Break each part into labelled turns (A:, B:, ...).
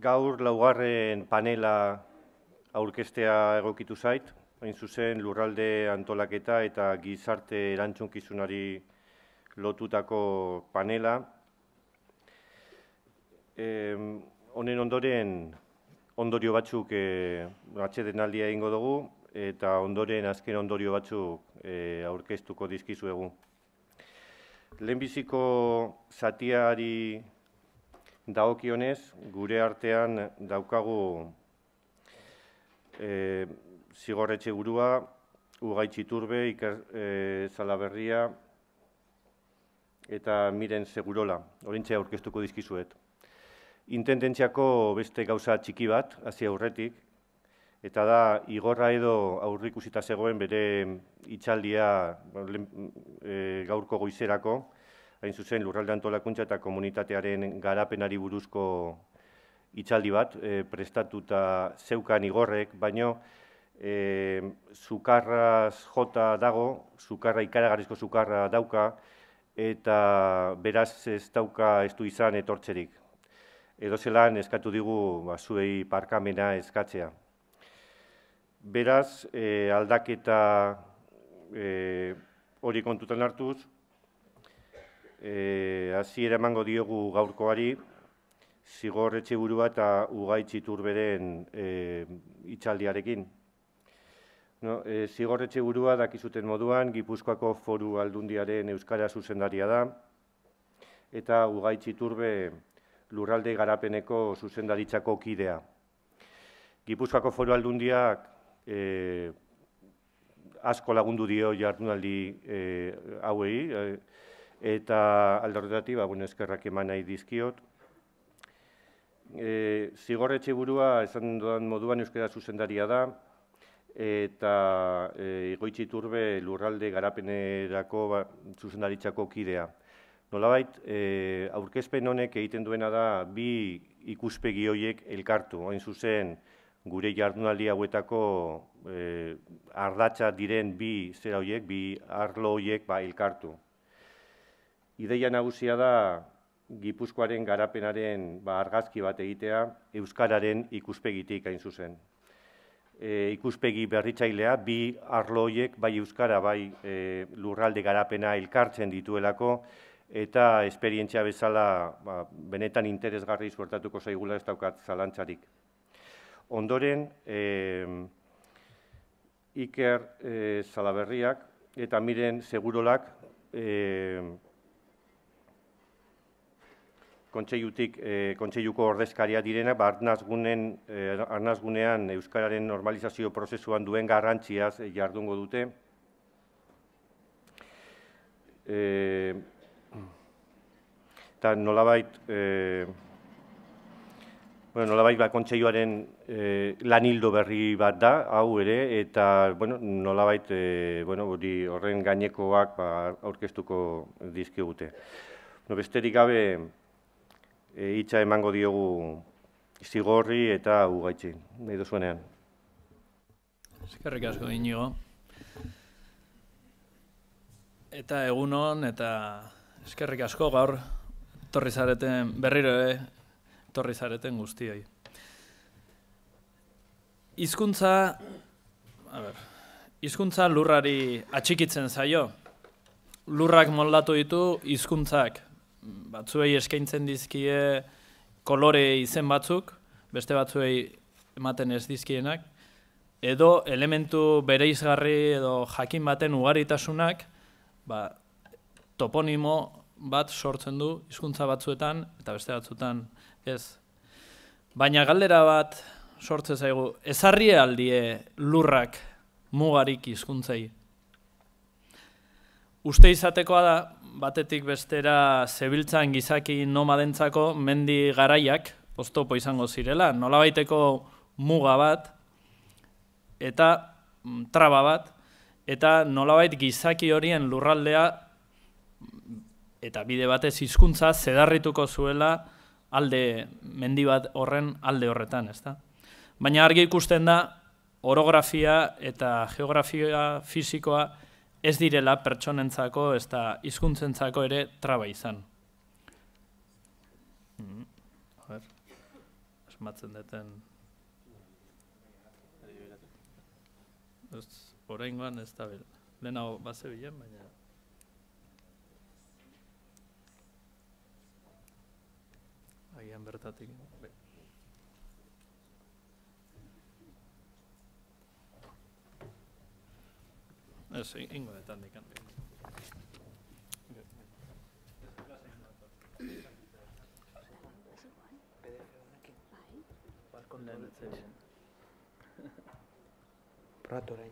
A: Gaur laugarren panela aurkeztea egokitu zait, hain zuzen lurralde antolaketa eta gizarte erantzunkizunari lotutako panela. Honen ondoren ondorio batzuk atsedenaldia egingo dugu eta ondoren azken ondorio batzuk aurkeztuko dizkizuegu. Lehenbiziko zatiari dagokionez, gure artean daukagu Zigor Etxeburua, Ugaitz Iturbe, Iker Salaberria eta Miren Segurola. Oraintxe aurkeztuko dizkizuet. Intendentziako beste gauza txiki bat, hasi aurretik, eta da igorra edo aurreikusita zegoen bere hitzaldia gaurko goizerako, hain zuzen lurralde antolakuntza eta komunitatearen garapenari buruzko hitzaldi bat, prestatuta zeukan igorrek, baino sukarraz jota dago, ikaragarrizko sukarra dauka, eta beraz ez du izan etortzerik. Edozelan eskatu digu zuei parkamena eskatzea. Beraz, aldaketa hori kontutan hartuz, hasiera emango diogu gaurkoari, Zigor Etxeburua eta Ugaitz Iturberen hitzaldiarekin. Zigor Etxeburua dakizuten moduan, Gipuzkoako Foru Aldundiaren euskara zuzendaria da, eta Ugaitz Iturbe lurralde garapeneko zuzendaritzako kidea. Gipuzkoako Foru Aldundiak asko lagundu dio jardunaldi hauei, eta alde horretatik eskerrak eman nahi dizkiot. Zigor Etxeburua, esan dudan moduan, euskara zuzendaria da, eta Ugaitz Iturbe lurralde garapenerako zuzendaritzako kidea. Nolabait, aurkezpen honek egiten duena da bi ikuspegi horiek elkartu, hain zuzen gure jardunaldi hauetako ardatza diren bi zera horiek, bi arlo horiek elkartu. Ideia nagusia da Gipuzkoaren garapenaren argazki bat egitea euskararen ikuspegitik hain zuzen. Ikuspegi berritzailea, bi arlo horiek, bai euskara, bai lurralde garapena elkartzen dituelako, eta esperientzia bezala benetan interesgarri suertatuko zaigula ez daukat zalantzarik. Ondoren, Iker Salaberriak eta Miren Segurolak kontseiluko ordezkaria direnak, arnazgunean euskararen normalizazio prozesuan duen garrantziaz jardungo dute. Eta nolabait kontseiluaren lanildo berri bat da, hau ere, eta nolabait horren gainekoak aurkeztuko dizkigute. Besterik gabe hitza emango diogu Zigorri eta Ugaitzi, nahi duzuenean.
B: Eskerrik asko, Inigo. Eta egun hon, eta eskerrik asko gaur torri zareten, berriro torri zareten guztioi. Hizkuntza lurrari atxikitzen zaio. Lurrak moldatu ditu hizkuntzak. Batzuei eskaintzen dizkie kolore izen batzuk, beste batzuei ematen ez dizkienak, edo elementu bereizgarri edo jakin baten ugaritasunak toponimo bat sortzen du hizkuntza batzuetan eta beste batzuetan ez. Baina galdera bat sortzen zaigu, ezarrie aldie lurrak mugarik hizkuntzei. Uste izatekoa da, batetik bestera zebiltzan gizaki nomadentzako mendi garaiak oztopo izango zirela, nolabaiteko muga bat eta traba bat, eta nolabait gizaki horien lurraldea eta bide batez hizkuntza zedarrituko zuela alde mendi bat horren alde horretan, ezta? Baina argi ikusten da orografia eta geografia fisikoa ez direla pertsonentzako eta hizkuntzentzako ere traba izan. asmatzen duten. Oraingoan ez da bil. Lehenago bazebilen, baina... Agian bertatik. Ez, ingo detan dikan.
C: Probatu orain.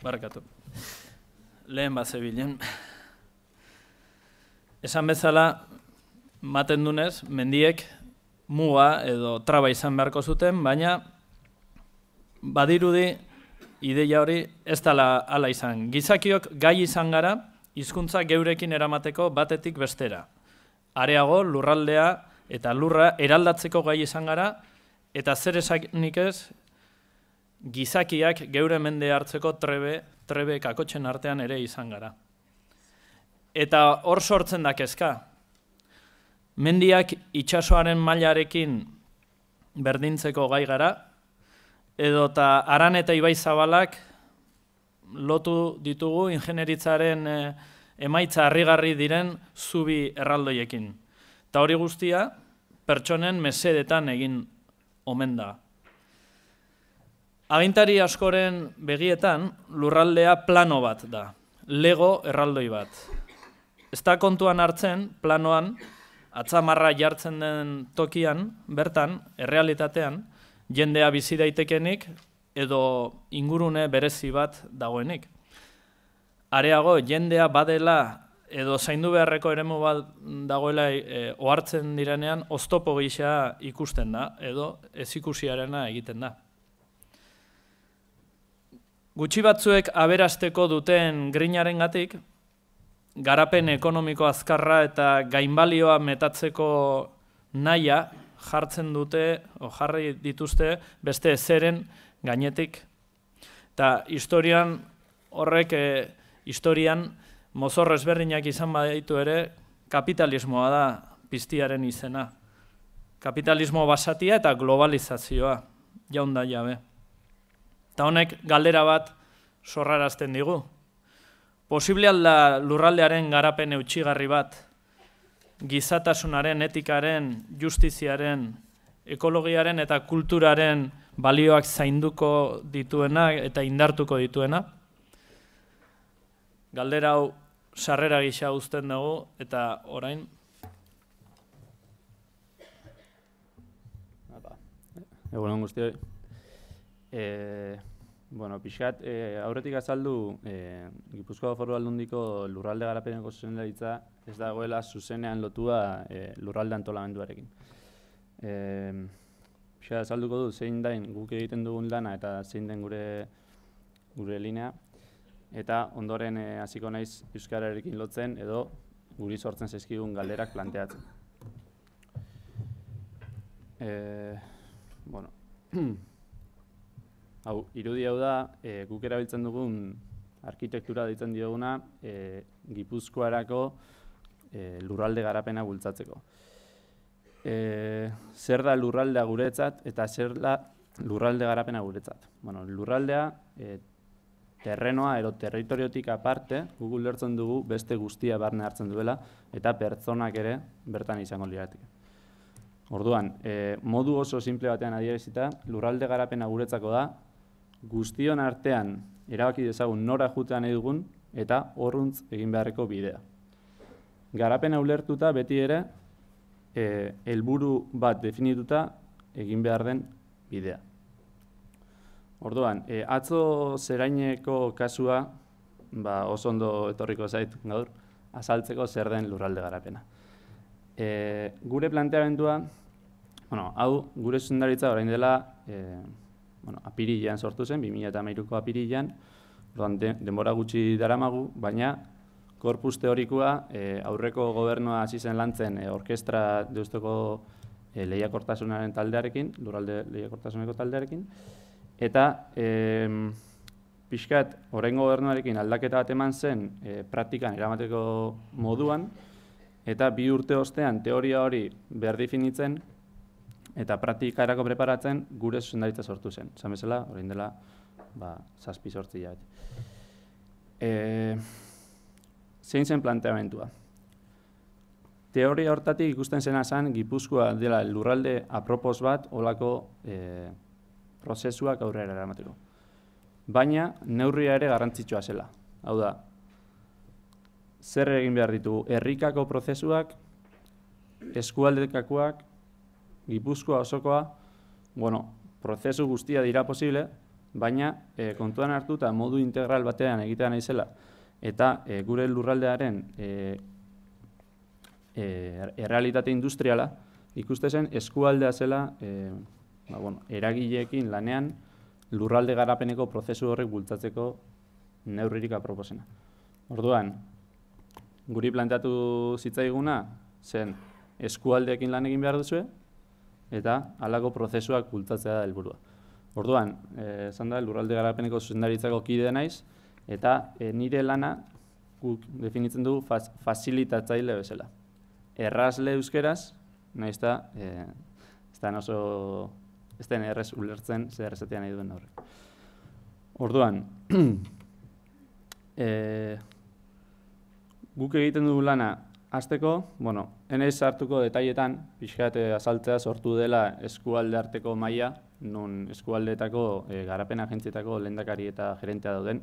B: Barkatu. Lehen bazebilen. Esan bezala, maten dunez, mendiek muga edo traba izan beharko zuten, baina badirudi ideia hori ez dela hala izan. Gizakiok gai izan gara, hizkuntza geurekin eramateko batetik bestera. Areago, lurraldea eta lurra eraldatzeko gai izan gara, eta zer esanik ez, gizakiak geure mende hartzeko trebe kakotxen artean ere izan gara. Eta hor sortzen da kezka. Mendiak itsasoaren mailarekin berdintzeko gai gara, edota Aran eta Ibai Zabalak lotu ditugu ingenieritzaren emaitza harrigarri diren zubi erraldoiekin. Eta hori guztia pertsonen mesedetan egin omen da. Agintari askoren begietan lurraldea plano bat da, lego erraldoi bat. Ez da kontuan hartzen, planoan, atzamarra jartzen den tokian, bertan, errealitatean, jendea bizi daitekenik edo ingurune berezi bat dagoenik. Areago, jendea badela edo zaindu beharreko eremu bat dagoela ohartzen direnean, oztopo gisa ikusten da, edo ez ikusiarena egiten da. Gutxi batzuek aberasteko duten grinarengatik, garapen ekonomiko azkarra eta gainbalioa metatzeko nahia jartzen dute, jarri dituzte beste ezeren gainetik. Eta historian mozorro ezberdinak izan baditu ere, kapitalismoa da piztiaren izena. Kapitalismo basatia eta globalizazioa, jaun da jabe. Eta honek galdera bat sorrarazten digu. Posible alda lurraldearen garapen eutxigarri bat, gizatasunaren, etikaren, justiziaren, ekologiaren eta kulturaren balioak zainduko dituena eta indartuko dituena. Galdera hau sarrera gisa uzten dugu eta orain.
D: Egun on guztioi. Pixkat, aurretik azaldu, Gipuzkoa Foru Aldundiko lurralde garapeneko zuzendaritza ez dagoela zuzenean lotua lurralde antolamenduarekin. Pixkat azalduko du zein dain guk egiten dugun lana eta zein den gure linea, eta ondoren hasiko naiz euskararekin lotzen edo guri sortzen zaizkigun galderak planteatzen. Irudi hau da, guk erabiltzen dugun arkitektura deitzen dioguna Gipuzkoarako lurralde garapena bultzatzeko. Zer da lurraldea guretzat eta zer da lurralde garapena guretzat? Lurraldea terrenoa edo territoriotik aparte, guk ulertzen dugu beste guztia barne hartzen duela eta pertsonak ere bertan izango lirateke. Orduan, modu oso simple batean adierazita, lurralde garapena guretzako da, guztion artean erabaki dezagun nora joatea nahi dugun eta horruntz egin beharreko bidea. Garapena ulertuta beti ere helburu bat definituta egin behar den bidea. Orduan, atzo zeraineko kasua oso ondo etorriko zait gaur azaltzeko zer den lurralde garapena. Gure planteamendua, hau gure zuzendaritza orain dela apirilean sortu zen, 2013ko apirilean, denbora gutxi daramagu, baina korpus teorikoa aurreko gobernua hasi zen lantzen orkestra Deustoko lehiakortasunaren taldearekin, lurralde lehiakortasuneko taldearekin, eta pixkat, oraingo gobernuarekin aldaketa bat eman zen praktikan eramateko moduan, eta 2 urte ostean teoria hori behar definitzen, eta praktikarako preparatzen gure zuzendaritza sortu zen. Esan bezala, orain dela, 7-8 hilabete. Zein zen planteamentua? Teoria hortatik ikusten zena zen Gipuzkoa dela lurralde apropos bat olako prozesuak aurrera eramateko. Baina neurria ere garrantzitsua zela. Hau da, zer egin behar ditugu? Herrikako prozesuak, eskualdekakoak, Gipuzkoa osokoa, prozesu guztia dira posible, baina kontuan hartu eta modu integral batean egitea naizela, eta gure lurraldearen errealitate industriala, ikuste zen eskualdea zela eragileekin lanean lurralde garapeneko prozesu horrek bultzatzeko neurririk aproposena. Orduan, guri planteatu zitzaiguna zen eskualdeekin lan egin behar duzue, eta halako prozesuak bultzatzea da helburua. Orduan, esan da, lurralde garapeneko zuzendaritzako kide naiz, eta nire lana guk definitzen dugu fasilitatzaile bezala. Errazle euskeraz, nahiz eta ez den errez ulertzen zer esatea nahi duen horrek. Orduan, guk egiten dugu lana hasteko, enez sartuko detailetan, pixkat azaltzea sortu dela eskualde arteko maila, non eskualdeetako garapen agentzietako lehendakari eta gerentea dauden.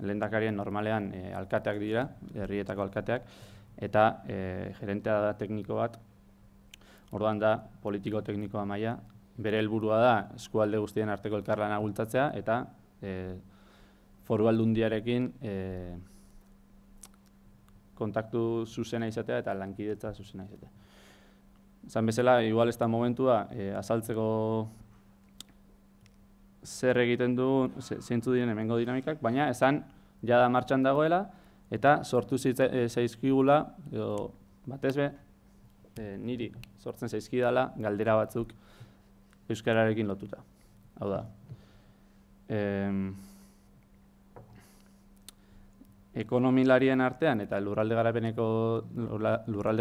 D: Lehendakarien normalean alkateak dira, herrietako alkateak, eta gerentea da tekniko bat, orduan da politiko-teknikoa maila. Bere helburua da eskualde guztien arteko elkarlana bultzatzea eta foru aldundiarekin kontaktu zuzena izatea eta lankidetza zuzena izatea. Esan bezala, igual ez da momentua azaltzeko zer egiten du, zeintzu diren hemengo dinamikak, baina esan jada martxan dagoela eta sortu zaizkigula, batez be, niri sortzen zaizkidala galdera batzuk euskararekin lotuta. Hau da, ekonomilarien artean eta lurralde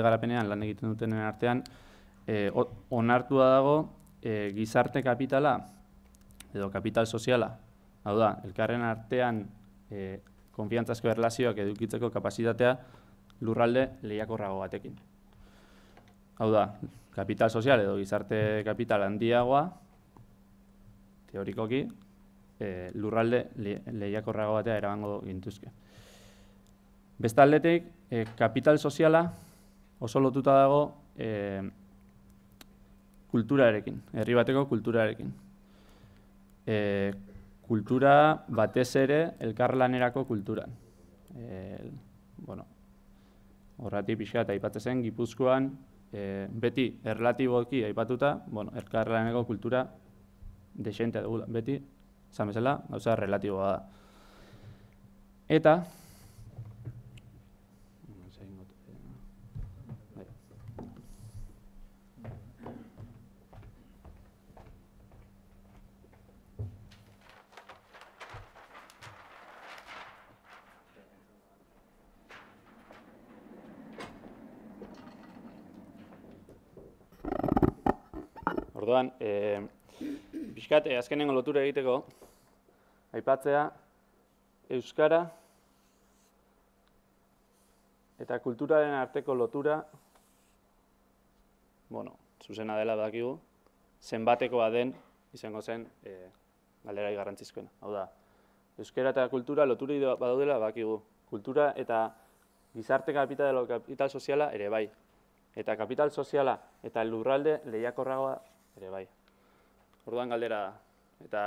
D: garapenean lan egiten dutenen artean onartua dago gizarte kapitala edo kapital soziala. Hau da, elkarren artean konfiantzazko erlazioak edukitzeko kapazitatea lurralde lehiakorrago batekin. Hau da, kapital sozial edo gizarte kapital handiagoa, teorikoki, lurralde lehiakorrago batea eramango gintuzke. Bestaldetik, kapital soziala oso lotuta dago kulturarekin, herri bateko kulturarekin. Kultura batez ere elkarlanerako kulturan. Horregatik pixka eta aipatzen zen, Gipuzkoan beti erlatiboki aipatuta, elkarlaneko kultura desentea dugu, beti, esan bezala, gauza relatiboa da. Eta, orduan, pixkat, azkenengo lotura egiteko, aipatzea, euskara eta kulturaren arteko lotura, zuzena dela badakigu, zenbatekoa den, izango zen, galderai garrantzizkoena. Hau da, euskara eta kultura lotura badaudela badakigu. Kultura eta gizarte kapital soziala ere bai. Eta kapital soziala eta lurralde lehiakorragoa ere bai. Orduan galdera da. Eta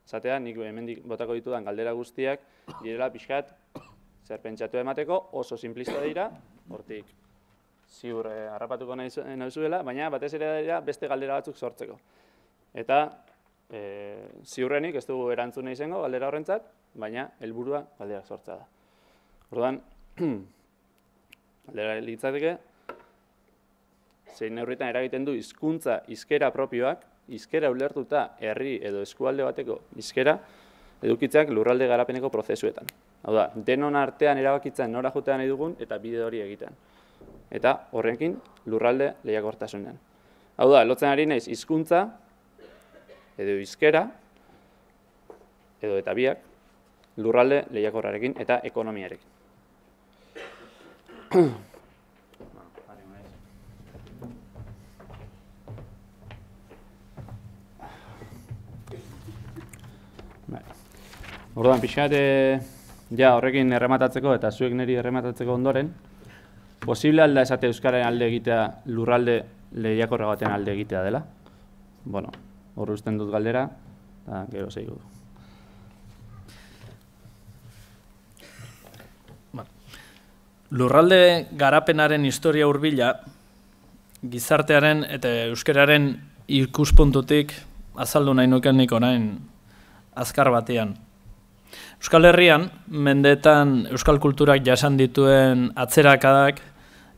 D: zatea, nik hemendik botako ditudan galdera guztiak direla pixkat zer pentsatu emateko, oso simplista dira, hortik ziur harrapatuko nahizuela, baina batez ere dira beste galdera batzuk sortzeko. Eta ziurrenik ez dugu erantzuna izango galdera horrentzat, baina helburua galdera sortza da. Orduan, galdera litzateke, zein neurritan eragiten du hizkuntza hizkera propioak, hizkera ulertuta herri edo eskualde bateko hizkera, edukitzeak lurralde garapeneko prozesuetan. Hau da, denon artean erabakitzen nora jotea nahi dugun eta bide hori egiten. Eta horrekin lurralde lehiakortasunean. Hau da, lotzen ari naiz hizkuntza edo hizkera edo eta biak lurralde lehiakorrarekin eta ekonomiarekin. Orduan, pixkat, ja horrekin errematatzeko eta zuek niri errematatzeko ondoren, posible alda esate euskararen alde egitea lurralde lehiakorra baten alde egitea dela. Bueno, hor usten dut galdera, eta gero seigu du.
B: Lurralde garapenaren historia hurbila, gizartearen eta euskararen ikuspuntutik azaldu nahi nukenik orain azkar batean. Euskal Herrian, mendeetan euskal kulturak jasan dituen atzerakadak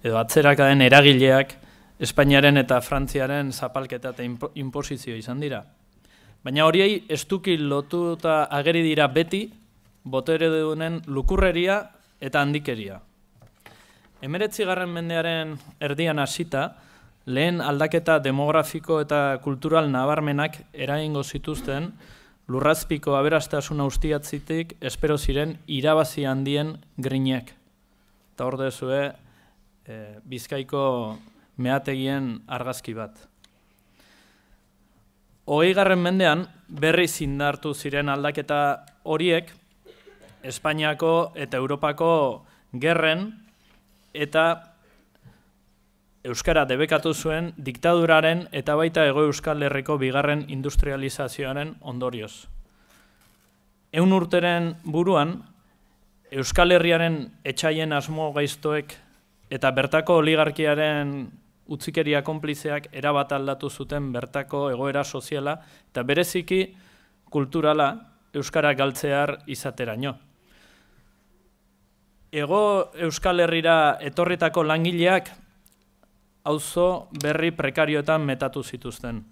B: edo atzerakaden eragileak Espainiaren eta Frantziaren zapalketa eta inposizio izan dira. Baina horiei estuki lotuta ageri dira beti boteredunen lukurreria eta handikeria. 19. mendearen erdian hasita, lehen aldaketa demografiko eta kultural nabarmenak eragingo zituzten lurrazpiko aberastasuna ustiatzitik espero ziren irabazi handien grinek. Eta hor dezue Bizkaiko meategien argazki bat. 20. mendean berriz indartu ziren aldaketa horiek Espainiako eta Europako gerren eta euskara debekatu zuen diktaduraren eta baita Hego Euskal Herriko bigarren industrializazioaren ondorioz. 100 urteren buruan, Euskal Herriaren etxaien asmo gaiztoek eta bertako oligarkiaren utzikeria konplizeak erabat aldatu zuten bertako egoera soziala eta bereziki kulturala euskara galtzear izateraino. Hego Euskal Herrira etorritako langileak auzo berri prekarioetan metatu zituzten.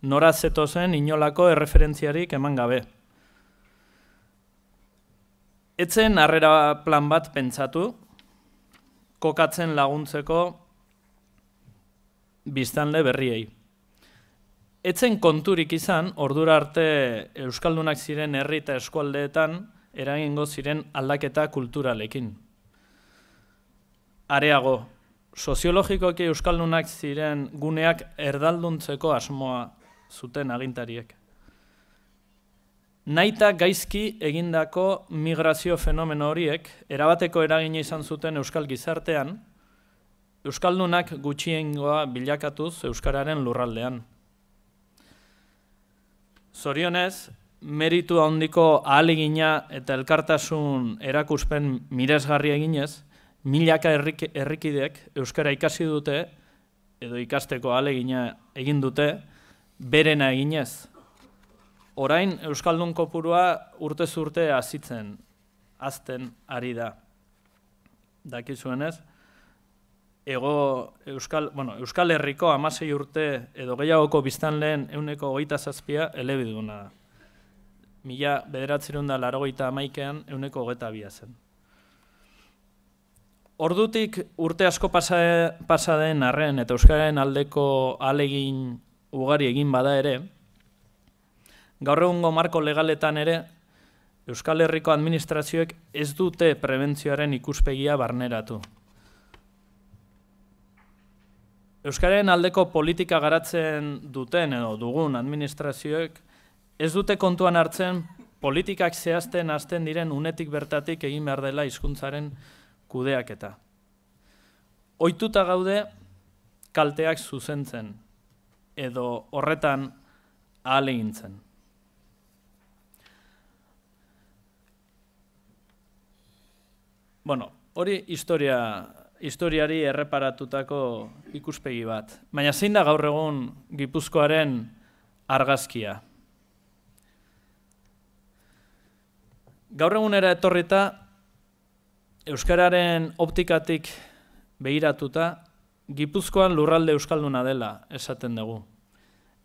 B: Nora zetozen inolako erreferentziarik eman gabe. Etzen harrera plan bat pentsatu, kokatzen laguntzeko biztanle berriei. Etzen konturik izan, ordura arte euskaldunak ziren herri eta eskualdeetan eragingo ziren aldaketa kulturalekin. Areago, soziologikoki euskaldunak ziren guneak erdalduntzeko asmoa zuten agintariek. Naita gaizki egindako migrazio fenomeno horiek erabateko eragina izan zuten euskal gizartean, euskaldunak gutxiengoa bilakatuz euskararen lurraldean. Zorionez, meritu handiko ahalegina eta elkartasun erakuspen miresgarri eginez, milaka herrikideek euskara ikasi dute, edo ikasteko ahalegina egin dute, berena eginez. Orain euskaldun kopurua urtez urte hazten ari da. Dakizuenez, Euskal Herriko 16 urte edo gehiagoko biztanleen 127 elebiduna da. 1981an 122 zen. Ordutik urte asko pasa den arren eta euskararen aldeko ahalegin ugari egin bada ere, gaur egungo marko legaletan ere, Euskal Herriko administrazioek ez dute prebentzioaren ikuspegia barneratu. Euskararen aldeko politika garatzen duten edo dugun administrazioek ez dute kontuan hartzen politikak zehazten hasten diren unetik bertatik egin behar dela hizkuntzaren kudeaketa. Ohituta gaude kalteak zuzentzen edo horretan ahalegintzen. Hori historiari erreparatutako ikuspegi bat. Baina zein da gaur egun Gipuzkoaren argazkia? Gaur egunera etorrita, euskararen optikatik begiratuta, Gipuzkoan lurralde euskalduna dela esaten dugu.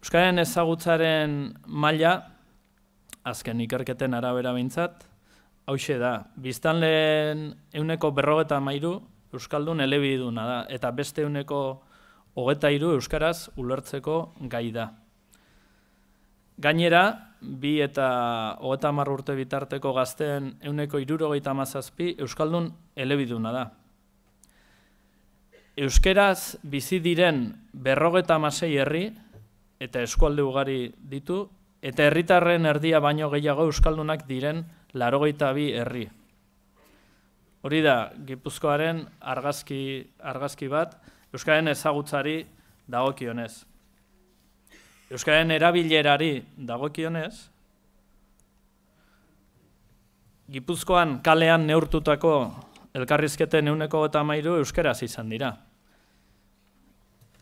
B: Euskararen ezagutzaren maila azken ikerketen arabera behintzat, hauxe da, biztanleen 53% euskaldun elebiduna da, eta beste 23% euskaraz ulertzeko gai da. Gainera, 2 eta 30 urte bitarteko gazteen 77% euskaldun elebiduna da. Euskeraz bizi diren 56 herri eta eskualde ugari ditu, eta herritarren erdia baino gehiago euskaldunak diren 82 herri. Hori da, Gipuzkoaren argazki bat, euskararen ezagutzari dagokionez. Euskararen erabilerari dagokionez, Gipuzkoan kalean neurtutako elkarrizketen 13% euskaraz izan dira.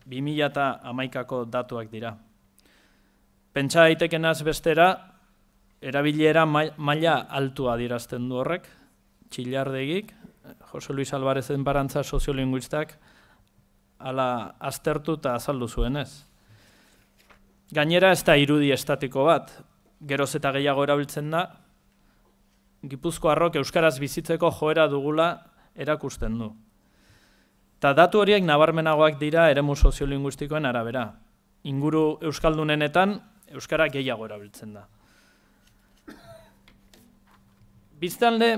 B: 2011ko datuak dira. Pentsa daitekenaz bestera, erabilera maila altua adierazten du horrek, Txillardegik, Jose Luis Alvarezen Barantza soziolinguistak hala aztertu eta azaldu zuenez. Gainera ez da irudi estatiko bat, geroz eta gehiago erabiltzen da, Gipuzkoarrok euskaraz bizitzeko joera dugula erakusten du. Ta datu horiek nabarmenagoak dira eremu soziolinguistikoen arabera. Inguru euskaldunenetan euskara gehiago erabiltzen da. Biztanle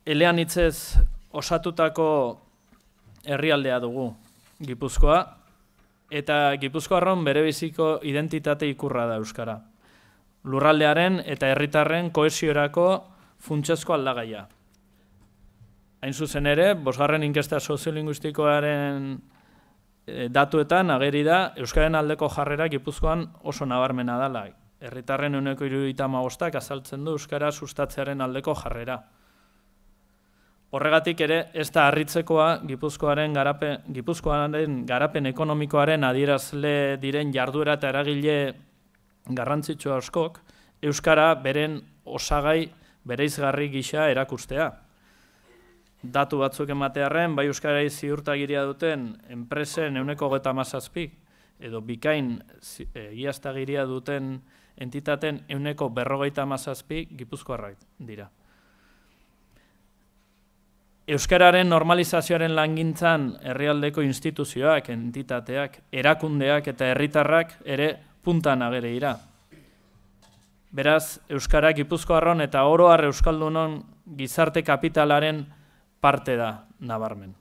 B: eleanitzez osatutako herrialdea dugu Gipuzkoa, eta Gipuzkoarron berebiziko identitate ikurra da euskara. Lurraldearen eta herritarren kohesiorako funtsezko aldagaia. Hain zuzen ere, 5. inkesta soziolinguistikoaren datuetan ageri da euskaren aldeko jarrera Gipuzkoan oso nabarmena dela. Herritarren 75% azaltzen du euskara sustatzearen aldeko jarrera. Horregatik ere, ez da harritzekoa Gipuzkoaren garapen ekonomikoaren adierazle diren jarduera eta eragile garrantzitsu askok, euskara beren osagai bereizgarri gisa erakustea. Datu batzuk ematearren, bai euskarai ziurtagiria duten enpresen 37%, edo bikain iaztagiria duten entitaten 57% Gipuzkoarrak dira. Euskararen normalizazioaren langintzan herrialdeko instituzioak, entitateak, erakundeak eta herritarrak ere puntan agere dira. Beraz, euskara Gipuzkoarron eta oro har euskaldunon gizarte kapitalaren parte da nabarmen.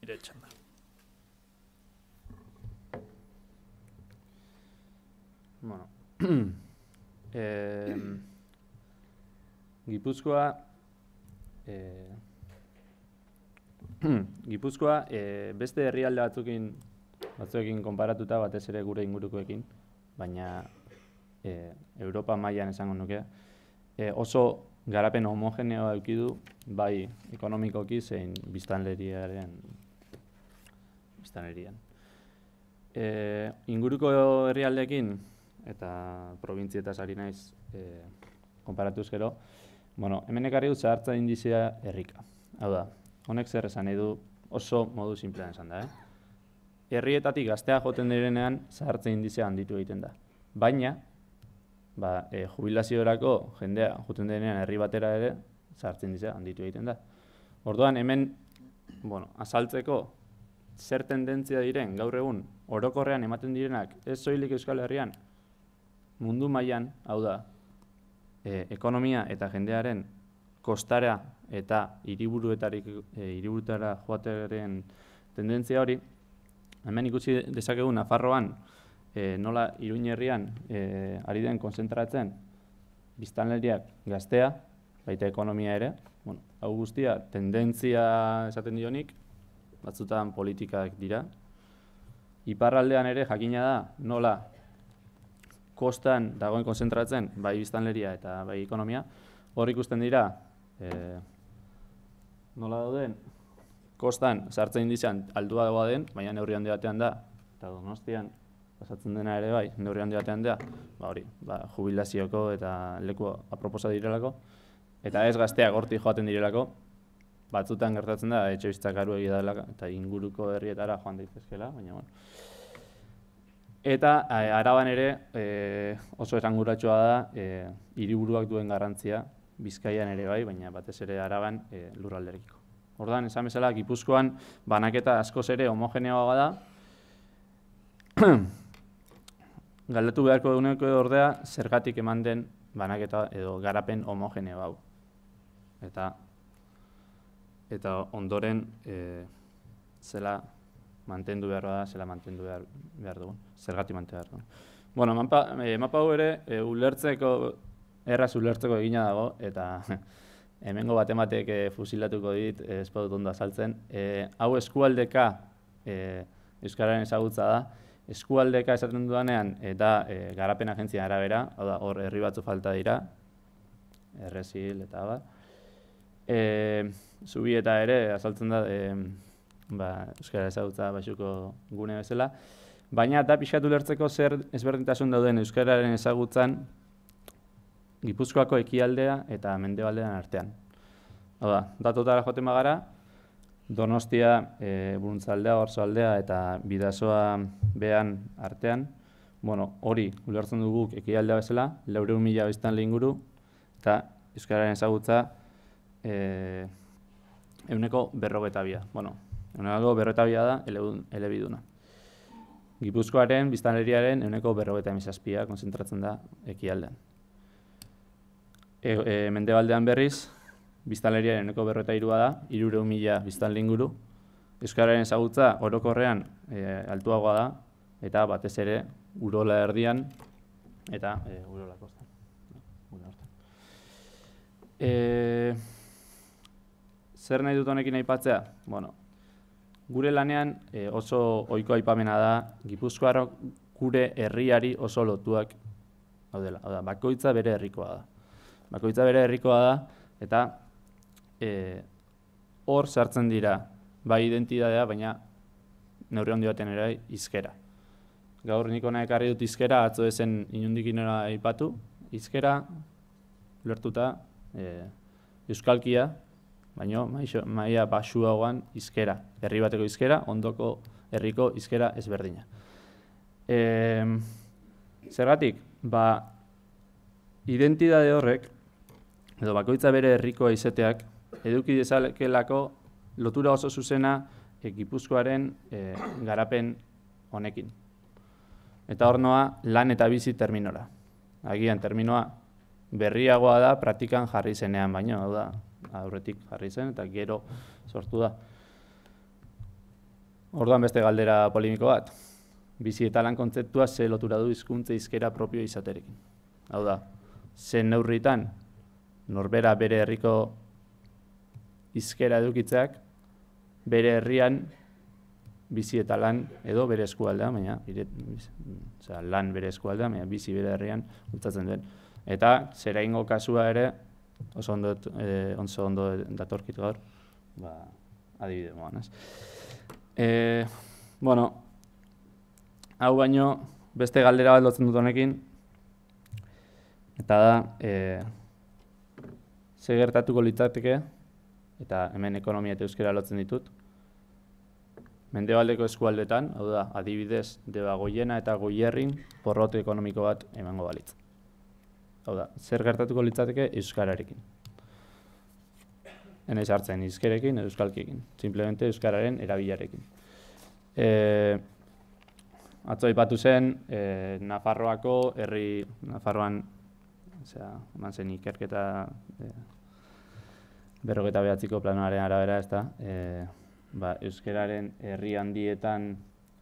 B: Iretxan da.
D: Bueno, Gipuzkoa beste herrialde batzuekin konparatuta, batez ere gure ingurukoekin, baina Europa mailan esango nuke, oso garapen homogeneoa eduki du, bai ekonomikoki zein biztanlerian. Inguruko herrialdeekin eta probintzietaz ari naiz konparatuz gero, hemen ekarri dut zahartza indizea herrika. Hau da, honek zer esan nahi du oso modu simplean esan da. Herrietatik gaztea joten direnean zahartza indizea handitu egiten da. Baina, jubilaziorako jendea joten denean herri batera ere zahartza indizea handitu egiten da. Orduan, hemen azaltzeko zer tendentzia diren gaur egun orokorrean ematen direnak ez soilik Euskal Herrian, mundu mailan, hau da, ekonomia eta jendearen kostara eta hiriburutara joatearen tendentzia hori, hemen ikusi dezakegu Nafarroan nola Iruin herrian ari den konzentratzen biztanleriak gaztea, baita ekonomia ere, hau guztia tendentzia esaten dionik, batzutan politikak dira. Iparraldean ere jakina da nola kostan dagoen konzentratzen bai biztanleria eta bai ekonomia, hor ikusten dira nola dauden kostan sartzen indizean aldua dagoa den, baina neurri handi batean da, eta Donostian pasatzen dena ere bai, neurri handi batean da, jubilazioko eta leku aproposa direlako, eta ez gazteak hortik joaten direlako, batzutan gertatzen da, etxebizitzak aru egia dela eta inguruko herrietara joan daitezkela, baina Eta Araban ere oso esanguratsua da hiriburuak duen garrantzia, Bizkaian ere bai, baina batez ere Araban lurralderekiko. Orduan, esan bezala, Gipuzkoan banaketa askoz ere homogeneoa da. Galdetu beharko duneko ordea, zergatik eman den banaketa edo garapen homogeneo hau. Eta ondoren zela mantendu behar da, zela mantendu behar dugun, zergatik mantendu behar dugun. Bueno, mapa hau ere erraz ulertzeko egina dago, eta hemengo batematek fusilatuko dit, ez badut ondo azaltzen. Hau eskualdeka euskararen ezagutza da, eskualdeka esaten dudanean eta garapen agentzian arabera, hau da, hor herri batzu falta dira, Errezil eta bar. Zubieta ere azaltzen da euskara ezagutza baxuko gune bezala, baina da pixkatu ulertzeko zer ezberdintasun dauden euskararen ezagutzan Gipuzkoako ekialdea eta mendebaldean artean. Hau da, datotara joten bagara, Donostia, Buruntzaldea, Oarsoaldea eta Bidasoa behan artean, hori ulertzen dugu ekialdea bezala, 400.000 biztanle inguru, eta euskararen ezagutza 52%. Euneko 52 da elebiduna. Gipuzkoaren biztanleriaren 57% konzentratzen da ekialdean. Mendebaldean berriz, biztanleriaren 53% da, 300.000 biztanle inguru. Euskararen ezagutza orokorrean altuagoa da, eta batez ere Urola erdian eta Urola kostan. Zer nahi dut honekin aipatzea? Gure lanean oso ohiko aipamena da Gipuzkoarrok gure herriari oso lotuak daudela. Hau da, bakoitza bere herrikoa da. Bakoitza bere herrikoa da, eta hor sartzen dira, bai identitatea, baina neurri handi baten ere hizkera. Gaur nik hona ekarri dut hizkera, atzo ezen inundik inora aipatu, hizkera ulertuta euskalkia, baina maila baxuagoan hizkera, herri bateko hizkera, ondoko herriko hizkera ezberdina. Zergatik, identitate horrek, edo bakoitza bere herrikoa izateak, eduki dezakelako lotura oso zuzena Gipuzkoaren garapen honekin. Eta hor noa lan eta bizi terminora. Agian terminoa berriagoa da praktikan jarri zenean baino, hau da, aurretik jarri zen eta gero sortu da. Orduan beste galdera polemiko bat. Bizi eta lan kontzeptua ze lotura du hizkuntza hizkera propio izaterekin. Hau da, ze neurritan norbera bere herriko hizkera edukitzeak bere herrian bizi eta lan edo bere eskualdea, baina lan bere eskualdea, baina bizi bere herrian bultzatzen duen. Eta zera ingo kasua ere oso ondo datorkit gaur, adibide moan, ez? Hau baino beste galdera bat lotzen dut honekin, eta da, ze gertatuko litzateke, eta hemen ekonomia eta euskara lotzen ditut, mendebaldeko eskualdetan, hau da, adibidez, Debagoiena eta Goierrin porrot ekonomiko bat emango balitz. Hau da, zer gertatuko litzateke euskararekin. Enaiz hartzen hizkerekin edo euskalkiekin, simplemente euskararen erabilarekin. Atzo aipatu zen, Nafarroako Nafarroan eman zen ikerketa 59ko planoaren arabera, ez da, euskararen herri handietan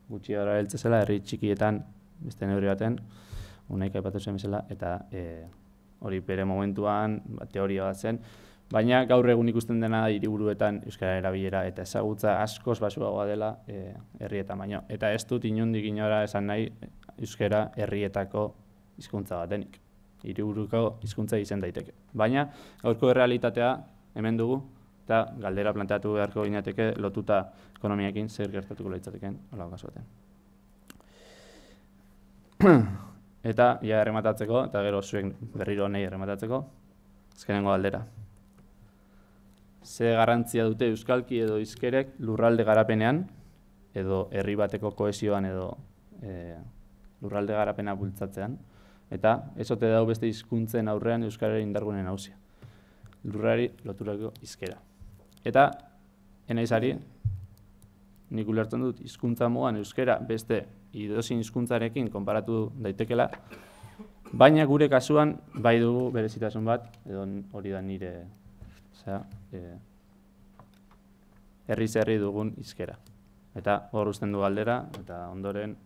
D: gutxi gara heltze zela, herri txikietan beste neurri baten, unaik aipatu zen bezala, eta hori bere momentuan teoria bat zen, baina gaur egun ikusten dena da hiriburuetan euskararen erabilera eta ezagutza askoz baxuagoa dela herrietan baino. Eta ez dut inondik inora esan nahi euskara herrietako hizkuntza batenik. Hiriburuko hizkuntza izan daiteke. Baina gaurko errealitatea hemen dugu, eta galdera planteatu beharko ginateke lotuta ekonomiakin zer gertatuko litzateken hola kasu baten. Eta ja errematatzeko, eta gero zuek berriro nahi errematatzeko, azkenengo galdera. Ze garrantzia dute euskalki edo hizkerek lurralde garapenean, edo herri bateko kohesioan edo lurralde garapena bultzatzean, eta ez ote dau beste hizkuntzen aurrean euskararen indargune nagusia. Lurrari loturako hizkera. Eta, enaizari, nik ulertzen dut hizkuntza mogan euskera beste edozein hizkuntzarekin konparatu daitekela, baina gure kasuan bai dugu berezitasun bat, edo hori da nire herriz herri dugun hizkera. Eta hor uzten du galdera, eta ondoren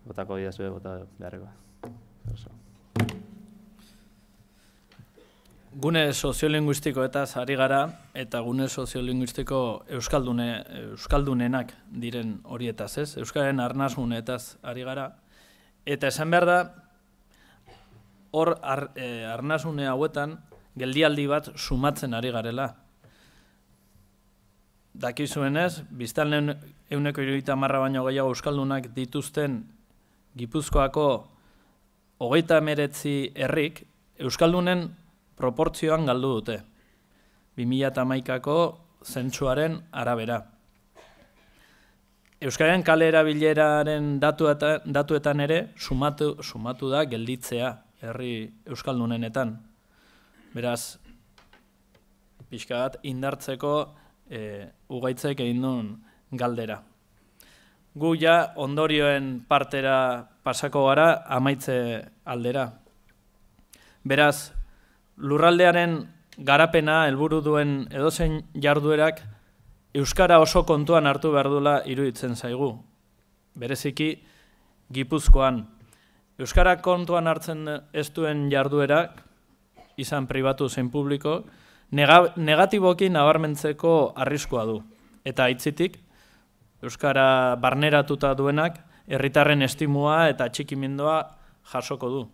D: botako didazue bota beharrekoa.
B: Gune soziolinguistikoetaz ari gara, eta gune soziolinguistiko euskaldunenak diren horietaz, ez? Euskaren arnasguneetaz ari gara. Eta esan behar da, hor arnasgune hauetan geldialdi bat sumatzen ari garela. Dakizuenez, biztanleen 170 baino gehiago euskaldunak dituzten Gipuzkoako 39 herrik euskaldunen proportzioan galdu dute. 2011ko zentsuaren arabera. Euskararen kale erabileraren datuetan ere sumatu da gelditzea herri euskaldunenetan. Beraz, pixka bat indartzeko ugaitzek egin duen galdera. Gu ja ondorioen partera pasako gara amaitze aldera. Beraz, lurraldearen garapena helburu duen edozein jarduerak euskara oso kontuan hartu behar duela iruditzen zaigu. Bereziki Gipuzkoan. Euskara kontuan hartzen ez duen jarduerak, izan pribatu zein publiko, negatiboki nabarmentzeko arriskua du. Eta aitzitik, euskara barneratuta duenak herritarren estimua eta atxikimendua jasoko du.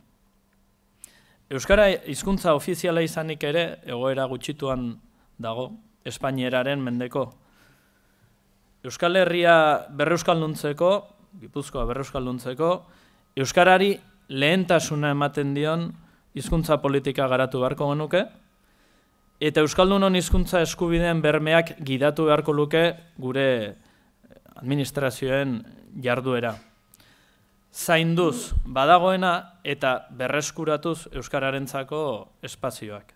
B: Euskara hizkuntza ofiziala izanik ere egoera gutxituan dago, Espainieraren mendeko. Euskal Herria berreuskalduntzeko, Gipuzkoa berreuskalduntzeko, euskarari lehentasuna ematen dion hizkuntza politika garatu beharko genuke, eta euskaldunon hizkuntza eskubideen bermeak gidatu beharko luke gure administrazioen jarduera. Zainduz badagoena eta berreskuratuz euskararentzako espazioak.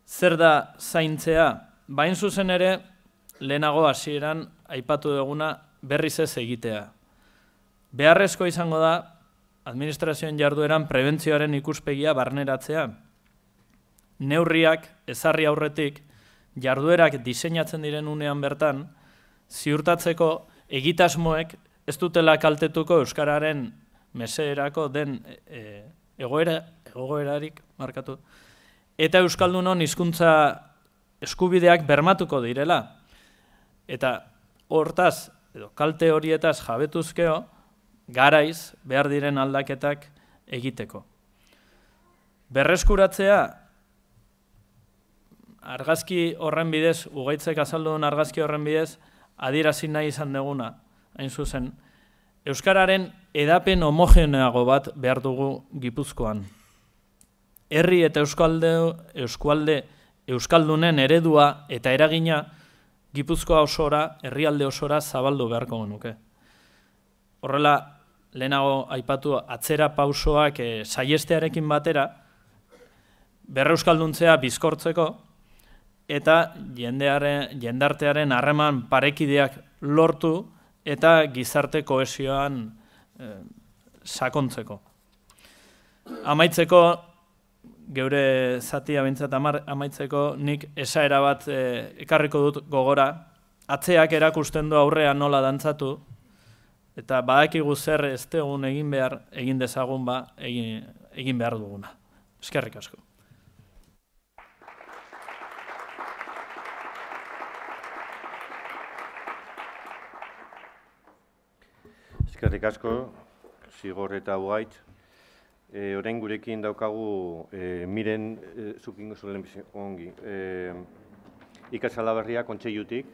B: Zer da zaintzea? Bain zuzen ere, lehenago hasieran aipatu duguna berriz ez egitea. Beharrezko izango da, administrazioen jardueran prebentzioaren ikuspegia barneratzea. Neurriak, ezarri aurretik, jarduerak diseinatzen diren unean bertan, ziurtatzeko egitasmoek ez dutela kaltetuko euskararen meseerako den egoerarik markatu. Eta euskaldunon hizkuntza eskubideak bermatuko direla. Eta hortaz, edo kalte horietaz jabetuzkeo, garaiz behar diren aldaketak egiteko. Berreskuratzea, argazki horren bidez, ugaitzek azalduen argazki horren bidez, adierazi nahi izan duguna, hain zuzen, euskararen edapen homogeneago bat behar dugu Gipuzkoan. Herri eta euskaldunen eredua eta eragina Gipuzkoa osora, herrialde osora zabaldu beharko genuke. Horrela, lehenago aipatu atzera pausoak saiestearekin batera, berreuskalduntzea bizkortzeko, eta jendartearen harreman parekideak lortu eta gizarte kohesioan sakontzeko. Amaitzeko, geure zatia bintzat amaitzeko, nik esaera bat ekarriko dut gogora, atzeak erakusten du aurrean nola dantzatu, eta badakigu zer ez degun egin dezagun egin behar duguna. Eskerrik asko.
A: Eskerrik asko, Zigor eta Ugaitz. Orain gurekin daukagu Miren zukingo zuen ongi. Ikasalaberria kontseilutik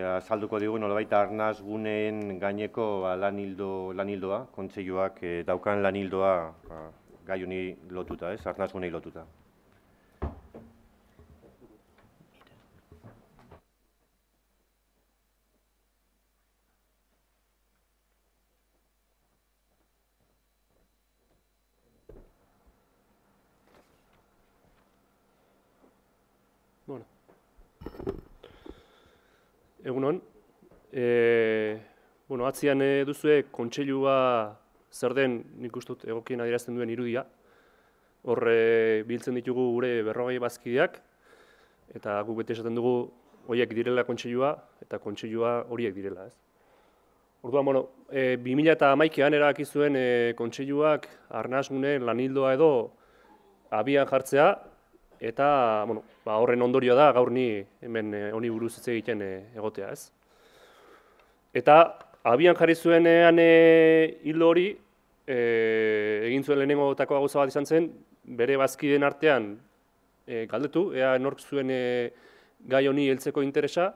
A: azalduko digu nolabait arnaz guneen gaineko lanildoa, kontseiluak daukan lanildoa gai honi lotuta, arnaz gunei lotuta.
C: egunon. Bueno, atzian duzue kontseilua zer den nik uste dut egokien adierazten duen irudia. Hor biltzen ditugu gure 40 bazkideak, eta guk bete esaten dugu horiek direla kontseilua, eta kontseilua horiek direla, ez? Orduan, bueno, 2011an erabaki zuen kontseiluak Arnasgune lanildoa edo abian jartzea, eta bueno, horren ondorioa da gaur ni hemen honi buruz hitz egiten egotea, ez? Eta abian jarri zuenean hildo hori egin zuen lehenengotako gauza bat izan zen, bere bazkideen artean galdetu, ea nork zuen gai honi heltzeko interesa,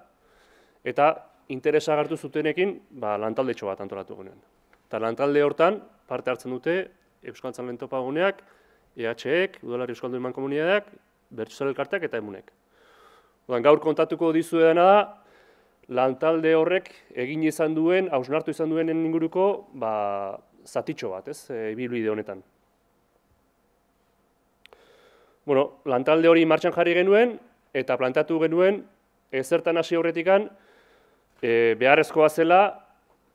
C: eta interesa agertu zutenekin lantaldetxo bat antolatu genuen. Eta lantalde hortan parte hartzen dute Euskaltzalen Topaguneak, EHek, Udalari Euskaldun Mankomunitateak, Bertsozale Elkarteak eta Emunek. Gaur kontatuko dizuedana da, lantalde horrek egin izan duen, hausnartu izan duenen inguruko zatitxo bat, ez, ibilbide honetan. Bueno, lantalde hori martxan jarri genuen, eta planteatu genuen, ezertan hasi horretikan, beharrezkoa zela,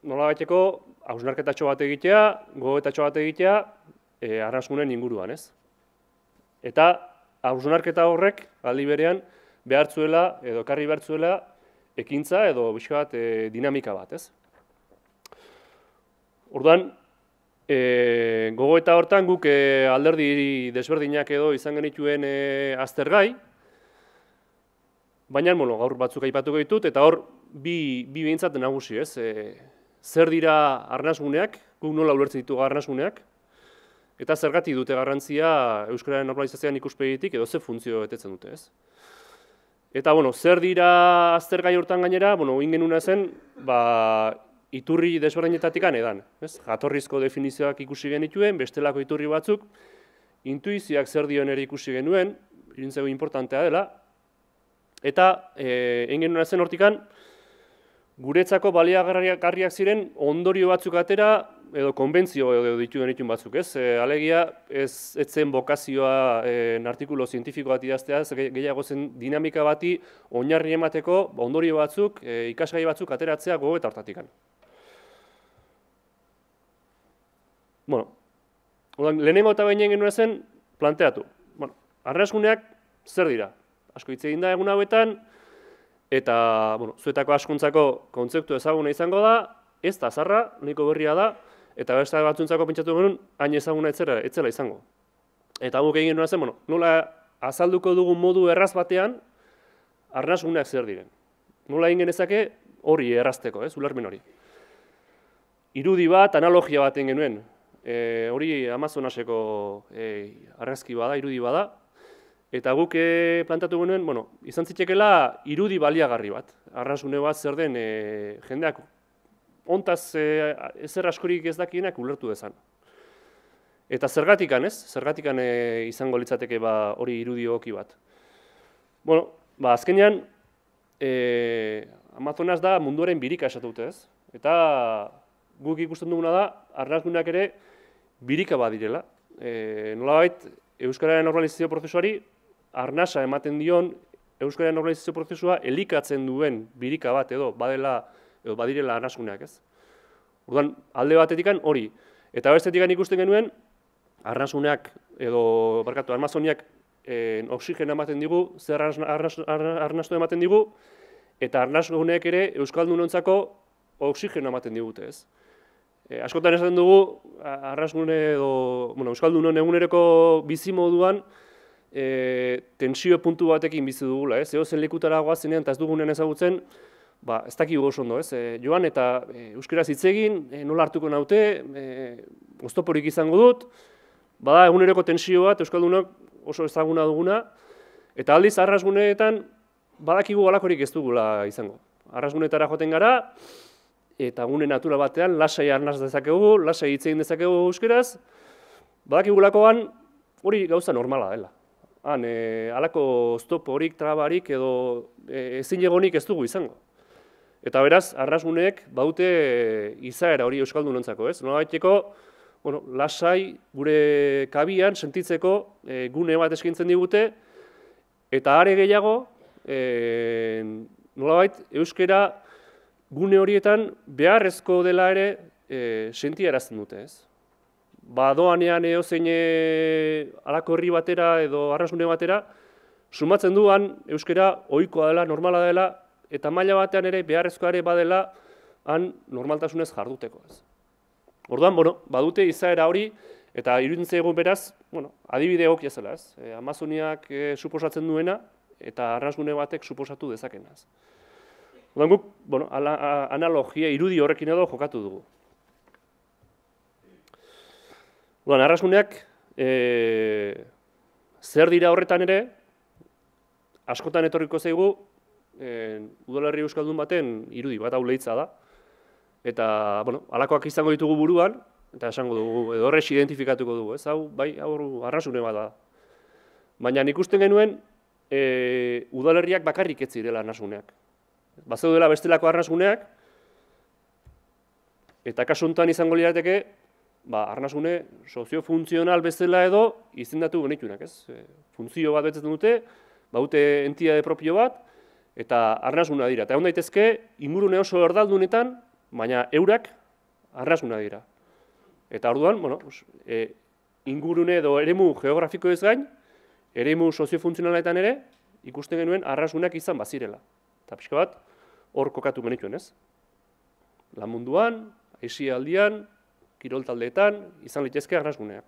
C: nolabaiteko hausnarketatxo bat egitea, gogoetatxo bat egitea, Arnasgunen inguruan, ez? Eta hausnarketa horrek, aldi berean, behartzuela, edo ekarri behartzuela, ekintza edo pixka bat dinamika bat, ez? Orduan, gogoeta hortan guk alderdi desberdinak edo izan genituen aztergai, baina gaur batzuk aipatuko ditut, eta hor bi behintzat nagusi, ez? Zer dira Arnasguneak, guk nola ulertzen ditugu Arnasguneak, eta zergatik dute garrantzia euskararen normalizazioan ikuspegitik edo ze funtzio betetzen dute, ez? Eta, zer dira aztergai hortan gainera, egin genuna zen, iturri desberdinetatik edan, ez? Jatorrizko definizioak ikusi genituen, bestelako iturri batzuk, intuizioak zer dion ere ikusi genuen, irintzego importantea dela, eta egin genuna zen hortikan, guretzako baliagarriak ziren ondorio batzuk atera, edo konbentzio edo ditu genituen batzuk, ez? Alegia, ez zen bokazioa artikulu zientifiko bat idaztea, gehiago zen dinamika bati oinarri emateko ondorio batzuk, ikasgai batzuk ateratzea gogoeta hortatikan. Lehenengo eta behin genuen zen planteatu. Arnasguneak zer dira? Asko hitz egin da egun hauetan, eta zuetako askuntzako kontzeptu ezaguna izango da, ez da zarra, nahiko berria da, eta beste batzuntzako pentsatu genuen, hain ezaguna etzela izango. Eta guk egin genuen zen, nola azalduko dugun modu erraz batean, Arnasguneak zer diren. Nola egin genezake hori errazteko, ulermen hori. Irudi bat, analogia bat egin genuen. Hori Amazonaseko argazki bada, irudi bada, eta guk plantatu genuen, izan zitekeela irudi baliagarri bat. Arnasgune bat zer den jendeak ontaz ezer askorik ez dakienak ulertu dezan. Eta zergatikan, ez? Zergatikan izango litzateke hori irudi egoki bat. Azkenean, Amazonas da munduaren birika esatute, ez? Eta guk ikusten duguna da, Arnasguneak ere birika bat direla. Nolabait, euskararen normalizazio prozesuari, arnasa ematen dion, euskararen normalizazio prozesua elikatzen duen birika bat edo badirela Arnasguneak, ez? Orduan, alde batetikan hori. Eta bestetikan ikusten genuen, Arnasguneak edo, Amazoniak oxigena ematen digu, zer arnastu ematen digu, eta Arnasguneak ere euskaldunontzako oxigena ematen digute, ez? Askotan esaten dugu, Arnasgune edo, euskaldunon eguneroko bizi moduan, tensio puntu batekin bizi dugula, ez? Zer lekutara goazenean eta ez dugunen ezagutzen, ez dakigu oso ondo, ez? Joan eta euskeraz hitz egin, nola hartuko naute, oztoporik izango dut, bada eguneroko tensio bat euskaldunok oso ezaguna duguna, eta aldiz Arnasguneetan badakigu halakorik ez dugula izango. Arnasgunetara joaten gara, eta gune natura batean lasai arnaz dezakegu, lasai hitz egin dezakegu euskeraz, badakigulakoan hori gauza normala dela. Halako oztopo horik, trabarik edo ezin egonik ez dugu izango. Eta beraz, Arnasguneek baute izaera hori euskaldunontzako, ez? Nolabaiteko, lasai gure kabian sentitzeko gune bat eskaintzen digute, eta are gehiago, nolabait euskera gune horietan beharrezko dela ere sentiarazten dute, ez? Doanean edozein halako herri batera edo arrasgune batera, sumatzen duan euskara ohikoa dela, normala dela, eta maila batean ere beharrezkoa ere badela han normaltasunez jarduteko, ez? Orduan, badute izaera hori, eta iruditzen zaigu beraz, adibide egokia zela, ez? Amazoniak suposatzen duena, eta arrasgune batek suposatu dezakena, ez? Orduan guk, analogia, irudi horrekin edo jokatu dugu. Orduan, arrasguneak zer dira horretan ere, askotan etorriko zaigu, udalerri euskaldun baten irudi bat, hau leitza da. Eta, halakoak izango ditugu buruan, eta esango dugu, edo horrez identifikatuko dugu, ez? Hau, bai, hau arrasgune bat da. Baina ikusten genuen, udalerriak bakarrik ez zirela arrasguneak. Bazeudela bestelako arrasguneak, eta kasu honetan izango lirateke, arnasgune soziofuntzional bezala edo izendatu genitunak, ez? Funtzio bat betetzen dute, baute entitate propio bat, eta arnasguna dira. Eta egon daitezke, ingurune oso erdaldunetan, baina eurak arnasguna dira. Eta orduan, ingurune edo eremu geografiko ez gain, eremu soziofuntzionaletan ere, ikusten genuen arnasgunak izan bazirela. Eta pixka bat, hor kokatu genituen, ez? Lan munduan, aisialdian, kirol taldeetan, izan litezke arnasguneak.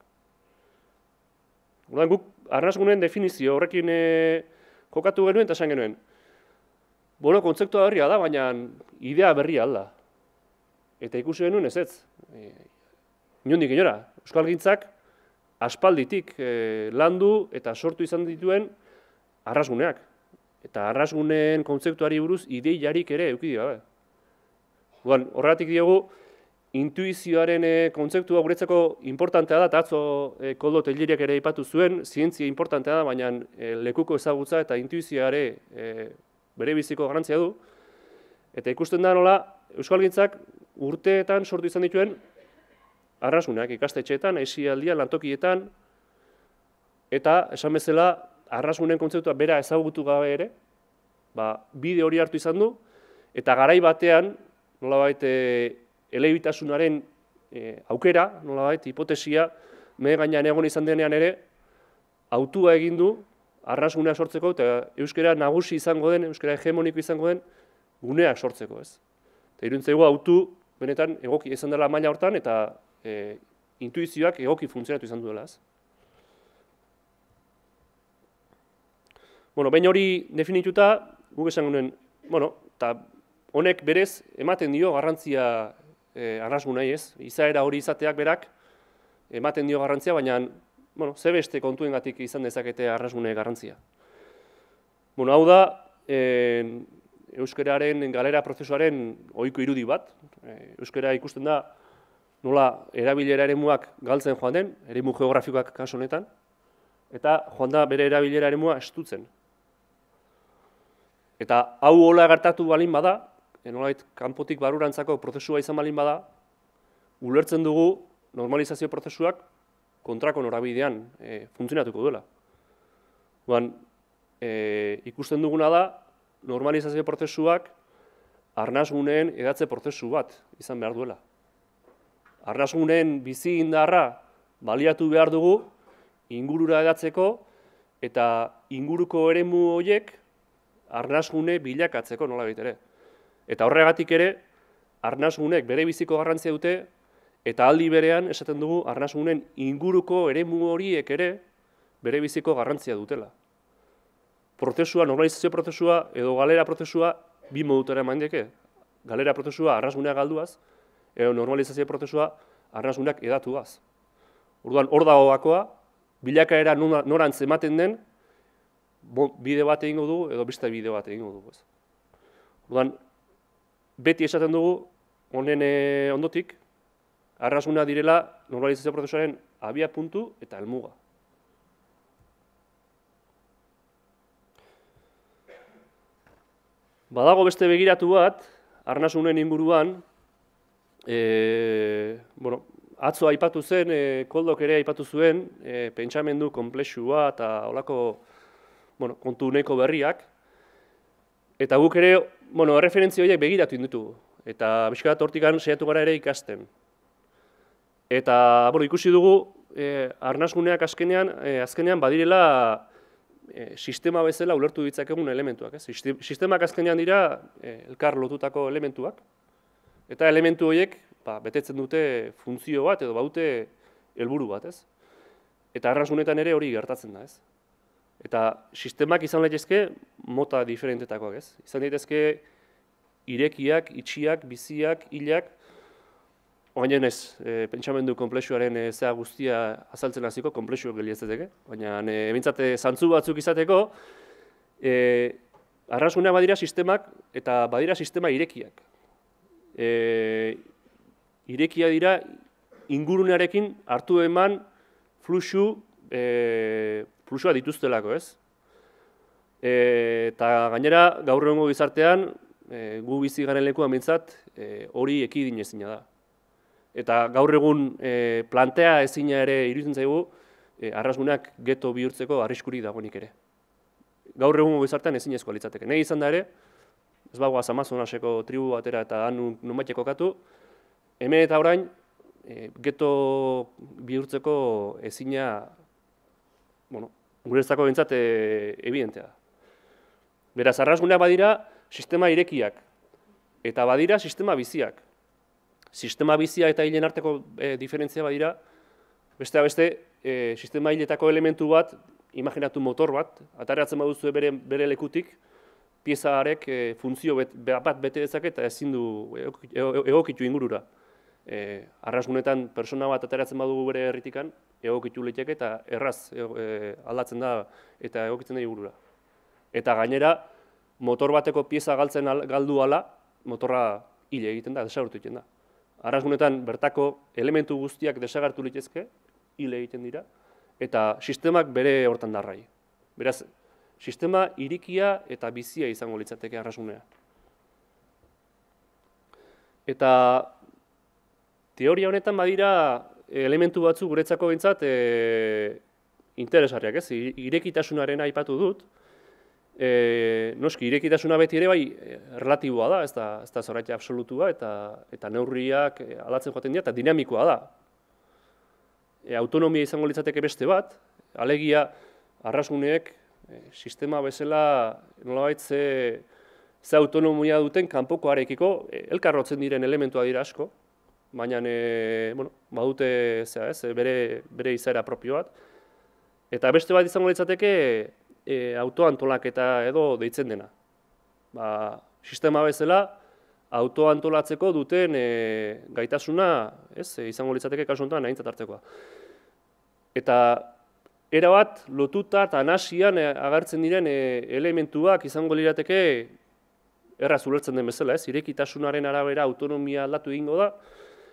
C: Orduan guk arnasguneen definizio horrekin kokatu genuen eta esan genuen. Kontzeptua berria da, baina idea berria alda. Eta ikusi genuen ez. Inondik inora, euskalgintzak aspalditik landu eta sortu izan dituen arrasguneak. Eta arrasguneen kontzeptuari buruz ideiarik ere eduki dira. Horregatik diogu, intuizioaren kontzeptua guretzako importantea da, eta atzo Koldo Telliriak ere aipatu zuen, zientzia importantea da, baina lekuko ezagutza eta intuizioa ere bere biziko garrantzia du. Eta ikusten da nola, euskalgintzak urteetan sortu izan dituen arrasguneak, ikastetxeetan, aisialdian, lantokietan, eta esan bezala, arrasgunen kontzeptua bera ezagutu gabe ere, bide hori hartu izan du, eta garai batean, nolabait elebitasunaren aukera, nolabait hipotesia, mehe gainean egon izan denean ere, autua egin du arrasgunea sortzeko, eta euskara nagusi izango den, euskara hegemoniko izango den, guneak sortzeko, ez. Eta iruditzaigu autu, benetan, egoki izan dela maila hortan, eta intuizioak egoki funtzionatu izan duela, ez. Behin hori definituta, guk esan genuen, eta honek berez ematen dio garrantzia arrasgunei, ez? Izaera hori izateak berak ematen dio garrantzia, baina ze beste kontuengatik izan dezakete arrasgune garrantzia. Hau da, euskararen galera prozesuaren ohiko irudi bat. Euskara ikusten da nola erabilera eremuak galtzen joan den, eremu geografikoak kasu honetan, eta joan da bere erabilera eremua estutzen. Eta hau hola gertatu balin bada, nolait kanpotik barurantzako prozesua izan balin bada, ulertzen dugu normalizazio prozesuak kontrako norabidean funtzionatuko duela. Ikusten duguna da, normalizazio prozesuak arnasguneen edatze prozesu bat izan behar duela. Arnasguneen bizi indarra baliatu behar dugu ingurura edatzeko eta inguruko eremu horiek arnasgune bilakatzeko nolabait ere. Eta horregatik ere, arnasgunek bere biziko garrantzia dute, eta aldi berean esaten dugu arnasgunen inguruko eremu horiek ere bere biziko garrantzia dutela. Prozesua, normalizazio prozesua edo galera prozesua bi modutara eman deke. Galera prozesua arnasguneak galduaz, edo normalizazio prozesua arnasguneak edatuaz. Orduan, hor dago gakoa, bilakaera norantz ematen den, bide bat egingo dugu edo beste bide bat egingo dugu. Orduan, beti esaten dugu, honen ondotik, arnasguneak direla normalizazio prozesuaren abia puntu eta helmuga. Badago beste begiratu bat, arnasgunen inguruan, atzo aipatu zen, Koldok ere aipatu zuen, pentsamendu konplexua eta holako kontu uneko berriak. Eta guk ere, erreferentzia horiek begiratu ditugu. Eta bizkat hortikan saiatu gara ere ikasten. Eta ikusi dugu arnasguneak azkenean badirela sistema bezala ulertu ditzakegun elementuak. Sistemak azkenean dira elkar lotutako elementuak, eta elementu horiek betetzen dute funtzio bat edo baute helburu bat. Eta arnasgunetan ere hori gertatzen da. Eta sistemak izan daitezke mota diferentetakoak. Izan daitezke irekiak, itxiak, biziak, hilak, baina ez, pentsamendu konplexuaren zea guztia azaltzen hasiko, konplexuak geliezeteke, baina emintzate zantzu batzuk izateko, arnasguneak badira sistemak eta badira sistema irekiak. Irekia dira ingurunearekin hartu eman fluxua dituztelako, Eta gainera, gaur egungo gizartean, gu bizi garen lekuan behintzat, hori ekidin ezina da. Eta gaur egun plantea ezina ere iruditzen zaigu, arnasguneak geto bihurtzeko arriskurik dagoenik ere. Gaur egungo gizartean ezinezkoa litzateke. Nahi izan da ere, ez bagoaz Amazonaseko tribu batera eta han nunbait kokatu, hemen eta orain, geto bihurtzeko ezina, guretzako behintzat evidentea da. Beraz, arnasguneak badira sistema irekiak, eta badira sistema biziak. Sistema bizia eta hilen arteko diferentzia badira, besteak beste, sistema hiletako elementu bat, imaginatu motor bat, ateratzen baduzu bere lekutik, piezarek funtzio bat bete dezake eta ezin du egokitu ingurura. Arnasgunetan persona bat ateratzen badugu bere herritikan, egokitu liteke eta erraz aldatzen da eta egokitzen da ingurura. Eta gainera, motor bateko pieza galdu ala, motorra hile egiten da, desagertu egiten da. Arnasgunetan bertako elementu guztiak desagertu litezke, hile egiten dira, eta sistemak bere hortan darrai. Beraz, sistema irikia eta bizia izango litzateke arnasgunea. Eta teoria honetan badira elementu batzu guretzako behintzat interesgarriak, irekitasunaren aipatu dut. Noski, irekitasuna beti ere bai relatiboa da, ez da zoraitea absolutua eta neurriak aldatzen joaten dira eta dinamikoa da. Autonomia izango litzateke beste bat, alegia arnasguneek sistema bezala nolabait ze autonomia duten kanpokoarekiko elkarrotzen diren elementua dira asko, baina badute bere izaera propio bat. Eta beste bat izango litzateke autoantolaketa edo deitzen dena. Sistema bezala autoantolatzeko duten gaitasuna izango litzateke kasu honetan aintzat hartzekoa. Eta erabat lotuta eta nahasian agertzen diren elementuak izango lirateke erraz ulertzen den bezala, irekitasunaren arabera autonomia aldatu egingo da,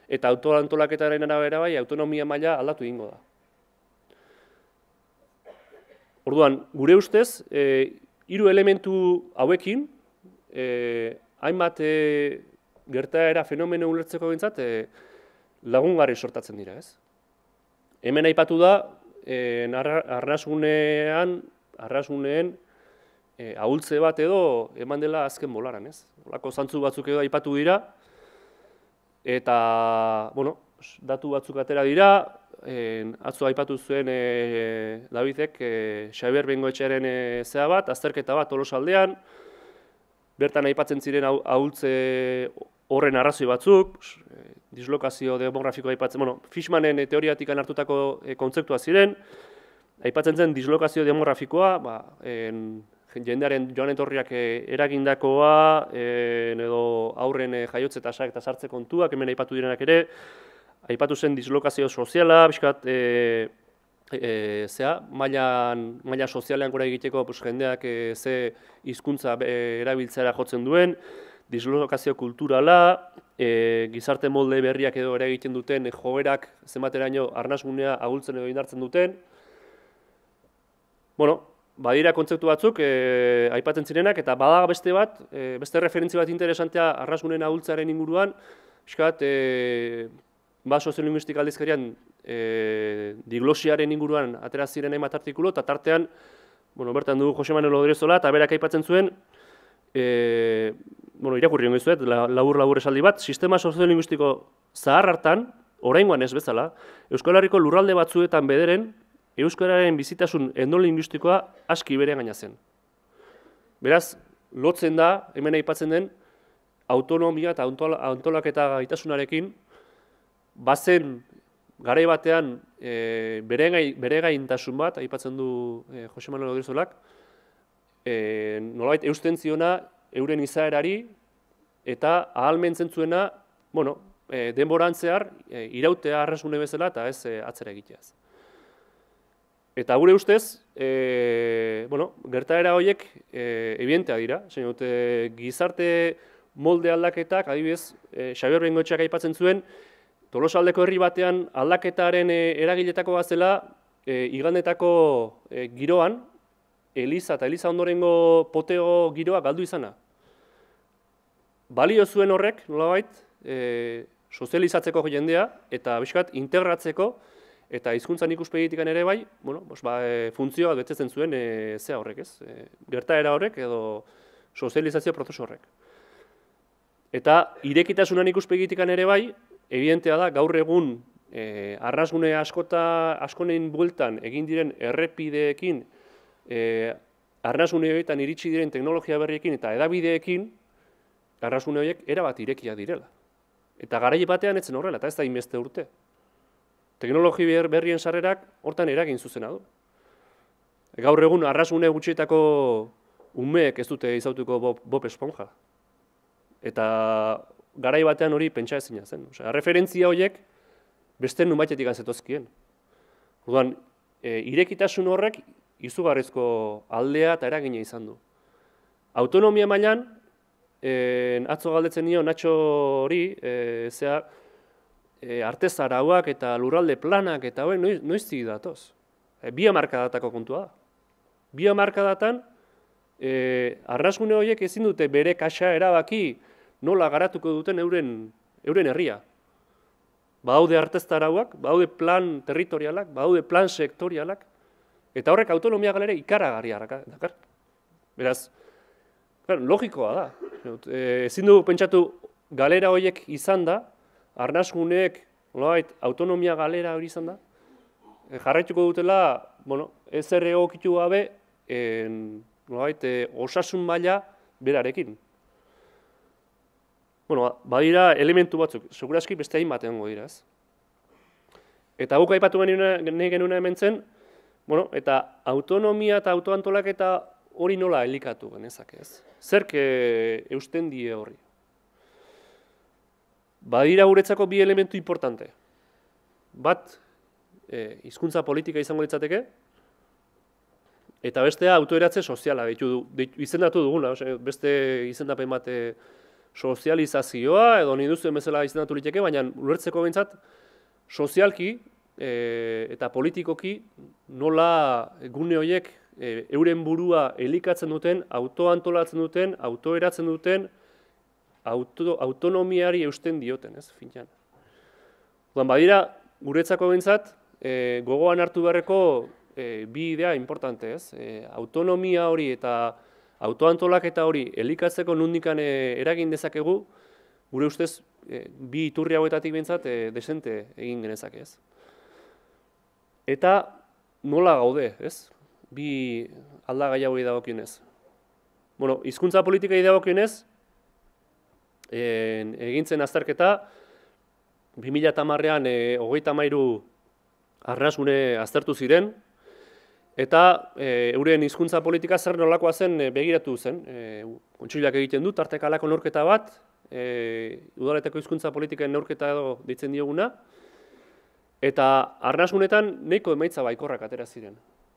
C: eta autoantolaketaren arabera bai autonomia maila aldatu egingo da. Orduan, gure ustez, 3 elementu hauekin, hainbat gertaera fenomeno ulertzeko behintzat, lagungarri sortatzen dira, Hemen aipatu da, arnasguneen ahultze bat edo eman dela azken bolaran, Olako zantzu batzuk edo aipatu dira, eta, datu batzuk atera dira, atzo aipatu zuen Davidek Xabier Bengoetxearen zea bat, azterketa bat Tolosaldean, bertan aipatzen ziren ahultze horren arrazoi batzuk, dislokazio demografikoa aipatzen, Fishmanen teoriatik hartutako kontzeptua ziren, aipatzen zen dislokazio demografikoa, jendearen joan etorriak eragindakoa, edo aurren jaiotze tasak eta sartze kontuak, hemen aipatu direnak ere, aipatu zen dislokazio soziala, bizkat, maila sozialean gora egiteko jendeak ze hizkuntza erabiltzera jotzen duen, dislokazio kulturala, gizarte molde berriak edo ere egiten duten joerak zenbateraino arnasgunea ahultzen edo indartzen duten. Badira kontzeptu batzuk aipatzen zirenak, eta badaga beste bat, beste referentzia bat interesantea arnasgunen ahultzearen inguruan, bizkat, soziolinguistika aldizkarian diglosiaren inguruan atera ziren hainbat artikulu, eta tartean, bertan dugu Jose Manuel Odriozola, eta berak aipatzen zuen, irakurri hongo izuet, labur esaldi bat, sistema soziolinguistiko zahar hartan, oraingoan ez bezala, Euskal Herriko lurralde batzuetan bederen, euskararen bizitasun etnolinguistikoa aski berean gaina zen. Beraz, lotzen da, hemen aipatzen den, autonomia eta antolaketa gaitasunarekin, bazen garai batean bere gaintasun bat, aipatzen du Jose Manuel Odrizolak, nolabait eusten ziona euren izaerari eta ahalmentzen zuena, denboran zehar, irautea arrasune bezala eta ez atzera egiteaz. Eta gure ustez, gertaera horiek ebidentea dira. Gizarte molde aldaketak, adibidez, Xabier Bengoetxeak aipatzen zuen, Tolosaldeko herri batean aldaketaren eragiletako bat zela, igandetako giroan, Eliza eta Eliza ondorengo poteo giroa galdu izana. Balio zuen horrek, nolabait, sozializatzeko jendea eta bizkat integratzeko eta hizkuntzan ikuspegitikan ere bai, funtzioa betetzen zuen zea horrek, ez? Gertaera horrek edo sozializazio prozesu horrek. Eta irekitasunan ikuspegitikan ere bai, evidentea da gaur egun arrasgune askonen bueltan egin diren errepideekin, arrasgune horietan iritsi diren teknologia berriekin eta edabideekin, arrasgune horiek erabat irekia direla. Eta garai batean etzen horrela, eta ez da inbeste urte. Teknologia berrien sarrerak hortan eragin zuzena du. Gaur egun arrasgune gutxietako umeek ez dute izautuko Bob Esponja. Eta garai batean hori pentsa ezina zen. Referentzia horiek beste nunbaitetik zetozkien. Orduan, irekitasun horrek izugarrizko aldea eta eragina izan du. Autonomia mailan, atzo galdetzen nio Nacho hori, arte zarauak eta lurralde planak eta noiztik datoz. Bi hamarkadatako kontua da. Bi hamarkadatan, arrasgune horiek ezin dute bere kaxa erabaki nola garatuko duten euren herria. Badaude arte zarauak, badaude plan territorialak, badaude plan sektorialak, eta horrek autonomia galera ikaragarria dakar. Beraz, logikoa da. Ezin du pentsatu galera horiek izan da, arnasguneek autonomia galera hori izan da, jarraituko dutela, ezer egokitu gabe, osasun maila berarekin. Badira elementu batzuk, seguraski beste hain batean dira, ez? Eta guk aipatu nahi genuen hemen zen, eta autonomia eta autoantolaketa hori nola elikatu genezak, ez? Zerk eusten die horri? Badira guretzako bi elementu importante. Bat, hizkuntza politika izango litzateke, eta bestea autoeratze soziala izendatu duguna, beste izendapen bat sozializazioa, edo nahi duzuen bezala izendatu liteke, baina ulertzeko behintzat, sozialki eta politikoki nola gune horiek euren burua elikatzen duten, autoantolatzen duten, autoeratzen duten, autonomiari eusten dioten, ez, finean. Badira, guretzako behintzat, gogoan hartu beharreko bi idea importante, ez? Autonomia hori eta autoantolaketa hori elikatzeko nundikan eragin dezakegu, gure ustez, bi iturri hauetatik behintzat desente egin genezake, ez? Eta nola gaude, ez? Bi aldagai hauei dagokionez. Hizkuntza politikai dagokionez, egintzen azterketa, 2010ean 33 arnasgune aztertu ziren, eta euren hizkuntza politika zer nolakoa zen begiratu zen. Kontseiluak egiten du, tarteka halako neurketa bat, udaletako hizkuntza politiken neurketa edo deitzen dioguna, eta arnasgunetan nahiko emaitza baikorrak atera ziren.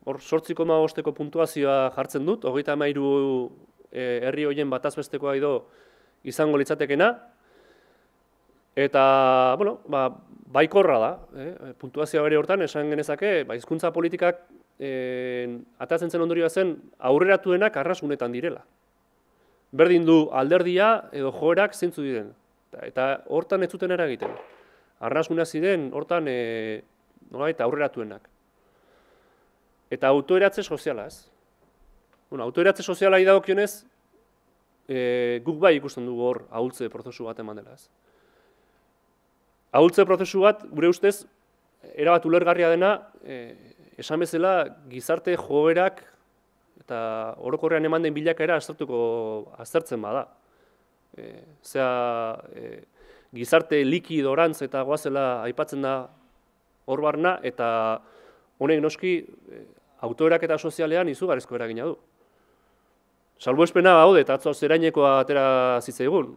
C: Hor 8,5 puntuazioa jartzen dut, 33 herri horien batazbestekoa edo izango litzatekena, eta, baikorra da, puntuazioa bere hortan, esan genezake, hizkuntza politikak atatzen zen ondorioa zen aurreratuenak arrasgunetan direla. Berdin du alderdia edo joerak zeintzu diren, eta hortan ez zuten eragiten. Arrasgunak ziren hortan aurreratuenak. Eta autoeratze soziala, ez? Autoeratze soziala idagokionez, guk bai ikusten dugu hor ahultze prozesu bat eman dela, ez. Ahultze prozesu bat, gure ustez, erabat ulergarria dena, esan bezala gizarte joerak eta orokorrean eman den bilakaera aztertzen bada. Gizarte likidorantz eta goazela aipatzen da hor barna, eta honek noski autoeraketa sozialean izugarrizko eragina du. Salbuespena baude, eta atzo zerainekoa atera zitzaigun,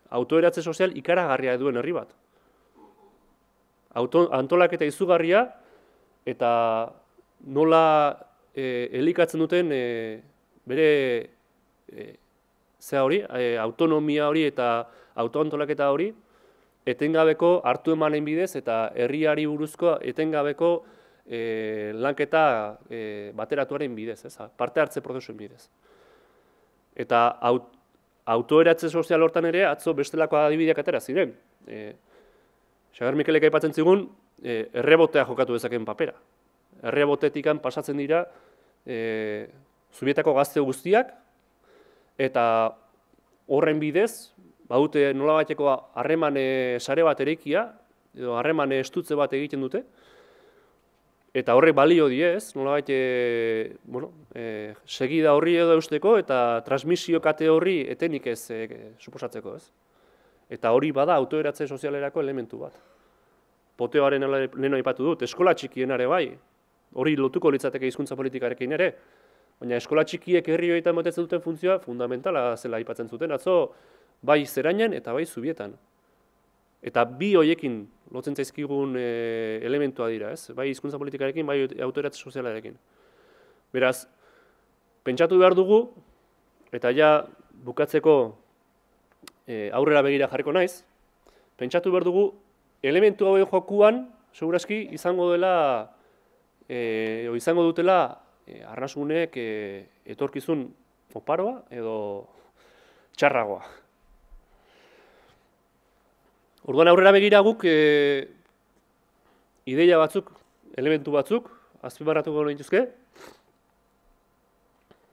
C: autoeratze sozial ikaragarria duen herri bat. Antolaketa izugarria, eta nola elikatzen duten bere autonomia hori eta autoantolaketa hori, etengabeko hartu emanen bidez eta herriari buruzko etengabeko lanketa bateratuaren bidez, parte hartze prozesuen bidez. Eta autoeratze sozial hortan ere, atzo bestelako adibideak atera ziren. Xabier Mikelek aipatzen zigun, errebotea jokatu dezaken papera. Errebotetikan pasatzen dira Zubietako gazte guztiak, eta horren bidez, badute nolabaiteko harreman sare bat ereikia, edo harreman estutze bat egiten dute, eta horrek balio die, ez, nolabait segida horri edo eusteko, eta transmisio kate horri etenik ez suposatzeko, ez. Eta hori bada autoeratze sozialerako elementu bat. Poteoaren leheno aipatu dut, eskola txikien ere bai, hori lotuko litzateke hizkuntza politikarekin ere, baina eskola txikiek herri horietan betetzen duten funtzioa fundamentala zela aipatzen zuten, atzo bai Zerainen eta bai Zubietan. Eta bi horiekin lotzen zaizkigun elementua dira, ez? Bai hizkuntza politikarekin, bai autoeratze sozialarekin. Beraz, pentsatu behar dugu, eta ja bukatzeko aurrera begira jarriko naiz, pentsatu behar dugu, elementu hauen jokuan, segurazki, izango dutela arnasunek etorkizun oparoa edo txarragoa. Orduan aurrera begira guk ideia batzuk, elementu batzuk, azpimarratuko nituzke.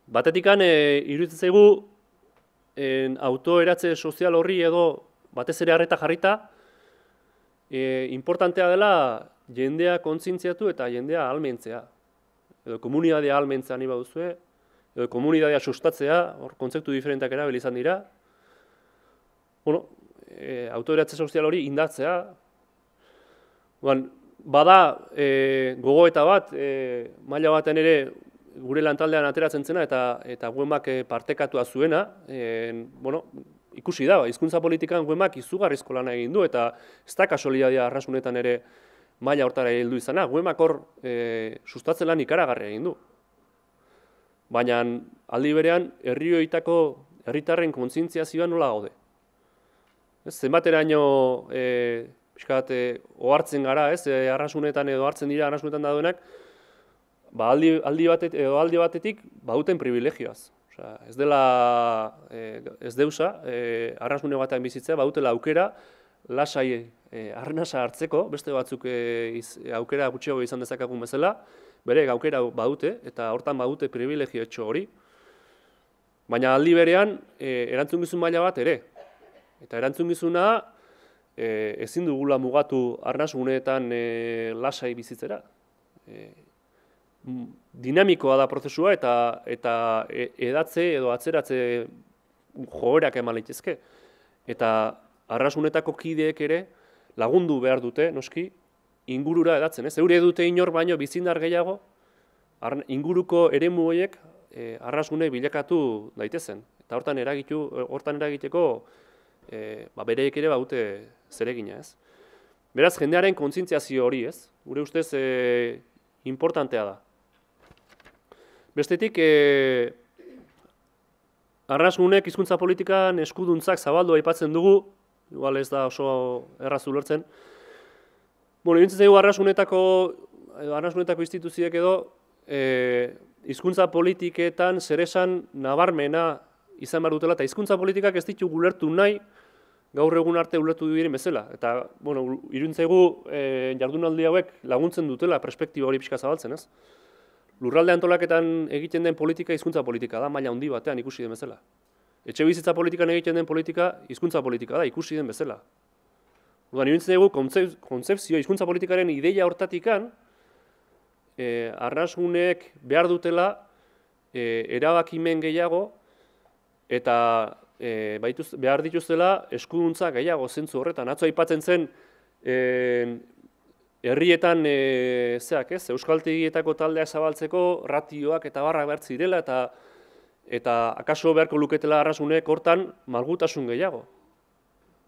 C: Batetikan iruditzen zaigu autoeratze sozial horri edo batez ere arreta jarrita, importantea dela jendea kontzientziatu eta jendea ahalmentzea. Edo komunidadea ahalmentzea nahi baduzue, edo komunidadea sustatzea, hor kontzeptu diferenteak erabili izan dira. Autoeratze sozial hori indartzea. Bada gogoeta bat, maila baten ere gure lantaldean ateratzen zena eta Wemak partekatua zuena, ikusi da, hizkuntza politikan Wemak izugarrizko lana egin du, eta ez da kasualitatea arrasunetan ere maila hortara heldu izana. Wemak hor sustatzen lan ikaragarria egin du. Baina aldi berean herri horietako herritarren kontzientziazioa nola gaude. Zenbateraino ohartzen gara, arrasunetan edo hartzen dira arrasunetan daudenak, aldi batetik baduten privilegioaz. Ez deusa, arrasune batean bizitzea, badutela aukera, lasai arnasa hartzeko, beste batzuk aukera gutxiago izan dezakakun bezala, bere aukera badute, eta hortan badute privilegio etxo hori. Baina aldi berean, erantzungizun maila bat ere. Eta erantzungizuna ezin dugula mugatu arnasunetan lasai bizitzera. Dinamikoa da prozesua eta edatze edo atzeratze joerak eman litezke. Eta arrasunetako kideek ere lagundu behar dute, noski, ingurura edatzen. Eure dute inor baino bizindar gehiago, inguruko eremu horiek arrasune bilakatu daitezen. Eta hortan eragiteko bereek ere badute zeregina, ez. Beraz, jendearen kontzientziazio hori, ez. Gure ustez importantea da. Bestetik, arrasunek hizkuntza politikan eskuduntzak zabaldu aipatzen dugu, igual ez da oso erraz ulertzen. Iruditzen zaigu arrasunetako instituzioek edo hizkuntza politiketan zeresan nabarmena izan behar dutela, eta hizkuntza politikak ez ditu ulertu nahi gaur egun arte ulertu diren bezala. Eta, iruditzen zaigu jardunaldi hauek laguntzen dutela perspektiba hori pixka zabaltzen, ez? Lurralde antolaketan egiten den politika hizkuntza politika da, maila handi batean ikusi den bezala. Etxe bizitza politikan egiten den politika, hizkuntza politika da, ikusi den bezala. Orduan, iruditzen dugu, kontzepzio, hizkuntza politikaren ideia hortatikan, arnasguneek behar dutela erabakimen gehiago eta behar dituztela eskuduntza gehiago zentzu horretan. Atzo aipatzen zen herrietan euskaltegietako taldea zabaltzeko ratioak eta barrak behar zirela eta akaso beharko luketela arnasguneek hortan malgutasun gehiago.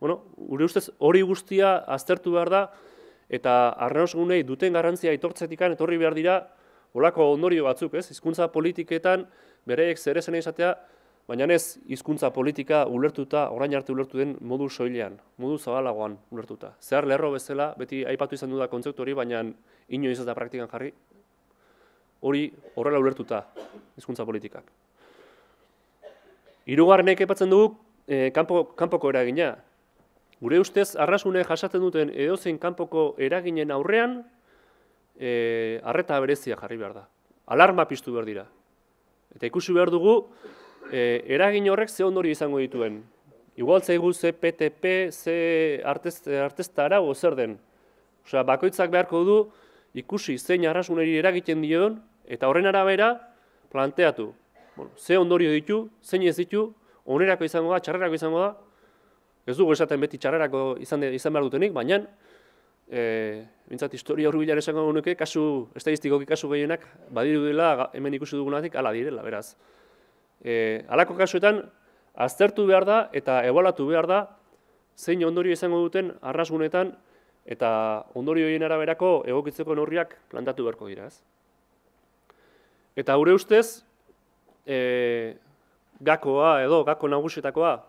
C: Bueno, gure ustez hori guztia aztertu behar da eta arnasgunei duten garrantzia aitortzetikan etorri behar dira olako ondorio batzuk, ez? Hizkuntza politiketan bereek zer esan izatea, baina ez hizkuntza politika ulertuta, orain arte ulertu den modu soilean, modu zabalagoan ulertuta. Zehar lerro bezala, beti aipatu izan du da kontzeptu hori, baina inoiz ez da praktikan jarri. Hori horrela ulertuta, hizkuntza politikak. Hirugarrenek aipatzen dugu kanpoko eragina. Gure ustez, arnasguneek jasaten duten edozein kanpoko eraginen aurrean, arreta berezia jarri behar da. Alarma piztu behar dira. Eta ikusi behar dugu, eragin horrek ze ondorio izango dituen. Igual zaigu ze PTP, ze artezta arago zer den. Osea, bakoitzak beharko du ikusi zein arnasguneri eragiten dion, eta horren arabera planteatu. Ze ondorio ditu, zein ez ditu, onerako izango da, txarrerako izango da. Ez dugu esaten beti txarrerako izan behar dutenik, baina bintzat historia hurbilan esango nuke, estadistikoki kasu gehienak badiru dela hemen ikusi dugunatik hala direla, beraz. Halako kasuetan aztertu behar da eta ebaluatu behar da zein ondorio izango duten arnasgunetan eta ondorio horien araberako egokitzeko neurriak plantatu beharko dira, ez? Eta gure ustez, gakoa edo gako nagusietakoa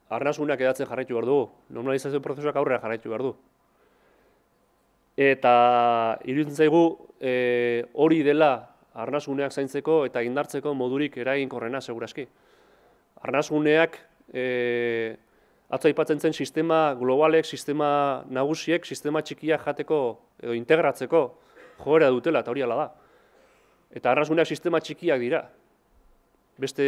C: arnasguneak edatzen jarraitu behar dugu, normalizazio prozesuak aurrera jarraitu behar du. Eta iruditzen zaigu hori dela arnasguneak zaintzeko eta indartzeko modurik eraginkorrena seguraski. Arnasguneak atzo aipatzen zen sistema globalek, sistema nagusiek, sistema txikiak jateko edo integratzeko joera dutela eta hori hala da. Eta arnasguneak sistema txikiak dira. Beste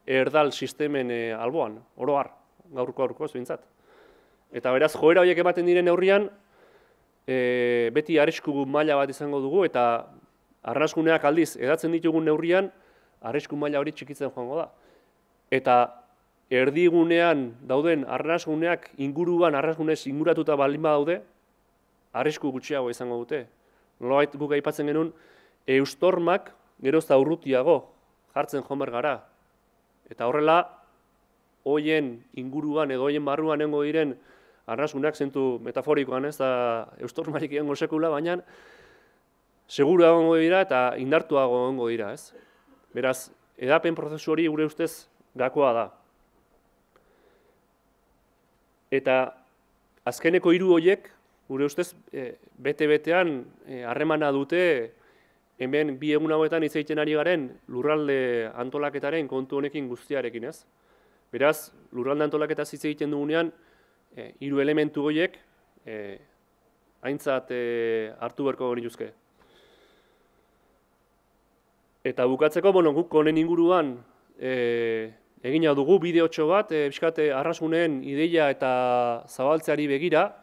C: erdal sistemen alboan, oro har, gaurko ez behintzat. Eta beraz, joera horiek ematen diren neurrian, beti arrisku maila bat izango dugu, eta arnasguneak aldiz edatzen ditugun neurrian, arrisku maila hori txikitzen joango da. Eta erdigunean dauden arnasguneak inguruan arnasgunez inguratuta baldin badaude, arrisku gutxiago izango dute. Nolabait guk aipatzen genuen, eustormak gerozta urrutiago jartzen joan behar gara. Eta horrela, hoien inguruan edo hoien barruan nengo diren arnasguneak zentu metaforikoan ez da eustormarik egongo sekula, baina seguru egongo dira eta indartuago egongo dira, ez? Beraz, edapen prozesu hori gure ustez gakoa da. Eta azkeneko 3 horiek, gure ustez, bete-betean harremana dute hemen 2 egun hauetan hitz egiten ari garen lurralde antolaketaren kontu honekin guztiarekin, ez? Beraz, lurralde antolaketa hitz egiten dugunean, 3 elementu horiek aintzat hartu beharko genituzke. Eta bukatzeko, guk honen inguruan egina dugu bideotxo bat, pixkat arnasguneen ideia eta zabaltzeari begira,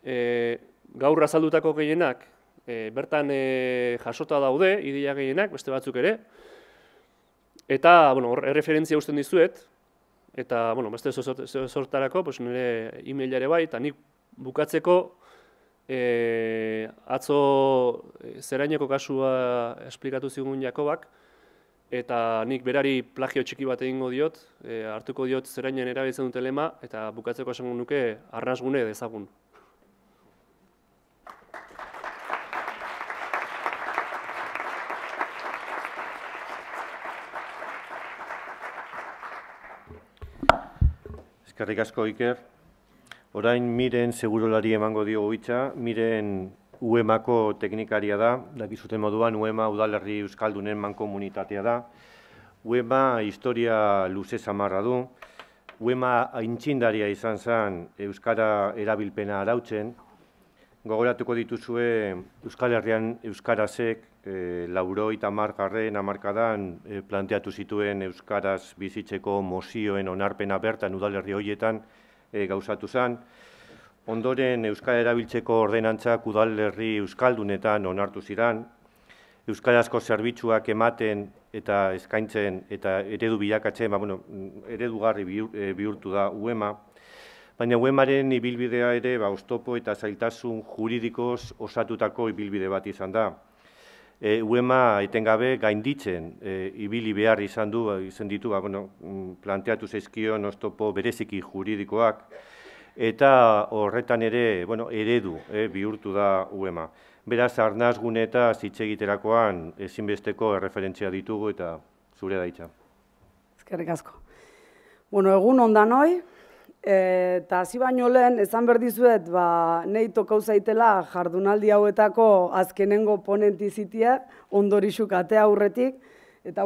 C: gaur azaldutako gehienak bertan jasota daude, ideia gehienak, beste batzuk ere, eta erreferentzia usten dizuet, eta beste sortarako nire e-mailare bai, eta nik bukatzeko atzo zeraineko kasua esplikatu zigun Jakobak, eta nik berari plagio txiki bat egingo diot, hartuko diot zerainen erabiltzen dute lema, eta bukatzeko esango nuke arnasgune dezagun.
A: Eskerrik asko, Iker. Orain Miren segurolari emango diogu hitza. Miren UEMako teknikaria da. Dakizuten moduan UEMA udalerri euskaldunen mankomunitatea da. UEMA historia luze samarra du. UEMA aintzindaria izan zen euskara erabilpena arautzen. Gogoratuko dituzue Euskal Herrian euskarazek laurogeita hamargarren hamarkadan planteatu zituen euskaraz bizitzeko mozioen onarpena bertan udalerri horietan gauzatu zen. Ondoren euskara erabiltzeko ordenantzak udalerri euskaldunetan onartu ziren. Euskarazko zerbitzuak ematen eta eskaintzen eta eredu bilakatzen, eredugarri bihurtu da UEMA. Baina UEMaren ibilbidea ere oztopo eta zailtasun juridikoz osatutako ibilbide bat izan da. UEMA etengabe gainditzen ibili behar izan ditu planteatu zaizkion oztopo bereziki juridikoak, eta horretan ere eredu bihurtu da UEMA. Beraz, arnasgune eta hitz egiterakoan ezinbesteko erreferentzia ditugu eta zure da hitza.
E: Eskerrik asko. Egun ondanoi, eta hasi baino lehen, esan behar dizuet, nahi tokau zaitela jardunaldi hauetako azkenengo ponentizitia, ondorixuk atea aurretik, eta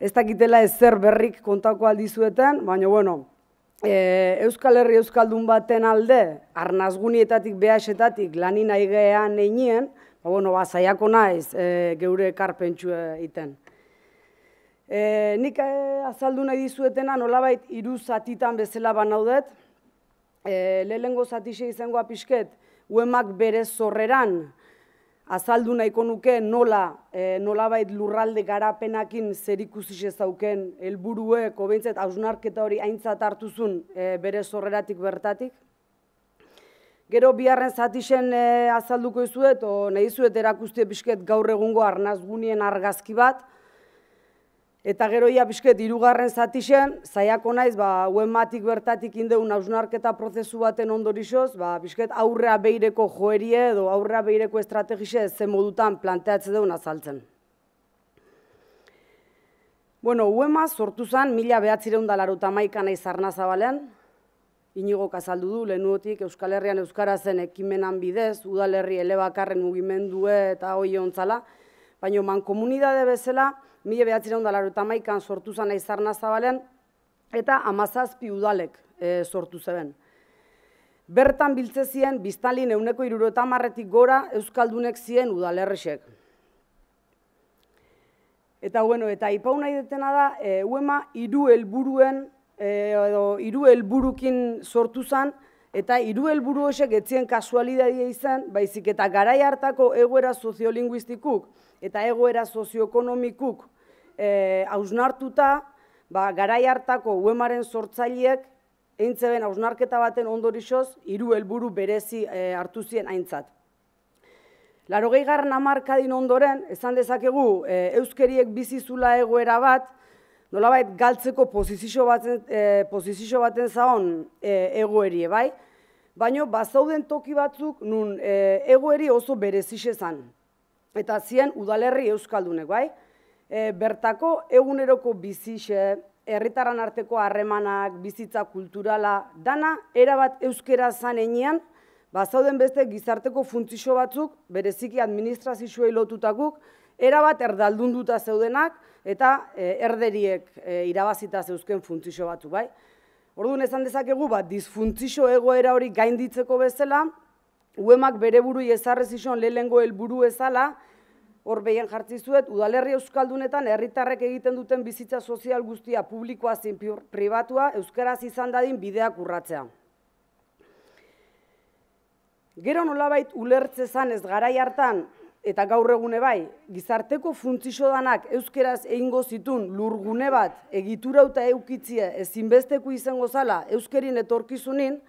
E: ez dakitela ezer berrik kontako aldizueten, baina Euskal Herri Euskaldun baten alde, arnazgunietatik behasetatik lanin aigean einien, zaiako naiz geure ekarpentsu egiten. Nik azaldu nahi dizuetena nolabait 3 zatitan bezala banaudet. Lehenengo zatixe izangoa pixket, UEMak bere zorreran azaldu nahiko nuke nolabait lurralde garapenakin zerikusi zauken helburuek, behintzat hausnarketa hori aintzat hartuzun bere zorreratik bertatik. Gero biharren zatixen azalduko izuet, nahi izuet erakustie pixket gaur egungo arnazgunien argazki bat, eta gero ia pixket 3. zatixen, zaiako naiz, UEMatik bertatik indeun hausnarketa prozesu baten ondorixoz, pixket aurrea behireko joerie edo aurrea behireko estrategixe ze modutan planteatzen deun azaltzen. UEMa sortu zen 1981 naiz Arnazabalen, Inigok azaldu du, lehenuotik Euskal Herrian euskarazen ekimenan bidez, udalerri elebakarren mugimendue eta hoi ontzala, baina mankomunidade bezala, 1981an sortu zen naiz Arnazabalen, eta 17 udalek sortu zeben. Bertan biltze zien, biztanlin 70% gora euskaldunek zien udalerrexek. Eta ipau nahi detena da, UEMa 3 helburukin sortu zen, eta 3 helburu horiek etzien kasualidadia izan, baizik eta garai hartako egoera soziolinguistikuk eta egoera sozioekonomikuk hausnartuta, garai hartako UEMaren sortzaileek eintzeben hausnarketa baten ondorixoz 3 helburu berezi hartu zien aintzat. 80. hamarkadin ondoren, esan dezakegu euskeriek bizizula egoera bat, nolabait galtzeko posizio baten zaon egoerie, bai? Baina bazauden toki batzuk nun egoeri oso berezixe zan. Eta zien udalerri euskaldunek, bai? Bertako eguneroko bizixe, herritarran arteko harremanak, bizitza kulturala, dana erabat euskera zan enean, bazauden beste gizarteko funtzio batzuk, bereziki administrazioei lotutakuk, erabat erdaldunduta zeudenak, eta erderiek irabazita zeuzken funtzio batzuk, bai? Orduan esan dezakegu, disfuntzio egoera hori gainditzeko bezala, UEMak bere buru ezarrez izan lehengo helburu ezala, hor behien jartzizuet, udalerri euskaldunetan herritarrek egiten duten bizitza sozial guztia publikoa zein pribatua, euskaraz izan dadin bideak urratzea. Gero nolabait ulertze zanez garai hartan, eta gaur egune bai, gizarteko funtzio danak euskeraz egingo zitun lurgune bat egiturauta eukitzie ezinbesteko izango zala euskerin etorkizunin,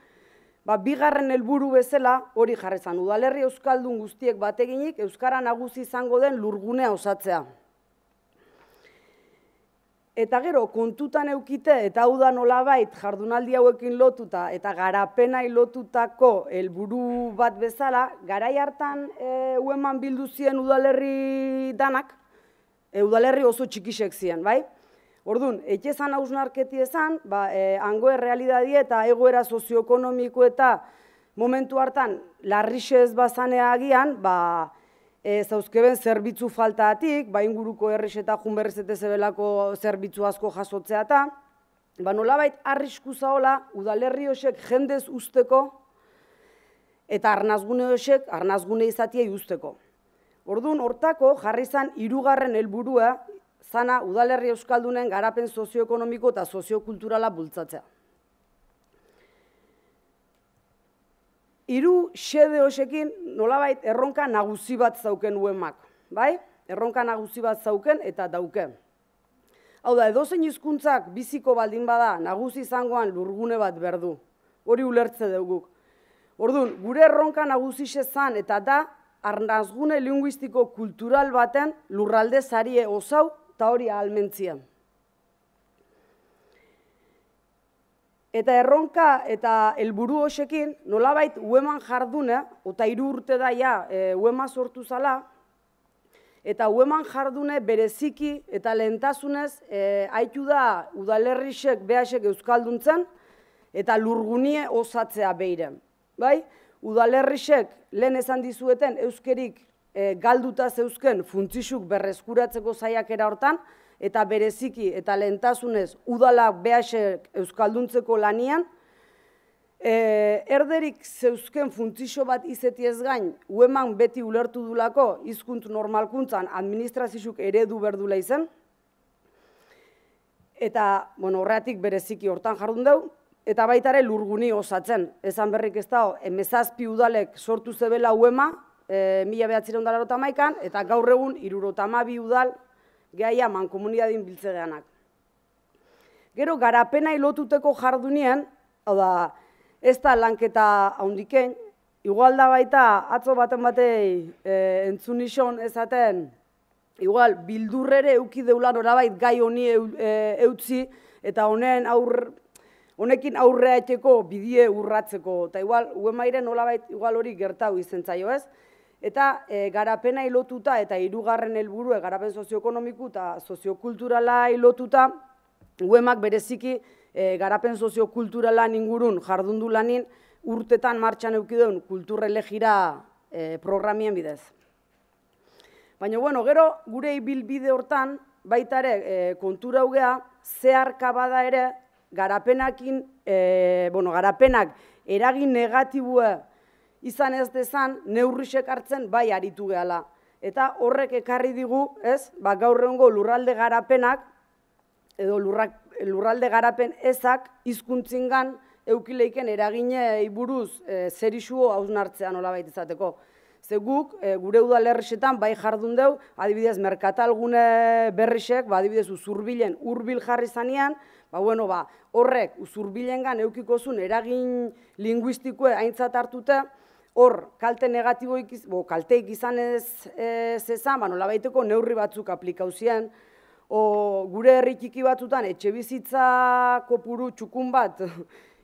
E: bigarren helburu bezala hori jarrezan udalerri euskaldun guztiek bateginik euskara nagusi izango den lurgunea osatzea. Eta gero, kontutan eukite, eta hau da nolabait jardunaldi hauekin lotuta eta garapenai lotutako helburu bat bezala, garai hartan UEMan bildu zien udalerri danak, udalerri oso txikisek zien, bai? Orduan, etxezan hausnarketi ezan, hango errealidadie eta egoera sozioekonomiko eta momentu hartan larrixe ez bazanea agian, zauzkeben zerbitzu faltaatik, inguruko herriz eta junberrizete zebelako zerbitzu asko jasotzea eta, nolabait arrisku zaola udalerri horiek jendez usteko eta arnazgune horiek arnazgune izatiei usteko. Orduan, hortako jarri zan 3. helburua zana udalerri euskaldunen garapen sozioekonomiko eta soziokulturala bultzatzea. 3 xede hoxekin nolabait erronka nagusi bat zauken UEMak, bai? Erronka nagusi bat zauken eta dauke. Hau da, edozein hizkuntzak biziko baldin bada nagusi izangoan lurgune bat berdu. Hori ulertze duguk. Orduan, gure erronka nagusi zan eta da arnazgune linguistiko kultural baten lurralde sarie osau eta hori ahalmentzia. Eta erronka eta helburu hoxekin nolabait UEMan jardune, eta 3 urte daia UEMa sortu zala, eta UEMan jardune bereziki eta lehentasunez haitu da udalerrixek behasek euskalduntzen eta lurgunie osatzea beire. Bai? Udalerrixek lehen esan dizueten euskerik galduta zeuzken funtzisuk berreskuratzeko saiakera hortan, eta bereziki eta lehentasunez udalak behasek euskalduntzeko lanian, erderik zeuzken funtzixo bat izetiez gain, UEMan beti ulertu dulako hizkuntz normalkuntzan administrazizuk eredu berdula izen, eta horretik bereziki hortan jardun dugu, eta baitare lurguni osatzen. Esan berrik ez dago, 17 udalek sortu zebela UEMa, 1981an, eta gaur egun 72 udal gehaia mankomunidadin biltzegeanak. Gero, garapena ilotuteko jardunien, hau da, ez da lanketa haundikein, igual da baita, atzo baten batei entzunixon ezaten, igual, bildurrere euki deulan orabait gai honi eutzi, eta honekin aurrea etxeko bidie urratzeko, eta igual, UEMairen nolabait igual hori gertau izen zaio ez, eta garapena ilotuta eta 3. helburua garapen sozioekonomiku eta soziokulturala ilotuta, UEMak bereziki garapen soziokulturalan ingurun jardundu lanin urtetan martxan eukideun kulturrelegira programien bidez. Baina, gero gure ibilbide hortan, baita ere kontura hugea, zeharka bada ere garapenak eragin negatibua izan ez dezan, neurrisek hartzen bai aritu gehala. Eta horrek ekarri digu, gaur egungo lurralde garapenak, edo lurralde garapen ezak hizkuntzingan eukileiken eraginei buruz zerixuo hausnartzea nolabait izateko. Ze guk, gure udalerrixetan bai jardun deu, adibidez, merkatalgune berrixek, adibidez, Usurbilen hurbil jarri zanean, horrek Usurbilengan eukikozun eragin linguistikoa aintzat hartute, hor, kalte negatiboik, kalteik izan ez zezan, nolabaiteko neurri batzuk aplikauzien, gure herri txiki batzutan, etxe bizitza kopuru txukun bat,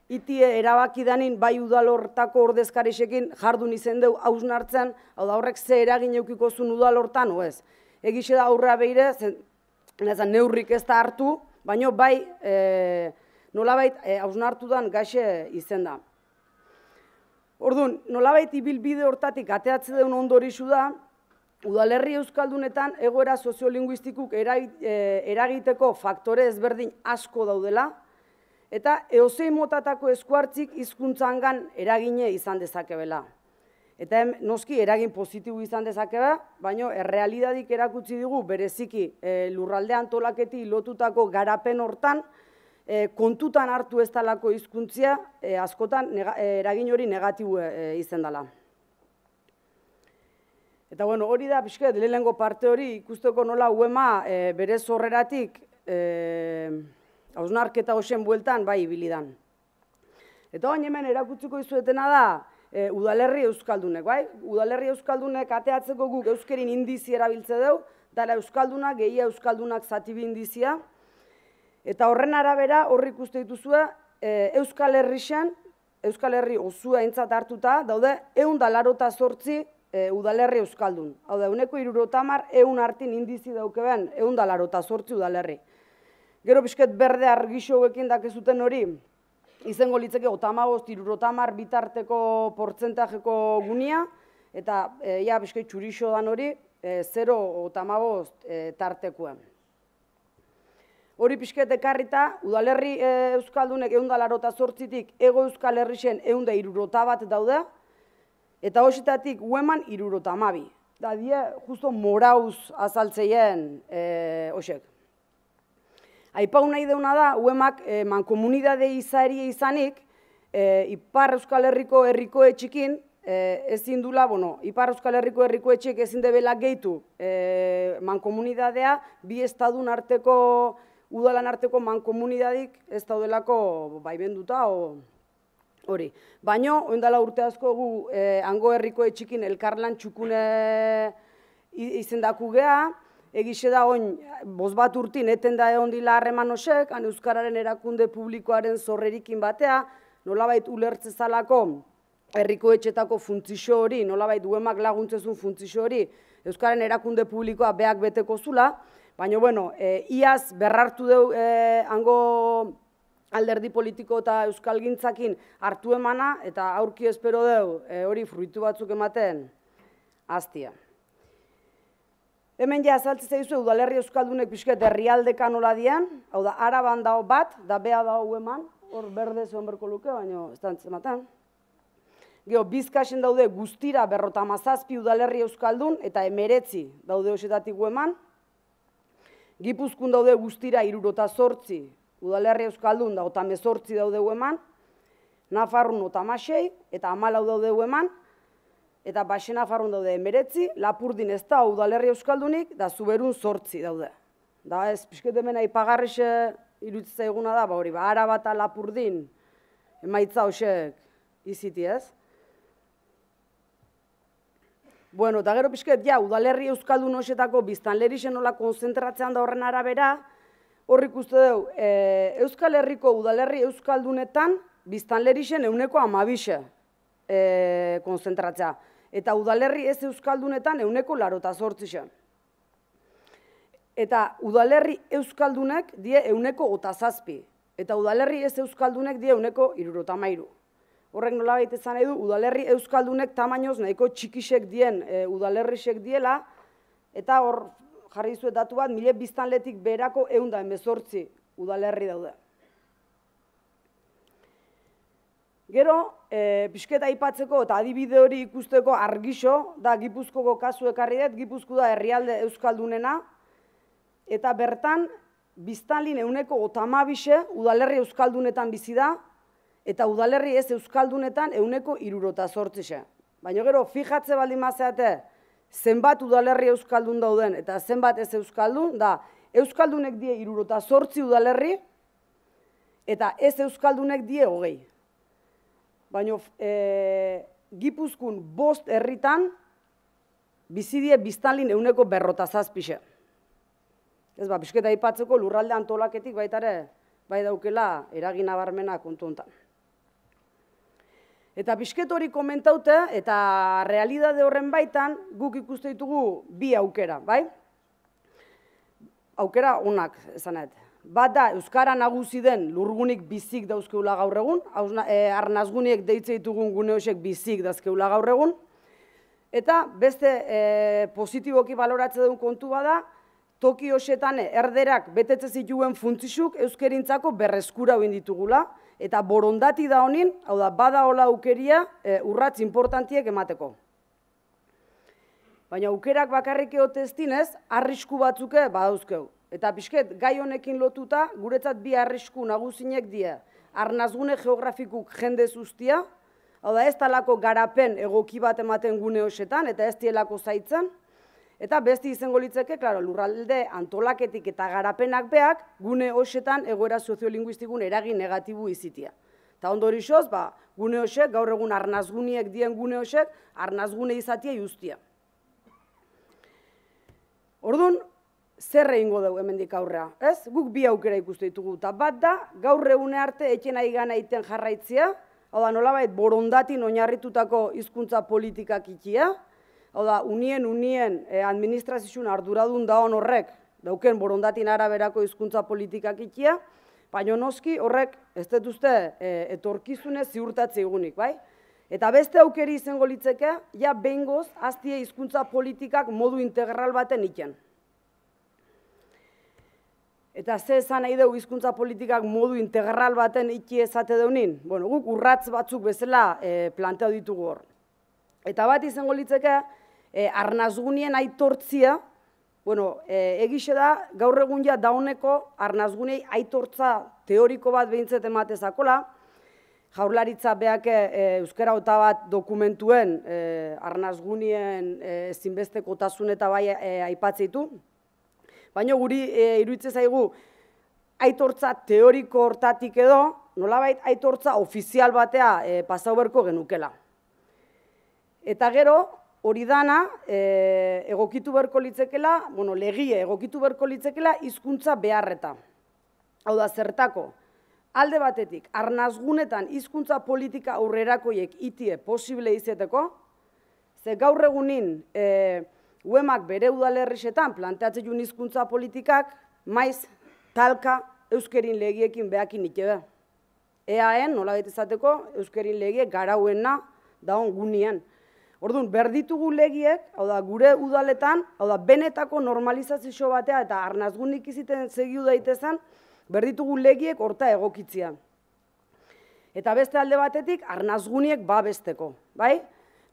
E: iti erabaki danin bai udalortako ordezkarixekin jardun izen deu hausnartzen, hau da horrek ze eragin eukikozun udalortan, oez. Egixe da aurra behire, neurrik ez da hartu, baina bai nolabait hausnartu dan gaxe izen da. Orduan, nolabait ibilbide hortatik ateatze deun ondorixu da, udalerri euskaldunetan egoera soziolinguistikuk eragiteko faktore ezberdin asko daudela, eta eozein motatako eskuartzik hizkuntzangan eragine izan dezakebela. Eta noski eragin positibo izan dezakeba, baina errealidadik erakutsi digu bereziki lurralde antolaketi lotutako garapen hortan, kontutan hartu ez talako hizkuntzia askotan eragin hori negatibo izan dela. Eta hori da, pixket, lehenengo parte hori ikusteko nola UEMa bere zorreratik hausnarketa hoxen bueltan bai ibilidan. Eta hemen erakutziko izuetena da udalerri euskaldunek, bai? Udalerri euskaldunek ateatzeko guk euskerin indizi erabiltze deu, dara euskaldunak, gehia euskaldunak zatibi indizia, eta horren arabera horri ikuste dituzue Euskal Herrixen, Euskal Herri osua aintzat hartuta, daude 188 udalerri euskaldun. Hau da, 160 ehun artin indizi daukeben 188 udalerri. Gero bisket berde argixo hauekin dakezuten hori, izango litzeke 55-60 bitarteko portzentajeko gunia, eta bisket txurixo dan hori 0,15 tartekoen. Hori pixket ekarrita, udalerri euskaldunek 188tik ego Euskal Herrixen 161 daude, eta hoxetatik UEMan 72. da die, justo morauz azaltzeien, hoxek. Aipau nahi deuna da, uemak mankomunidade izari izanik, Ipar Euskal Herriko herrikoetxekin, ezin dula, Ipar Euskal Herriko herrikoetxek ezin debela gehitu mankomunidadea, bi estadun arteko, udalan arteko mankomunidadik ez daudelako baimenduta, hori. Baina, oindala urte asko gu hango herrikoetxekin elkarlan txukune izendaku geha, egixe da oin, bost bat urtin eten da egon dila harreman osek, han Euskararen erakunde publikoaren zorrerikin batea, nolabait ulertzezalako herrikoetxetako funtzio hori, nolabait uemak laguntzezun funtzio hori, Euskararen erakunde publikoa beak beteko zula, baina, iaz berrartu deu hango alderdi politiko eta euskalgintzakin hartu emana, eta aurki espero deu hori fruitu batzuk ematen aztia. Hemen ja azaltzen zaizu udalerri euskaldunek pixket herrialdeka nola dian, hau da, Araban dao bat, da bea dao eman, hor berde zuen berko luke, baina ez da antzematen. Gero, Bizkaixen daude guztira 57 udalerri euskaldun, eta 19 daude osetatik eman. Gipuzkoan daude guztira 78 udalerri euskaldun, da 18 daude eman. Nafarroan 16 eta 14 daude eman. Eta Baxe Nafarroan daude 19, Lapurdin ez da udalerri euskaldunik, da Zuberun 8 daude. Da ez, pixket hemen aipagarrixe iruditzen eguna da, hori, Araba eta Lapurdin emaitza hosek iziti ez. Bueno, eta gero pixket, udalerri euskaldun hosetako biztanlerixen nola konzentratzean da horren arabera, horrik uste dugu, Euskal Herriko udalerri euskaldunetan biztanlerixen 12% konzentratzea. Eta udalerri ez euskaldunetan 88%. Eta udalerri euskaldunek die 107%. Eta udalerri ez euskaldunek die 173%. Horrek nolabait esan nahi du, udalerri euskaldunek tamainoz nahiko txikisek dien udalerrisek diela, eta hor jarri dizuet datu bat, 1000 biztanletik beherako 118 udalerri daude. Gero, pixketa aipatzeko eta adibide hori ikusteko argixo, da Gipuzkoko kasu ekarri dut, Gipuzko da herrialde euskaldunena, eta bertan, biztanlin 132 udalerri euskaldunetan bizi da, eta udalerri ez euskaldunetan 168. Baina gero, fijatze baldin mazeate, zenbat udalerri euskaldun dauden, eta zenbat ez euskaldun, da euskaldunek die 68 udalerri, eta ez euskaldunek die 20. Baina Gipuzkoan 5 herritan bizidie biztanlin 157. Ez pixketa aipatzeko lurralde antolaketik baitare bai daukela eragin nabarmena kontu hontan. Eta pixket hori komentaute eta realidade horren baitan guk ikuste ditugu bi aukera, bai? Aukera onak, esanet. Bat da, Euskara nagusi den lurgunik bizik dauzkeula gaur egun, arnazguniek deitze ditugun gune horiek bizik dauzkeula gaur egun, eta beste positiboki baloratze duen kontu bada, toki hoxetan erderak betetze zituen funtzisuk euskerintzako berreskura hoin ditugula, eta borondati da honin, hau da, bada hola aukeria urratz importantiek emateko. Baina aukerak bakarrik eoteztinez, arrisku batzuke badauzkeu. Eta pixket, gai honekin lotuta, guretzat bi arrisku nagusinek die. Arnazgune geografikuk jende zuztia, hau da ez talako garapen egoki bat ematen gune hoxetan, eta ez dielako zaitzen. Eta besti izango litzeke, lurralde antolaketik eta garapenak beak, gune hoxetan egoera soziolinguistikun eragin negatibu izitia. Eta ondorixoz, gune hoxek, gaur egun arnazguniek dien gune hoxek, arnazgune izatia justia. Orduan, zer egingo dugu hemendik aurrea, ez? Guk bi aukera ikuste ditugu, eta bat da, gaur egune arte etxen aigan egiten jarraitzea, hau da, nolabait borondatin oinarritutako hizkuntza politikak ikia, hau da, unien administrazioan arduradun daon horrek, dauken borondatin araberako hizkuntza politikak ikia, baina noski horrek, ez dut uste, etorkizunez ziurtatze egunik, bai? Eta beste aukeri izango litzeke, ja behingoz, aztie hizkuntza politikak modu integral baten iken. Eta ze esan nahi dugu hizkuntza politikak modu integral baten iki ezate deunin? Bueno, guk urratz batzuk bezala planteatu ditugu hor. Eta bat izango litzeke, arnazgunien aitortzia, bueno, egixe da, gaur egun ja dauneko arnazgunei aitortza teoriko bat behintzet ematezakola, Jaurlaritza beak euskara ota bat dokumentuen arnazgunien zinbestekotasun eta bai aipatzeitu. Baina guri iruditzen zaigu aitortza teoriko hortatik edo, nolabait aitortza ofizial batea pasau berko genukela. Eta gero, hori dana egokitu berko litzekela, bueno, legie egokitu berko litzekela hizkuntza beharreta. Hau da, zertako. Alde batetik, arnazgunetan hizkuntza politika aurrerakoiek itie posible izeteko, ze gaur egunin UEMak bere udalerrixetan planteatzen jun hizkuntza politikak, maiz talka euskerin legiekin behakin itebe. EAen, nola izateko, euskerin legiek garauena daun gunien. Orduan, berditugu legiek, hau da, gure udaletan, hau da, benetako normalizazio batea eta arnazgunik iziten segiu daitezan, berditugu legiek horta egokitzia. Eta beste alde batetik, arnazguniek babesteko, bai?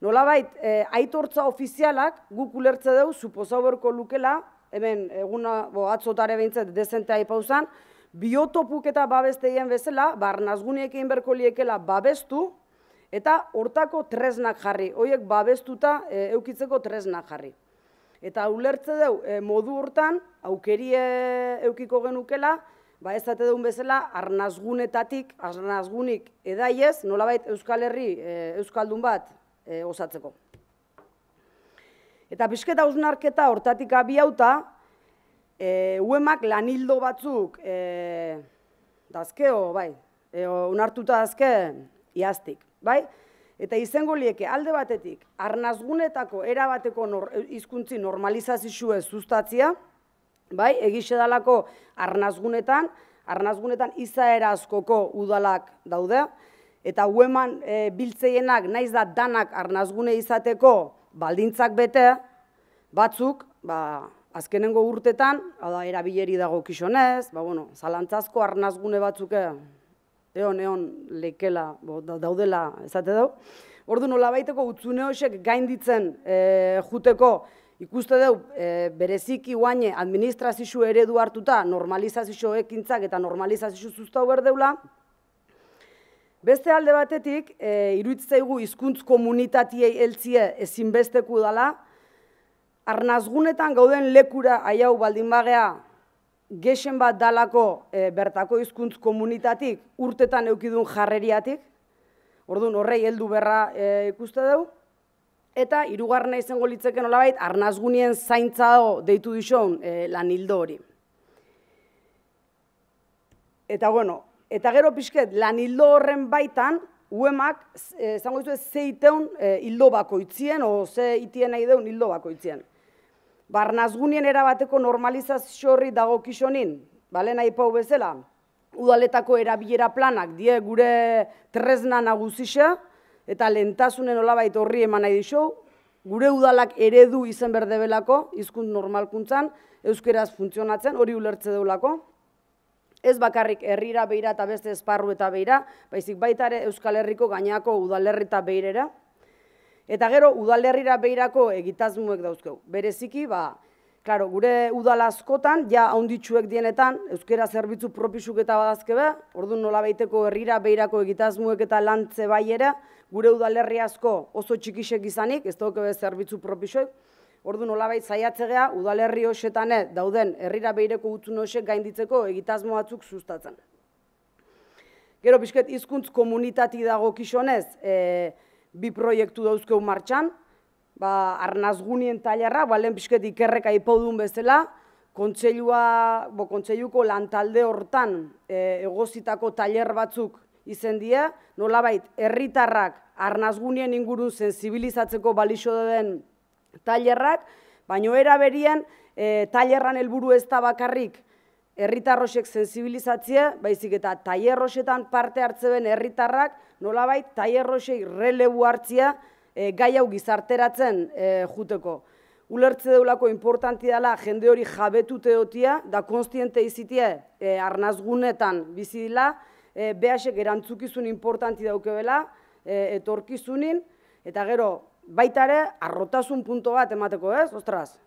E: Nolabait, aitortza ofizialak guk ulertze dugu, suposau berko lukela, hemen eguna atzotare behintzet dezentea ipauzan, biotopuk eta babesteien bezala, arnazguniek egin berko liekela babestu, eta hortako tresnak jarri, horiek babestuta eukitzeko tresnak jarri. Eta ulertze dugu, modu hortan, aukerie eukiko genukela, ezate dugun bezala, arnazgunetatik, arnazgunik edaiez, nolabait Euskal Herri, Euskaldun bat osatzeko. Eta pixketa hausnarketa hortatik abiauta, UEMak lanildo batzuk, dazkeo, bai, unartuta dazke, iaztik, bai? Eta izango lieke alde batetik, arnazgunetako erabateko hizkuntzi normalizazioa sustatzia, bai, egixe dalako arnazgunetan izaera askoko udalak daude, eta UEMan biltzeienak naiz da danak arnazgune izateko baldintzak bete, batzuk, azkenengo urtetan, erabileri dago kixonez, zalantzazko arnazgune batzuk eon lekela daudela ezate dugu. Ordu nolabaiteko utzune hoxek gainditzen juteko ikuste dugu, bereziki guaine administrazio eredu hartuta normalizazio ekintzak eta normalizazio zuztau berdeula. Beste alde batetik, iruditzaigu hizkuntz komunitatiei heltzie ezinbesteku dela, arnazgunetan gauden lekura aiau baldin bagea gexen bat dalako bertako hizkuntz komunitatik urtetan eukidun jarreriatik, orduan horrei heldu berra ikuste dugu. Eta hirugarrena izango litzeke nolabait arnazgunien zaintzao deitu dixon lanildo hori. Eta eta gero pixket lanildo horren baitan, UEMak, izango dizu zeiteun hildo bakoitzien, o ze itien nahi deun hildo bakoitzien. Arnazgunien erabateko normalizazio horri dago kisonin, nahi pau bezala, udaletako erabilera planak die gure tresna nagusia, eta lehentasunen nolabait horri eman nahi dizu, gure udalak eredu izen berdebelako, hizkuntz normalkuntzan, euskeraz funtzionatzen, hori ulertze deulako. Ez bakarrik herrira beira eta beste esparru eta beira, baizik baita ere Euskal Herriko gainako udalerri eta beirera. Eta gero udalerrira beirako egitazmuek dauzkeu. Bereziki, gure udal askotan, ja haunditsuek dienetan, euskera zerbitzu propisuk eta badazkebe, orduan nolabaiteko herrira beirako egitazmuek eta lantze baiera, gure udalerri asko oso txikisek izanik, ez daukebe zerbitzu propisoek, orduan nolabait zaiatzegea udalerri hoxetane dauden herrira beireko utzun hoxek gainditzeko egitazmo batzuk sustatzen. Gero pixket hizkuntz komunitati dago kixonez, bi proiektu dauzkeu martxan, arnazgunien tailerra, lehen pixket ikerrek aipaudun bezala, kontseiluko lantalde hortan egozitako tailer batzuk izen die, nolabait herritarrak arnazgunien ingurun sensibilizatzeko balixo den tailerrak, baino era berien tailerran helburu ez da bakarrik herritarrosek sensibilizatzea, baizik eta tailerrosetan parte hartzeben herritarrak nolabait tailerrosei relebu hartzea gai hau gizarteratzen juteko. Ulertze deulako importanti dela jende hori jabetute dotia, da konstiente izitie arnazgunetan bizi dila, behasek erantzukizun importanti daukebela, etorkizunin, eta gero baita ere, arrotasun punto bat emateko, ez? Ostras,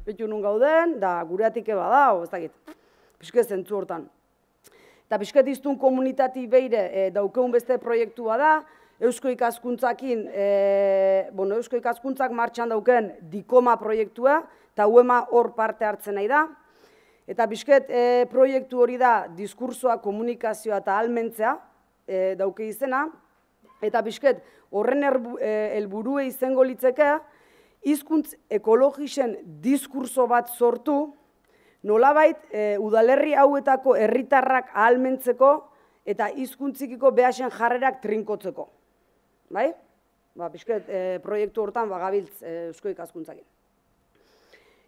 E: betu nun gauden, da gureatik eba da, ez dakit, pixket zentzu hortan. Eta pixket iztun komunitati beire daukeun beste proiektua da, Eusko Ikaskuntzakin, Eusko Ikaskuntzak martxan dauken Dikoma proiektua, eta UEMA hor parte hartzen nahi da. Eta pixket proiektu hori da diskursoa, komunikazioa eta almentzea dauke izena. Eta pixket horren helburue izango litzeke, hizkuntz ekologisen diskurso bat sortu, nolabait udalerri hauetako herritarrak ahalmentzeko eta hizkuntzikiko behasen jarrerak trinkotzeko. Bai? Pixket proiektu hortan gabiltz Eusko Ikaskuntzakin.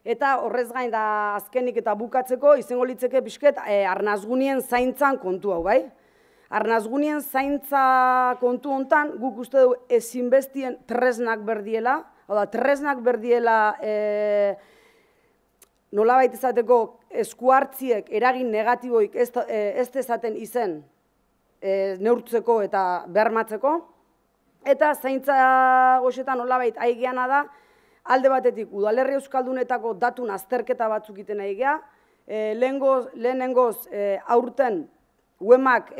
E: Eta horrez gain da azkenik eta bukatzeko izango litzeke pixket arnazgunien zaintzan kontu hau, bai? Arnazgunien zaintza kontu hontan guk uste dugu ezinbestien tresnak berdiela, hau da, tresnak berdiela nolabait izateko eskuartziek eragin negatiboik ez dezaten izen neurtzeko eta bermatzeko. Eta zaintza goxetan nolabait aigeana da, alde batetik udalerri euskaldunetako datun azterketa batzuk iten aigea, lehenengoz aurten UEMak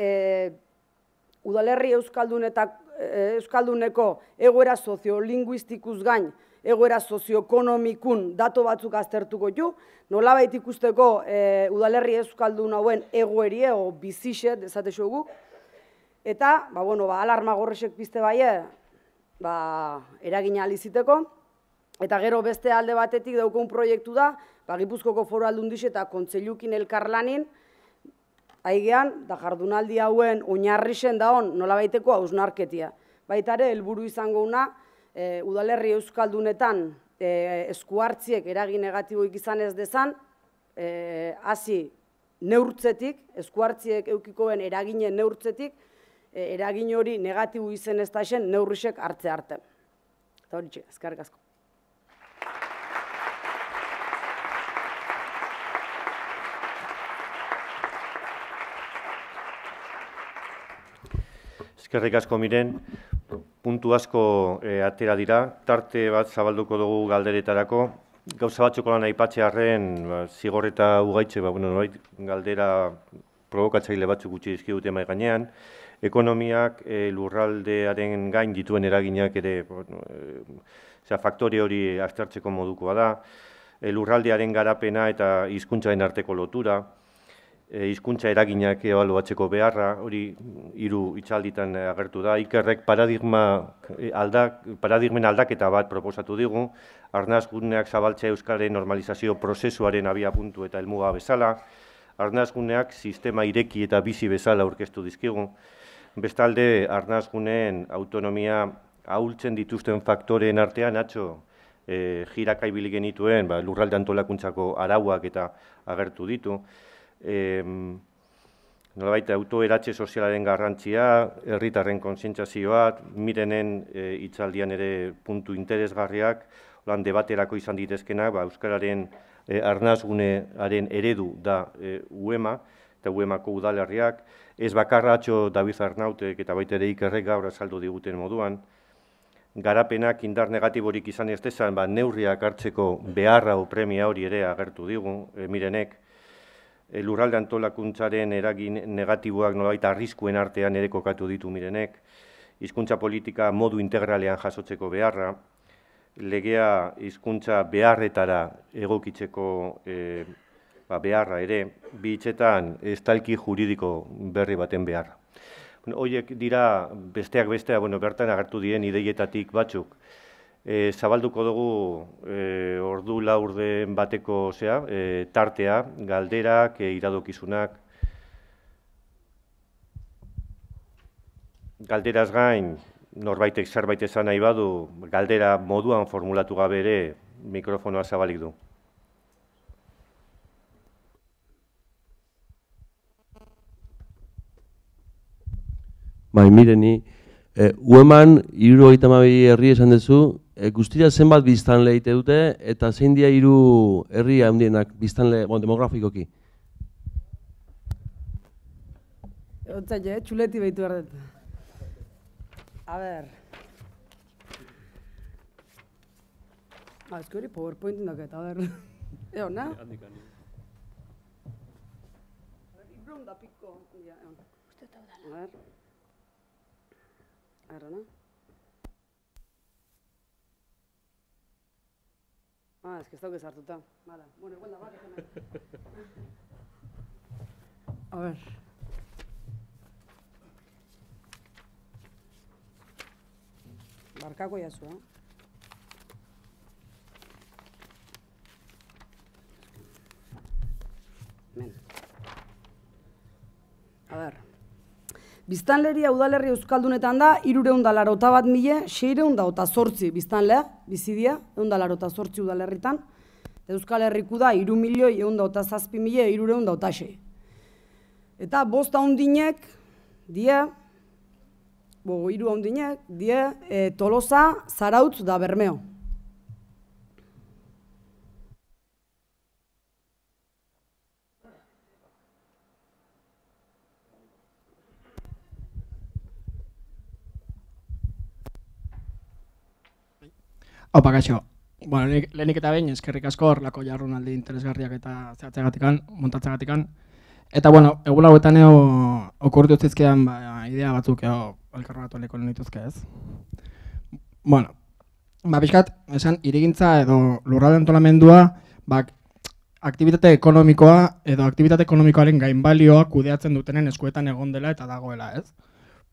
E: udalerri euskalduneko egoera soziolinguistikuz gain, egoera sozioekonomikun datu batzuk aztertuko du, nolabait ikusteko udalerri euskaldun hauen egoerie o bizixet esatexogu, eta alarma gorresek pizte baie eragina aliziteko, eta gero beste alde batetik daukun proiektu da, Gipuzkoko Foru Aldundiz eta Kontseilukin elkarlanin, aigean, da jardunaldi hauen oinarrixen daon nolabaiteko hausnarketia. Baita ere, helburu izango una, udalerri euskaldunetan eskuartziek eragin negatiboik izan ez dezan, hasi neurtzetik, eskuartziek eukikoen eraginen neurtzetik, eragin hori negatibo izen ez da esen neurrisek hartze arte. Eta hori txek, eskerrik asko.
A: Eskerrik asko Miren, puntu asko atera dira, tarte bat zabalduko dugu galderetarako. Gauza batzuk lan aipatzearren, zigor eta ugaitxe, galdera provokatzaile batzuk gutxi dizkigute mahai gainean, ekonomiak lurraldearen gain dituen eraginak ere faktore hori aztertzeko modukoa da, lurraldearen garapena eta hizkuntzaren arteko lotura, hizkuntza eraginak ebaluatzeko beharra, hori 3 hitzalditan agertu da. Ikerrek paradigmen aldaketa bat proposatu digu, arnazguneak zabaltzea euskararen normalizazio prozesuaren abiapuntu eta helmuga bezala, arnazguneak sistema ireki eta bizi bezala aurkeztu dizkigu, bestalde arnazguneen autonomia ahultzen dituzten faktoreen artean atzo jiraka ibili genituen lurralde antolakuntzako arauak eta agertu ditu. Nolabait autoeratze sozialaren garrantzia, herritarren kontzientziazioa, Mirenen hitzaldian ere puntu interesgarriak, debaterako izan ditezkenak, euskararen arnazgunearen eredu da UEMA eta UEMako udalerriak, ez bakarra atzo David Arnautek eta baita ere Ikerrek gaur azaldu diguten moduan, garapenak indar negatiborik izan ez dezan, neurriak hartzeko beharra o premia hori ere agertu digu Mirenek, lurralde antolakuntzaren eragin negatiboak nolabait arriskuen artean ere kokatu ditu Mirenek, hizkuntza politika modu integralean jasotzeko beharra, legea hizkuntza beharretara egokitzeko beharra ere, bi hitzetan estalki juridiko berri baten beharra. Horiek dira besteak bestea, bertan agertu diren ideietatik batzuk. Zabalduko dugu ordu laurden bateko tartea, galderak, iradokizunak. Galderaz gain, norbaitek zerbait esan nahi badu, galdera moduan formulatu gabe ere mikrofonoa zabalik du.
F: Mireni, UEMan 72 herri esan duzu, guztira zenbat biztanle egite dute eta zein dira 3 herri handienak biztanle demografikoki?
E: Otzaile, txuleti behitu behar dut. A ber. Ez que hori PowerPoint daket, a ber. Eo, na?
C: Handik.
E: Ibron da piko. A ber. Ara, na? Ez que ez dauke sartuta. Bala, bueno, igual da bat ezen. A ber. Barkako jazu, Men. A ber. Biztanleria udalerri euskaldunetan da 381.688 biztanlea bizidia, 188 udalerritan. Euskal Herriku da 3.107.306. Eta 5 haundinek die, hiru haundinek die Tolosa, Zarautz da Bermeo.
G: Opa, kaixo. Bueno, lehenik eta behin, eskerrik asko horrelako jardunaldi interesgarriak eta zehatzeagatikan, montatzeagatikan. Eta, bueno, egun hauetan okurritu zizkidan idea batzuk elkarrogatu leko nituzke, ez? Bueno, pixkat, esan, hirigintza edo lurralde antolamendua, aktibitate ekonomikoa edo aktibitate ekonomikoaren gainbalioa kudeatzen dutenen eskuetan egon dela eta dagoela, ez?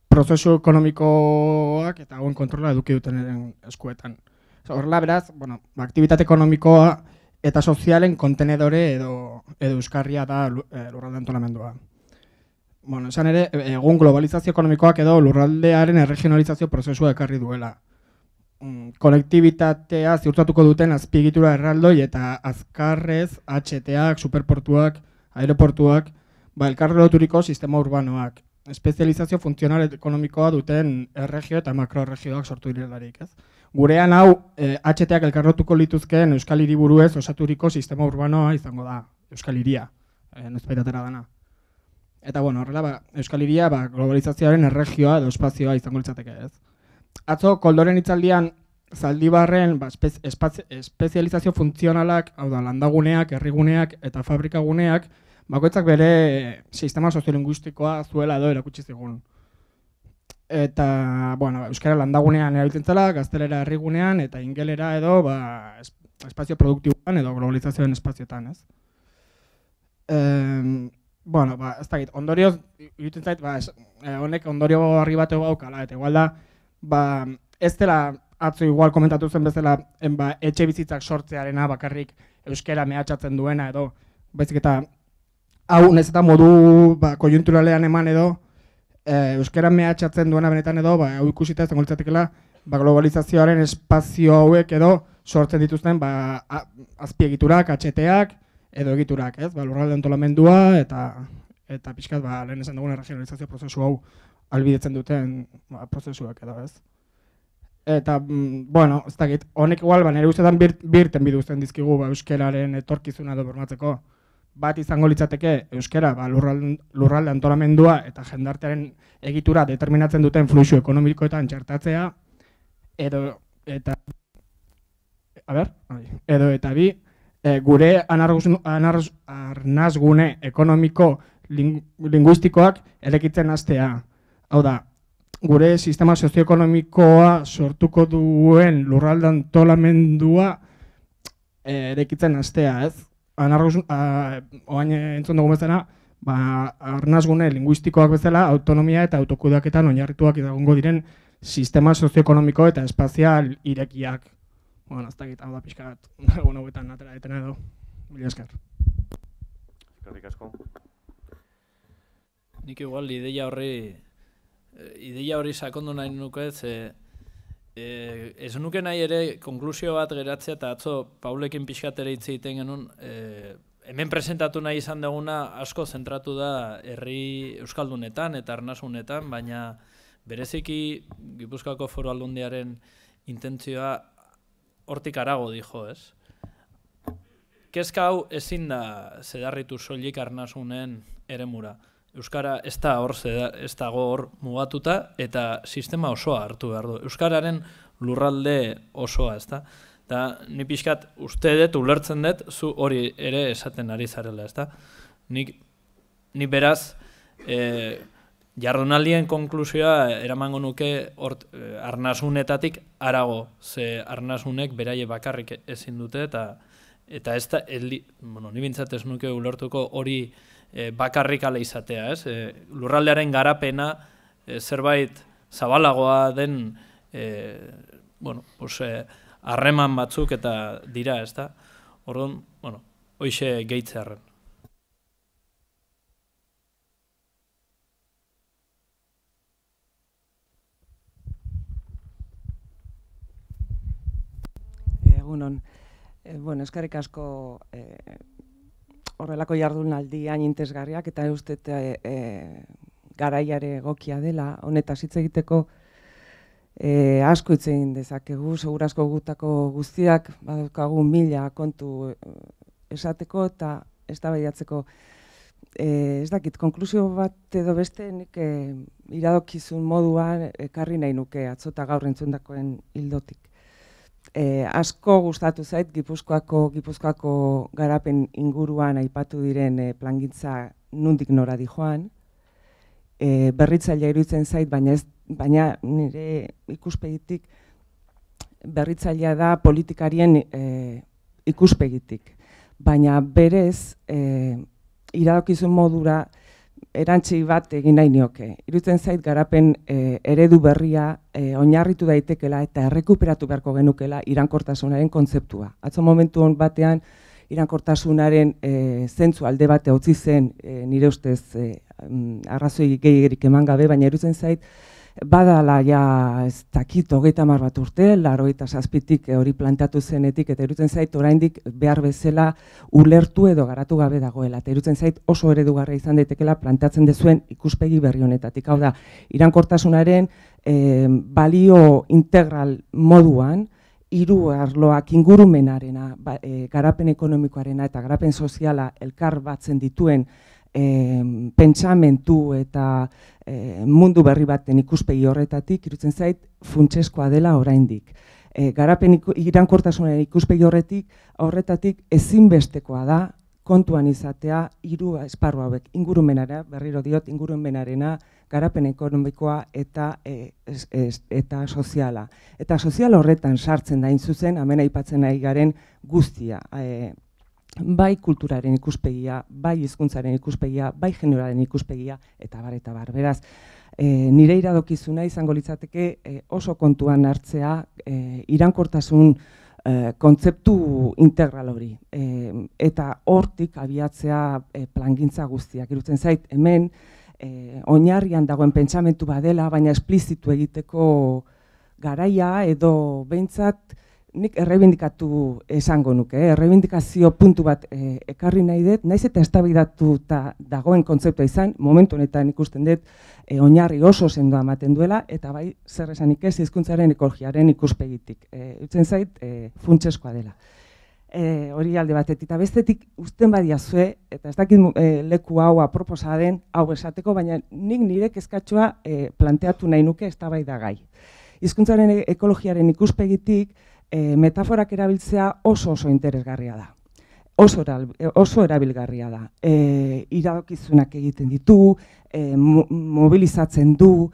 G: Prozesu ekonomikoak eta hauen kontrola eduki dutenen eskuetan. Horrela, beraz, bueno, aktibitate ekonomikoa eta sozialen kontenedore edo euskarria da lurralde antolamendua. Bueno, esan ere, egun globalizazio ekonomikoak edo lurraldearen erregionalizazio prozesua ekarri duela. Konektibitatea ziurtatuko duten azpiegitura erraldoi eta azkarrez, HTA-ak, superportuak, aeroportuak, elkarri loturiko sistema urbanoak. Espezializazio funtzional ekonomikoa duten erregio eta makroregioak sortu direlarik, ez? Gurean hau, HTA-ak elkarrotuko lituzkeen Euskal Hiriburuez osaturiko sistema urbanoa izango da, Euskal Hiria, nozpaitatera dana. Eta, bueno, horrela, Euskal Hiria globalizazioaren erregioa edo espazioa izango litzateke, ez? Atzo, Koldoren hitzaldian, Zaldibarren espezializazio funtzionalak, hau da, landaguneak, herriguneak eta fabrikaguneak, bakoitzak bere sistema soziolinguistikoa zuela edo erakutsi zigun. Eta, bueno, euskara landagunean erabiltzen zela, gaztelera herrigunean eta ingelera edo espazio produktiboan edo globalizazioen espazioetan, ez? Bueno, ez dakit, ondorioz, iruditzen zait, honek ondorio harri bat gaukala, eta igual da, ez dela atzo igual komentatu zen bezala, etxe bizitzak sortzearena bakarrik euskara mehatxatzen duena edo, baizik eta, hau, nez eta modu konjunturalean eman edo, euskara mehatxatzen duena benetan edo, hau ikusita izango litzatekeela, globalizazioaren espazio hauek edo sortzen dituzten azpiegiturak, HTA-ak edo egiturak, ez? Lurralde antolamendua eta pixkat lehen esan dugun erregionalizazio prozesu hau ahalbidetzen duten prozesuak edo, ez? Eta, bueno, ez dakit, honek igual, nire ustetan birten biduzten dizkigu euskararen etorkizuna edo bermatzeko. Bat izango litzateke euskara lurralde antolamendua eta jendartearen egitura determinatzen duten fluxu ekonomikoetan txertatzea edo eta bi gure arnazgune ekonomiko linguistikoak erekitzen hastea. Hau da, gure sistema sozioekonomikoa sortuko duen lurralde antolamendua erekitzen hastea, ez? Oain entzun dugu bezala, arnazgune linguistikoak bezala, autonomia eta autokudeaketan oinarrituak egongo diren sistema sozioekonomiko eta espazial irekiak. Bueno, ez dakit, hau da pixka bat, egun hauetan atera detena edo. Mila esker.
A: Eskerrik asko.
B: Nik igual ideia hori sakondu nahi nuke, ez nuke nahi ere konklusio bat geratzea eta atzo Paulekin pixkat ere hitz egiten genuen, hemen presentatu nahi izan duguna asko zentratu da herri euskaldunetan eta arnasunetan, baina bereziki Gipuzkoako Foru Aldundiaren intentzioa hortik harago dijo, ez? Kezka hau ezin da zedarritu soilik arnasunen eremura. Euskara ez dago hor mugatuta eta sistema osoa hartu behar du. Euskararen lurralde osoa, ez da? Eta ni pixkat uste dut, ulertzen dut, zu hori ere esaten ari zarela, ezta? Ni beraz, jardunaldien konklusioa eramango nuke arnasunetatik harago, ze arnasunek beraie bakarrik ezin dute, eta ez da, ni bintzat ez nuke ulertuko hori bakarrik ala izatea, ez? Lurraldearen garapena zerbait zabalagoa den, harreman batzuk eta dira, ez da? Orduan, hoixe gehitzearren.
H: Egunon. Eskerrik asko horrelako jardunaldi hain interesgarriak eta uste garaiare egokia dela, honetaz hitz egiteko asko hitz egin dezakegu, segurazko gutako guztiak badaukagu 1000 kontu esateko eta eztabaidatzeko. Ez dakit, konklusio bat edo beste nik iradokizun moduan ekarri nahi nuke atzota gaur entzundakoen ildotik. Asko gustatu zait Gipuzkoako garapen inguruan aipatu diren plangintza nundik nora dijoan. Berritzailea iruditzen zait, baina nire ikuspegitik berritzailea da politikarien ikuspegitik. Baina berez iradokizun modura erantzi bat egin nahi nioke. Iruditzen zait garapen eredu berria oinarritu daitekela eta errekuperatu beharko genukela iraunkortasunaren kontzeptua. Atzo momentu batean iraunkortasunaren zentzu alde bate utzi zen nire ustez arrazoi gehiegirik eman gabe, baina iruditzen zait badala ja ez dakit 30 bat urte, 87tik hori planteatu zenetik, eta iruditzen zait oraindik behar bezala ulertu edo garatu gabe dagoela. Eta iruditzen zait oso eredugarria izan daitekela planteatzen dezuen ikuspegi berri honetatik. Hau da, iraunkortasunaren balio integral moduan, 3 arloak ingurumenarena, garapen ekonomikoarena eta garapen soziala elkar batzen dituen pentsamentu eta mundu berri baten ikuspegi horretatik, iruditzen zait funtseskoa dela oraindik. Garapen iraunkortasunaren ikuspegi horretatik ezinbestekoa da kontuan izatea 3 esparru hauek, ingurumenara, berriro diot, ingurumenarena, garapen ekonomikoa eta soziala. Eta sozial horretan sartzen da zuzen, hemen aipatzen nahi garen guztia. Bai kulturaren ikuspegia, bai hizkuntzaren ikuspegia, bai generoaren ikuspegia, eta bar. Beraz, nire iradokizuna izango litzateke oso kontuan hartzea iraunkortasun kontzeptu integral hori. Eta hortik abiatzea plangintza guztiak. Iruditzen zait, hemen oinarrian dagoen pentsamentu badela, baina esplizitu egiteko garaia edo behintzat nik errebindikatu esango nuke, errebindikazio puntu bat ekarri nahi dut, naiz eta eztabaidatuta dagoen kontzeptua izan, momentu honetan ikusten dut oinarri oso sendoa ematen duela, eta bai zer esanik ez hizkuntzaren ekologiaren ikuspegitik. Utzen zait funtseskoa dela. Hori alde batetik, eta bestetik uzten badiazue, eta ez dakit leku hau aproposa den, hau esateko, baina nik nire kezkatxoa planteatu nahi nuke eztabaidagai. Hizkuntzaren ekologiaren ikuspegitik, metaforak erabiltzea oso interesgarria da. Oso erabilgarria da. Iradokizunak egiten ditu, mobilizatzen du,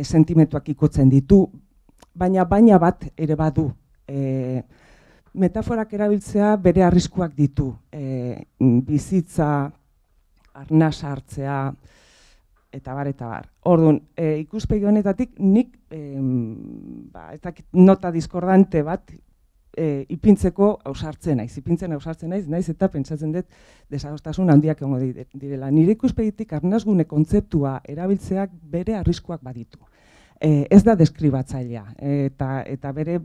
H: sentimentuak ikotzen ditu, baina bat ere badu. Metaforak erabiltzea bere arriskuak ditu. Bizitza, arnasa hartzea, eta bar. Orduan, ikuspegi honetatik nik nota diskordante bat ipintzeko ausartzen naiz, naiz eta pentsatzen dut desadostasun handiak egongo direla. Nire ikuspegitik arnasgune kontzeptua erabiltzeak bere arriskuak baditu. Ez da deskribatzailea, eta bere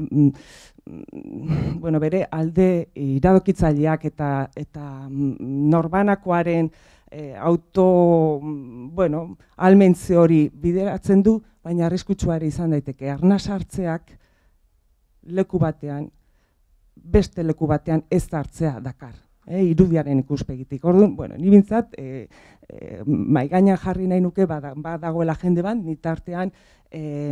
H: alde iradokitzaileak eta norbanakoaren almentze hori bideratzen du, baina arriskutsuari izan daiteke. Arnasa hartzeak leku batean, beste leku batean ez hartzea dakar. irudiaren ikuspegitik. Orduan, bueno, ni bintzat, mahai gainean jarri nahi nuke badagoela jende bat, nitartean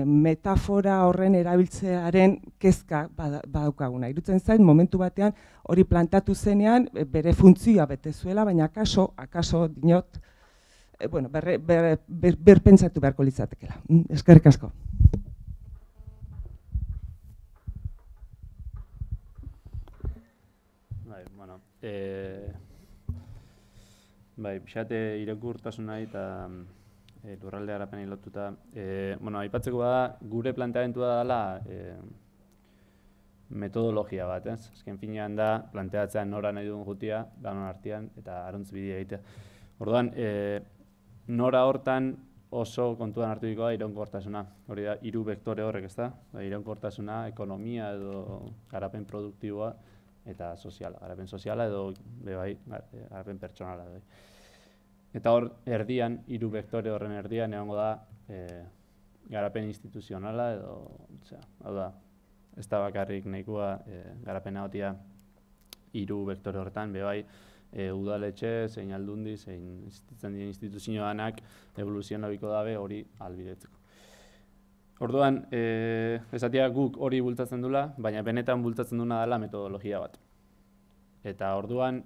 H: metafora horren erabiltzearen kezka badaukaguna. Irutzen zait, momentu batean hori plantatu zenean bere funtzioa bete zuela, baina akaso dinot, bueno, berpentsatu beharko litzatekela. Eskerrik asko.
D: Bai, pixate irakurtasuna eta lurralde garapenei lotuta. Aipatzeko da, gure planteamentua dela metodologia bat, ez? Azken finean da, planteatzea nora nahi dugun jutia, danon artean, eta aruntz bidea egitea. Orduan, nora hortan oso kontuan hartuko da iraunkortasuna. Hori da, 3 vektore horrek, ez da? Iraunkortasuna, ekonomia edo garapen produktiboa, eta soziala, garapen soziala edo garapen pertsonala. Eta hor, erdian, 3 vektore horren erdian egongo da garapen instituzionala edo, hau da, ez da bakarrik nahikoa garapena gotia 3 vektore horretan, udaletxe, zein aldundi, zein existitzen diren instituzioanak evoluzionabiko dabe hori albidetzeko. Orduan, esatia guk hori bultzatzen dula, baina benetan bultzatzen duna dela metodologia bat. Eta orduan,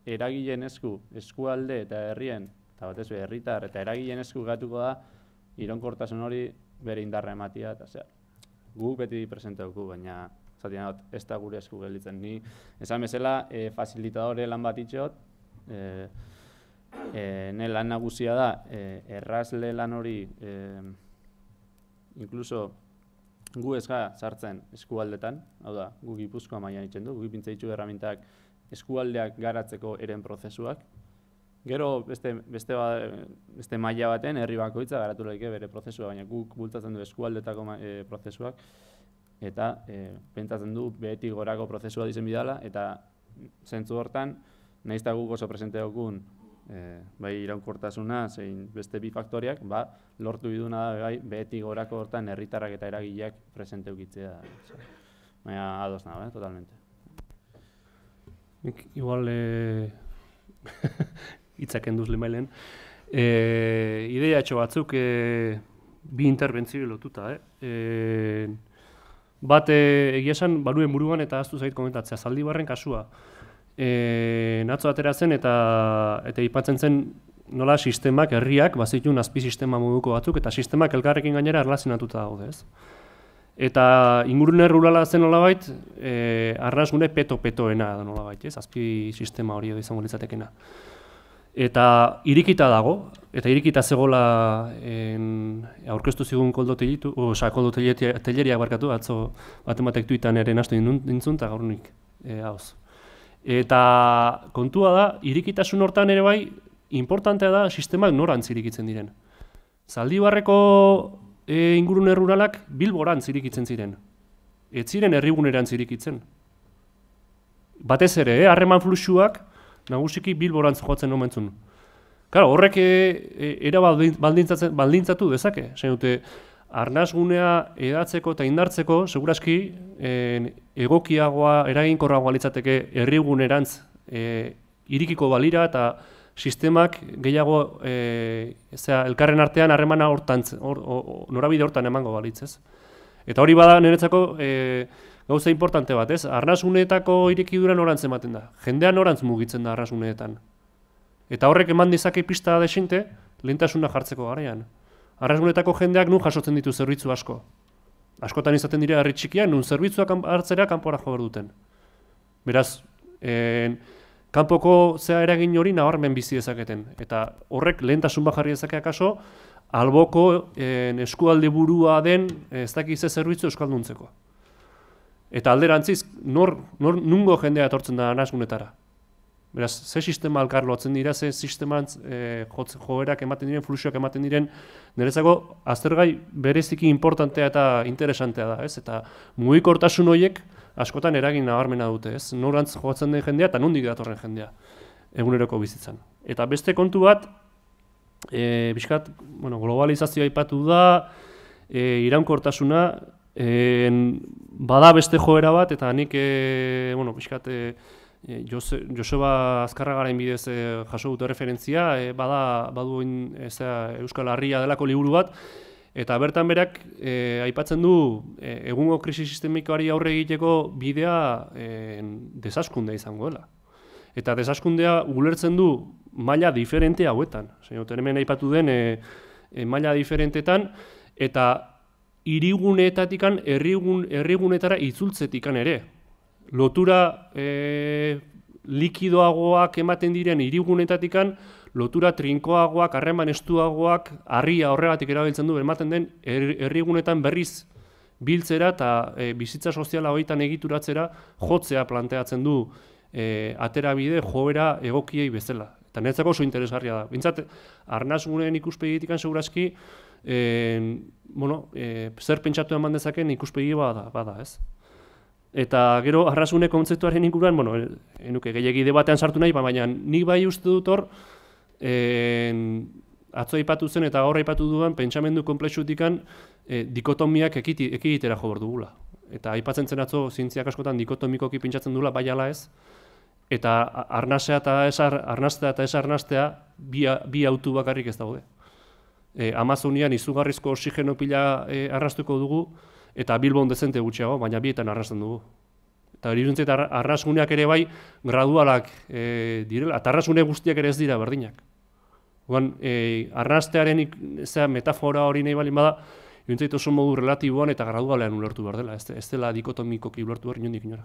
D: eragileen eskualde eta herrien, eta batez herritar eta eragileen esku gatuko da, iraunkortasun hori bere indarra ematia, eta guk beti presente dugu, baina ez da gure esku gelditzen. Ni, esan bezala, fasilitadore lan bat itxeot, ne lan nagusia da, errazle lan hori, inkluso gu ez gara sartzen eskualdetan, hau da, gu Gipuzkoa mailan itzen du, gu ipintza ditu erramintak eskualdeak garatzeko eren prozesuak. Gero beste maila baten, herri bakoitza garatu lehike bere prozesua, baina guk bultzatzen du eskualdetako prozesuak, eta pentsatzen du behetik gorako prozesua dizen bidala, eta zentzu hortan, nahiz eta guk oso presente dukun, bai iraunkortasuna, zein beste bi faktoriak, lortu biduna da behetik gorako hortan herritarrak eta eragileak presente ukitzea. Baina ados nago, totalmente.
C: Igual, hitzak enduz lemailen, ideia etxo batzuk bi interbentzio lotuta. Bat egia esan baruen buruan eta aztu zait komentatzea, Zaldibarren kasua. Natzo atera zen eta ipatzen zen nola sistemak, herriak, bazitun azpi sistema moduko batzuk, eta sistemak elkarrekin gainera erlazionatuta daude, ez? Eta ingurune rurala zen nolabait, arnasgune peto-petoena da nolabait, ez? Azpi sistema hori edo izango litzatekena. Eta irikita dago, eta irikita zegoela aurkeztu zigun koldo-teleriak barkatu, atzo batematek tuitan ere nastu dintzun, eta gaur nik, hauz. Eta kontua da, irikitasun hortan ere bai, importantea da sistemak norantz irikitzen diren. Zaldibarreko ingurune ruralak Bilborantz irikitzen ziren. Ez ziren herrigunerantz irikitzen. Batez ere, harreman fluxuak nagusiki Bilborantz joatzen omentzun. Claro, horrek era baldintzatu dezake. Zain dute, arnasgunea edatzeko eta indartzeko, seguraski egokiagoa, eraginkorragoa litzateke herrigunerantz irikiko balira eta sistemak gehiago elkarren artean harremana norabide hortan emango balitzez. Eta hori bada niretzako gauza importante bat, ez? Arnasguneetako irekidura norantz ematen da. Jendean norantz mugitzen da arnasguneetan. Eta horrek eman dezake pista desente lehentasuna jartzeko garaian. Arnasguneetako jendeak nun jasotzen ditu zerbitzu asko. Askotan izaten dira herri txikiak, nun zerbitzuak hartzera kanpora jo behar duten. Beraz, kanpoko zea eragin hori nabarmen bizi dezaketen. Eta horrek lehentasun bat jarri dezake akaso, alboko eskualde burua den ez dakize zerbitzu euskalduntzeko. Eta alderantziz, nungo jendea etortzen da arnasgunetara. Beraz, ze sistema alkar lotzen dira, ze sistemantz joerak ematen diren, fluxuak ematen diren, niretzako aztergai bereziki importantea eta interesantea da, ez? Eta mugikortasun horiek askotan eragin nabarmena dute, ez? Norantz joatzen den jendea eta nondik datorren jendea eguneroko bizitzan. Eta beste kontu bat, bizkat, globalizazioa aipatu da, iraunkortasuna, bada beste joera bat, eta nik, bizkat, Joseba Azkarragaren bidez jaso dute referentzia, badu Euskal Herria delako liburu bat, eta bertan berak aipatzen du egungo krisi sistemikoari aurre egiteko bidea desaskundea izango dela. Eta desaskundea ulertzen du maila diferente hauetan. Hemen aipatu den maila diferentetan, eta hiriguneetatikan herrigunetara itzultzetikan ere. Lotura likidoagoak ematen diren hirigunetatikan, lotura trinkoagoak, harreman estuagoak, harria horregatik erabiltzen du, ematen den herrigunetan berriz biltzera eta bizitza soziala horietan egituratzera jotzea planteatzen du aterabide joera egokiei bezala. Eta niretzako oso interesgarria da. Bintzat, arnasgunen ikuspegitikan segurazki, zer pentsatu eman dezaken ikuspegi bada, ez? Eta gero, arnasgune kontzeptuaren inguruan, enuke gehiagi debatean sartu nahi, baina nik bai uste dut hor, atzo aipatu zen eta gaur aipatu duan, pentsamendu konplexutikan dikotomiak ekiditera jo behar dugula. Eta aipatzen zen atzo, zientziak askotan dikotomikoki pentsatzen dugula, bai ala ez, eta arnastea eta ez arnastea bi autu bakarrik ez daude. Amazonian izugarrizko oxigeno pila arrastuko dugu, eta Bilbon dezente gutxiago, baina bietan arrasten dugu. Eta iruditzen arnasguneak ere bai gradualak direla, eta arnasgune guztiak ere ez dira berdinak. Arnastearen metafora hori nahi balin bada, iruditzen oso modu relatiboan eta gradualean ulertu behar dela, ez dela dikotomikoki ulertu behar inondik inora.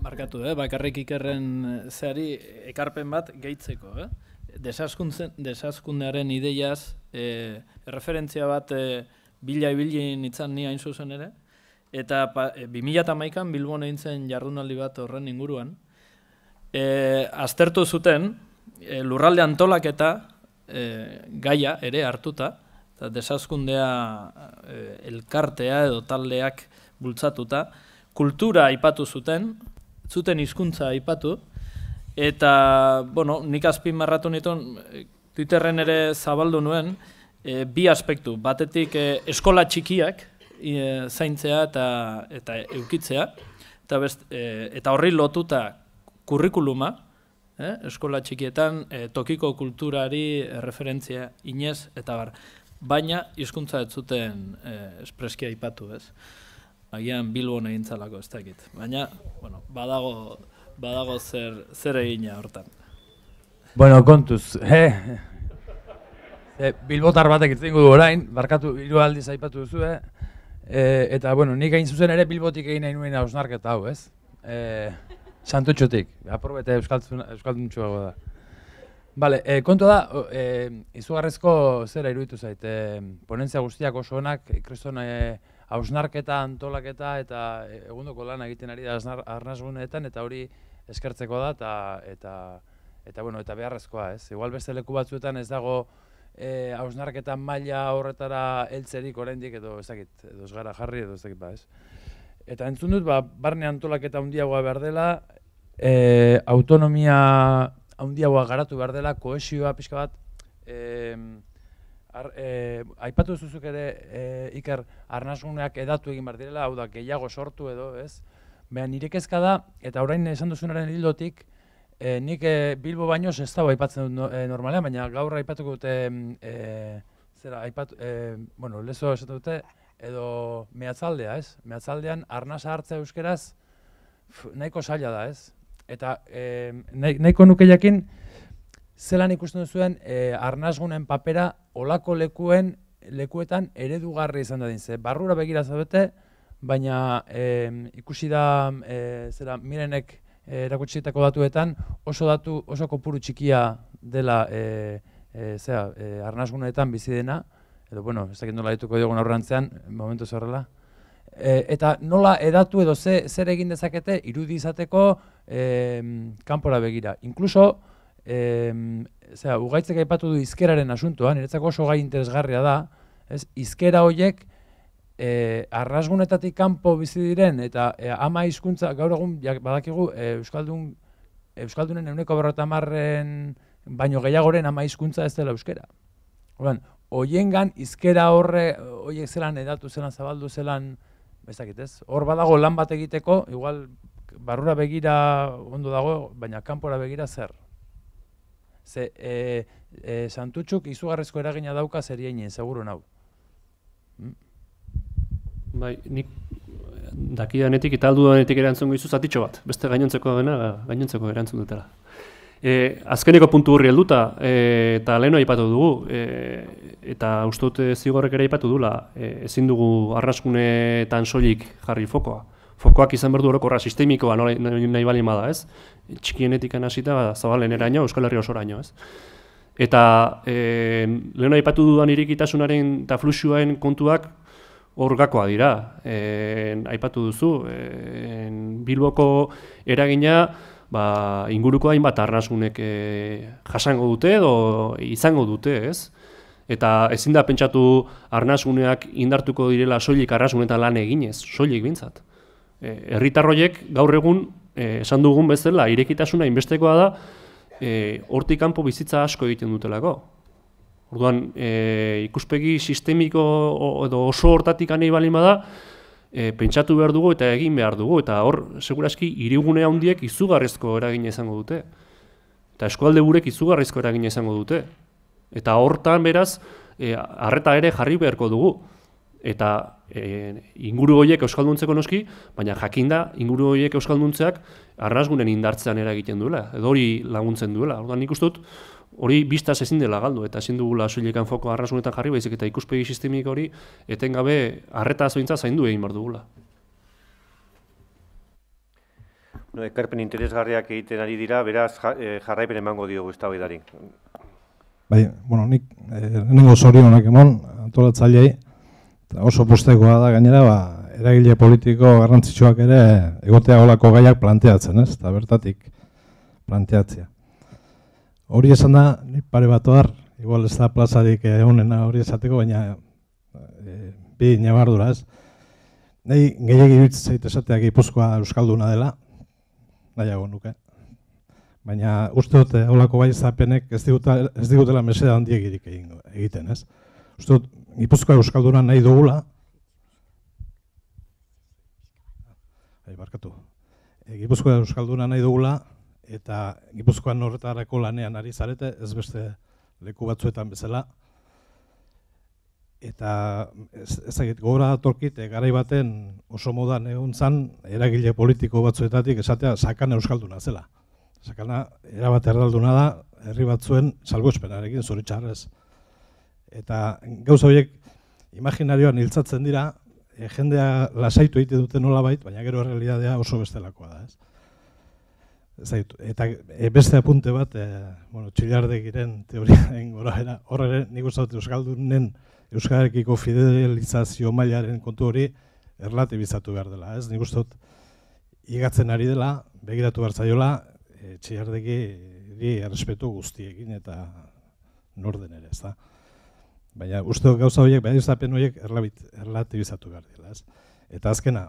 B: Markatu, bakarrik Ikerren zeari ekarpen bat gehitzeko, desaskundearen ideiaz, referentzia bat bila-ibili nintzen ni hain zuzen ere, eta 2011an Bilbon egin zen jardunaldi bat horren inguruan, aztertu zuten lurralde antolaketa gaia ere hartuta, eta desaskundea elkartea edo taldeak bultzatuta, kultura aipatu zuten hizkuntza aipatu, eta, nik azpimarratu nituen, Twitterren ere zabaldu nuen, bi aspektu. Batetik eskola txikiak zaintzea eta eukitzea, eta horri lotuta kurrikuluma, eskola txikietan tokiko kulturari referentzia inez eta bar. Baina hizkuntza ez zuten espreski aipatu, ez? Agian Bilbon egin zalako ez dakit. Baina, badago zer egina hortan.
I: Bueno, kontuz, Bilbotar batek itzengo du orain, barkatu 3 aldiz aipatu duzu, eta, nik hain zuzen ere Bilbotik egin nahi nuen hausnarketa hau, ez? Santutxotik, aprorbete euskalduntxoago da. Bale, kontu da, izugarrezko zera iruditu zait, ponentzia guztiak oso onak, kriston hausnarketa, antolaketa eta egundoko lan egiten ari da arnasguneetan, eta hori eskertzeko da, eta beharrezkoa, ez? Igual beste leku batzuetan ez dago hausnarketa maila horretara heltzerik oraindik edo ez dakit, edo ez gara jarri edo ez dakit ba, ez? Eta entzun dut, barne antolaketa handiagoa behar dela, autonomia handiagoa garatu behar dela, kohesioa pixka bat, aipatu zuzuk ere, Iker, arnasguneak edatu egin behar direla, hau da, gehiago sortu edo, ez? Baina nire kezka da, eta orain esan duzunaren hildotik, nik Bilbo baino ez dago aipatzen dut normalean, baina gaur aipatuko dute, lezo esaten dute, edo mehatzaldea, ez? Mehatzaldean arnasa hartzea euskeraz nahiko zaila da, ez? Eta nahiko nuke jakin, zelan ikusten duzuen arnasgunen papera olako lekuetan eredugarri izan da dintzen. Barrura begira zaudete, baina ikusi da Mirenek erakutsitako datuetan oso kopuru txikia dela arnasguneetan bizi dena, edo, ez dakit nola dituko dugun aurrantzean, momentu horrela. Eta nola edatu edo zer egin dezakete irudi izateko kanpora begira. Inkluso, Ugaitzek aipatu du hizkeraren asuntoa, niretzako oso gai interesgarria da, hizkera horiek arnasgunetatik kanpo bizi diren eta ama hizkuntza gaur egun badakigu Euskaldunen 50% baino gehiagoren ama hizkuntza ez dela euskera. Hoiengan hizkera horiek zelan edatu, zelan zabaldu, zelan ezakit ez. Hor badago lan bat egiteko, igual barrura begira ondo dago, baina kanpora begira zer. Ze, Santutxuk izugarrizko eragina dauka zerieinen, seguru nau.
C: Bai, nik dakidanetik eta aldudanetik erantzungo izu zatitxo bat, beste gainontzeko erantzun dutela. Azkeneko puntu horri helduta, eta leheno aipatu dugu, eta uste dut zigorrek ere aipatu dula, ezin dugu arnaskunetan soilik jarri fokoa. Fokoak izan behar du orokorra sistemikoa nahi bali bada, ez? Txikienetik hasita zabaleneraino, Euskal Herria osoraino, ez? Eta leheno aipatu dudan irekitasunaren eta fluxuaren kontuak hor gakoa dira. Aipatu duzu, Bilboko eragina inguruko hainbat arnasgunek jasango dute edo izango dute, ez? Eta ezin da pentsatu arnasguneak indartuko direla soilik arnasgunetan lan eginez, soilik bintzat. Herritarroiek gaur egun, esan dugun bezala, irekitasuna inbestekoa da, hortik kanpo bizitza asko egiten dutelako. Orduan, ikuspegi sistemiko edo oso hortatik anei balin bada, pentsatu behar dugu eta egin behar dugu, eta hor, seguraski, hirigune handiek izugarrizko eragina izango dute. Eta eskualde burek izugarrizko eragina izango dute. Eta hortan, beraz, arreta ere jarri beharko dugu. Eta inguru horiek euskalduntzeko noski, baina jakinda inguru horiek euskalduntzeak arnasgunen indartzean eragiten duela, edo hori laguntzen duela. Orduan nik uste dut, hori biztaz ezin dela galdu, eta ezin dugula soilekan foko arnasgunetan jarri, baizik eta ikuspegi sistemik hori etengabe arreta azbintza zaindu egin behar dugula.
A: Ekarpen interesgarriak egiten ari dira, beraz jarraipen emango diogu eztabaidari.
J: Bai, nik lehenengo zorionak emon, antolatzaileei, oso postekoa da gainera, eragile politiko garrantzitsuak ere egotea olako gaiak planteatzen, ez? Eta bertatik planteatzea. Hori esan da, nik pare bat ohar, igual ez da plazarik honena hori esateko, baina bi nabardura, ez? Nahi gehiagi iruditzen zait esateak Gipuzkoa euskalduna dela, nahiago nuke. Baina uste dut olako baizapenek ez digutela meseda handiegirik egiten, ez? Uste dut Gipuzkoa euskalduna nahi dugula, Gipuzkoa euskalduna nahi dugula, eta Gipuzkoan horretarako lanean ari zarete, ez beste leku batzuetan bezala. Eta ezagit gogora datorkit, garai baten oso modan egon zan, eragile politiko batzuetatik esatea sakana euskalduna zela. Sakana erabat erdalduna da, herri batzuen salbuespenarekin zoritxarrez. Eta gauza horiek imaginarioan hiltzatzen dira, jendea lasaitu egiten dute nolabait, baina gero realitatea oso bestelakoa da. Eta beste apunte bat, Txillardegiren teoriaren goraera, horre nik uste dut euskaldunen euskararekiko fidelizazio mailaren kontu hori erlatibizatu behar dela. Nik uste dut igatzen ari dela, begiratu behar zaiola, Txillardegi errespetu guztiekin eta norden ere, ez da. Baina uste dut gauza horiek, behar horiek erlatibizatu behar dela. Eta azkena,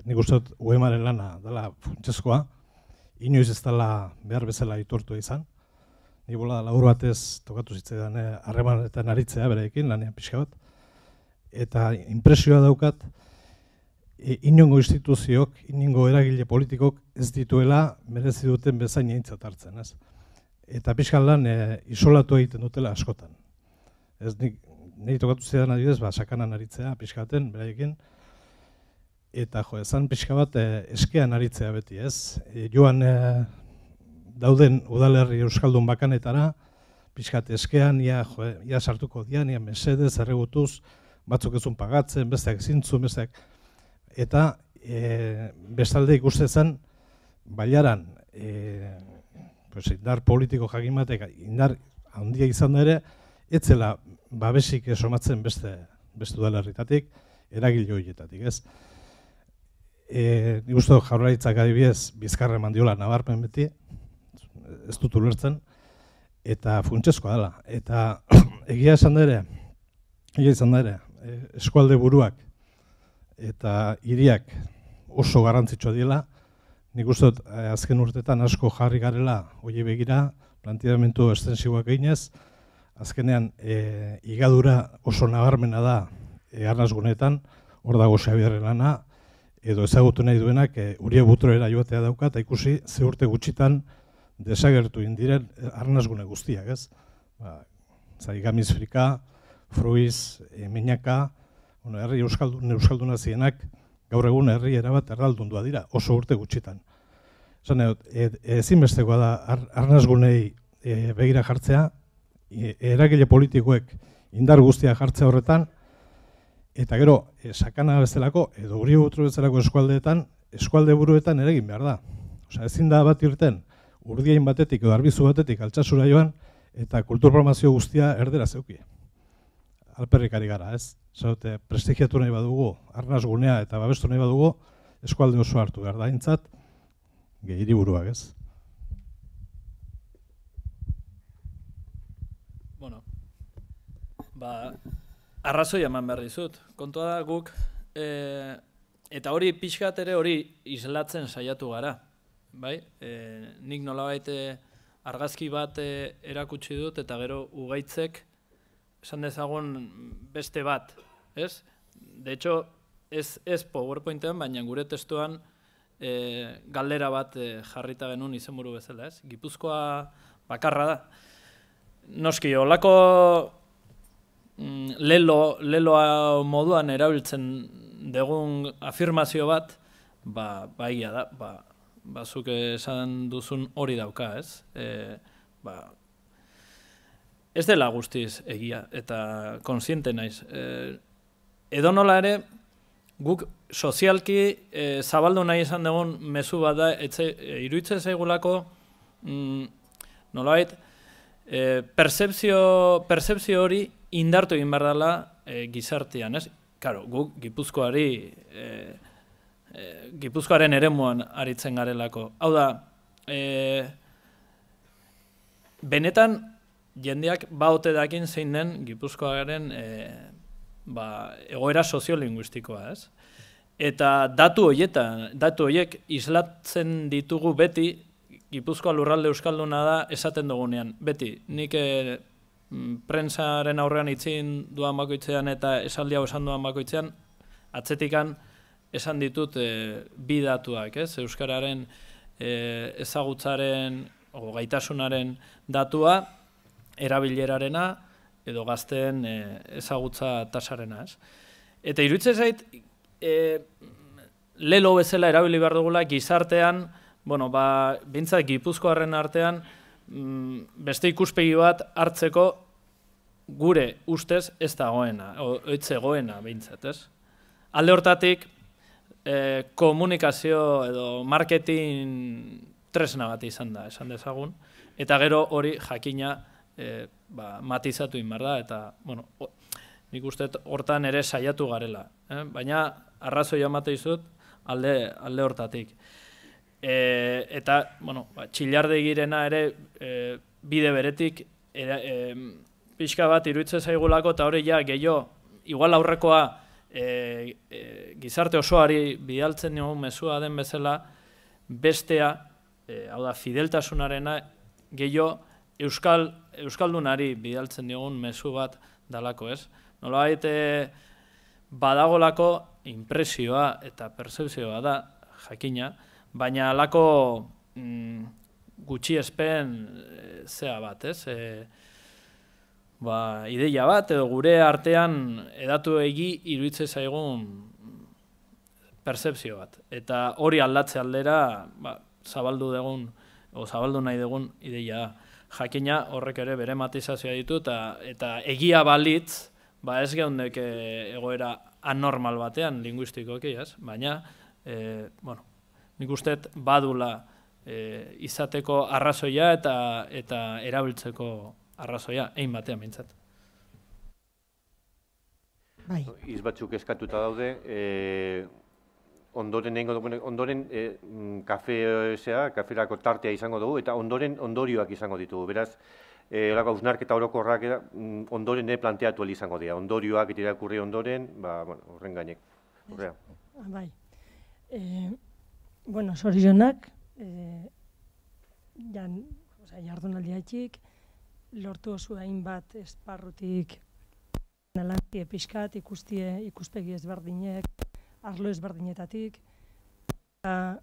J: nik uste dut UEMaren lana dela funtsezkoa, inoiz ez dela behar bezala itortu izan. Nik bola labur batez tokatu zitzaidan harremanetan aritzea bereekin, lanean pixka bat. Eta impresioa daukat, inongo instituziok, inongo eragile politikok ez dituela merezi duten bezain aintzat hartzen. Eta pixka lan isolatu egiten dutela askotan. Niri tokatu zidan adibidez, sakanan aritzea pixkaten beraiekin. Eta ezan pixka bat eskean aritzea beti, ez? Joan dauden udalerri euskaldun bakanetara, pixkat eskean, ia sartuko dian, ia mesedez, erregutuz, batzuk ezun pagatzen, besteak zintzun, besteak. Eta bestalde ikuste zen, baiaran, indar politiko jakin batek, indar handia izan da ere, etzela babesik somatzen beste udalerritatik, eragile horietatik, ez? Nik uste Jaurlaritzak adibidez Bizkarra eman diola nabarmen beti, ez dut ulertzen, eta funtsezkoa dela. Eta egia izan da ere, eskualde buruak eta hiriak oso garrantzitsua dela, nik uste dut azken urtetan asko jarri garela hori begira, planteamendu estensiboak eginez, azkenean higadura oso nabarmena da arnasgunetan, hor dago Xabierren lana, edo ezagutu nahi duenak Urie Butroera joatea dauka, eta ikusi ze urte gutxitan desagertu indiren arnasgune guztiak, ez? Gamiz Frika, Fruiz, Meñaka, herri euskalduna zienak, gaur egun herri erabat erraldundua dira, oso urte gutxitan. Ezinbestekoa da arnasgunei begira jartzea, eragile politikoek indar guztia jartzea horretan, eta gero, sakana bezalako, edo Urie Butro bezalako eskualdeetan, eskualde buruetan ere egin behar da. Ezin da bat irten, Urdiain batetik edo Arbizu batetik Altsasura joan, eta kulturprogramazio guztia erdera zeuki. Alperrik ari gara, ez? Prestigiatu nahi badugu, arnasgunea eta babestu nahi badugu, eskualde oso hartu behar da, intzat, hiriburuak, ez?
B: Bueno, arrazoi eman behar dizut. Kontua da guk, eta hori pixkat ere hori islatzen saiatu gara. Nik nolabait argazki bat erakutsi dut eta gero Ugaitzek esan dezagun beste bat, ez? De hecho, ez PowerPointean, baina gure testuan galdera bat jarrita genuen izenburu bezala, ez? Gipuzkoa bakarra da. Noski, holako leloa moduan erabiltzen dugun afirmazio bat, egia da, zuk esan duzun hori dauka, ez? Ez dela guztiz egia, eta konsiente naiz. Edo nola ere, guk sozialki zabaldu nahi izan dugun mezu bat da, iruditzen zaigulako, nolabait, percepzio hori indartu egin behar dela gizartean, ez? Karo, guk Gipuzkoaren eremuan aritzen garelako. Hau da, benetan jendeak baote dakin zein den Gipuzkoaren egoera soziolinguistikoa, ez? Eta datu horiek islatzen ditugu beti Gipuzkoa lurralde euskalduna da esaten dugunean. Beti, nik prentsaren aurrean itzin duan bakoitzean eta esaldi hau esan duan bakoitzean, atzetikan esan ditut bi datuak, ez? Euskararen ezagutzaren o gaitasunaren datua, erabilerarena edo gazteen ezagutza tasarena, ez? Eta iruditzen zait, lelo bezala erabili behar dugula gizartean, bintzat Gipuzkoarren artean, beste ikuspegi bat hartzeko gure ustez ez dagoena, ez zegoena bintzat, ez? Alde hortatik, komunikazio edo marketing tresna bat izan da, esan dezagun, eta gero hori jakina matizatu inbar da, eta, nik uste hortan ere saiatu garela, baina arrazoi amate izut alde hortatik. Eta, txillardegirena ere bide beretik pixka bat iruditzen zaigulako, eta hori ja gehiago, igual aurrekoa gizarte osoari bidaltzen dugu mezua den bezala, bestea, hau da, fideltasunarena gehiago euskaldunari bidaltzen dugun mezu bat dalako, ez? Nolabait badagolako impresioa eta percepzioa da, jakina, baina alako gutxiespen zea bat, ez? Ideia bat, edo gure artean edatu iruditzen zaigun percepzio bat. Eta hori aldatze aldera zabaldu nahi dugun ideia. Jakina horrek ere bere matizazioa ditu, eta egia balitz, ez geundek egoera anormal batean, linguistikoki, ez? Baina, nik usteet badula izateko arrazoia eta erabiltzeko arrazoia, egin batean bintzat.
A: Iz batzuk eskatuta daude, ondoren kaferako tartea izango dugu, eta ondoren ondorioak izango ditugu. Beraz, hausnarketa orokorrak ondoren planteatu izango dira. Ondorioak irakurri ondoren, horren gainek.
K: Bai. Zorionak, jardunaldi haitxik, lortu oso hainbat esparrutik lantie pixkat, ikuspegi ezberdinek, arlo ezberdinetatik, eta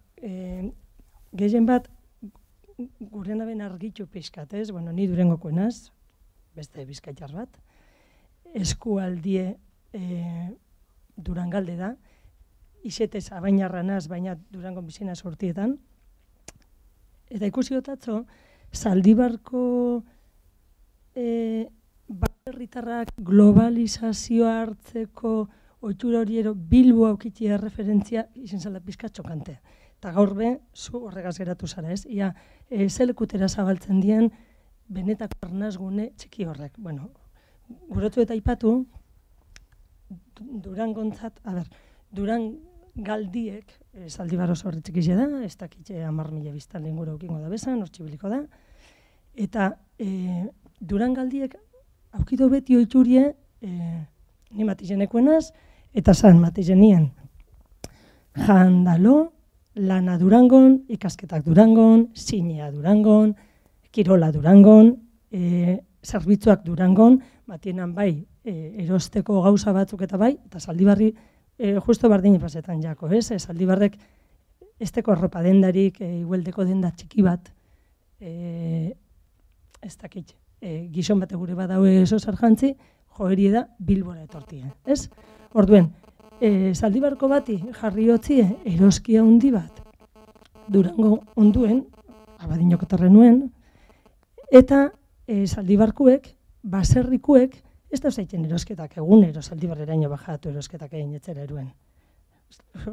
K: gehien bat, gure naben argitu pixkat, ez? Bueno, ni Durangokoenaz, beste bizkaitar bat, eskualdie Durangalde da, isetez abainarranaz, baina Durangon bizina sortietan, eta ikusi gotatzo, Zaldibarko baserritarrak globalizazioa hartzeko ohitura horiero Bilbo aukitia referentzia izen zala pizka txokante. Eta gaur be, zu horregaz geratu zara, ez? Ia, zelekutera zabaltzen dien, benetako arnazgune txiki horrek. Bueno, gurotu eta aipatu, Durangontzat, Durangaldiek, Zaldibar oso horretzik da, ez dakitxe 10.000 biztan lehengura ukingo da bezan, hortxibiliko da, eta Durangaldiek aukido beti oiturie, ni matizenekoenaz, eta zan matizenien jandalo, lana Durangon, ikasketak Durangon, zinea Durangon, kirola Durangon, zerbitzuak Durangon, matienan bai, erosteko gauza batzuk eta bai, eta Zaldibarri justo bardine pasetan jako, ez? Zaldibarrek esteko arropa dendarik, igueldeko denda txiki bat, ez dakit, gizon bate gure badaue oso sarjantzi, joeri da Bilbora etortie, ez? Orduen, Zaldibarko bati jarri hotzie eroskia handi bat, Durango onduen, abadinoko terrenuen, eta Zaldibarkuek, baserrikuek, ez da zaiten erosketak egunero Zaldibarreraino bajatu erosketak egin etzera eruen.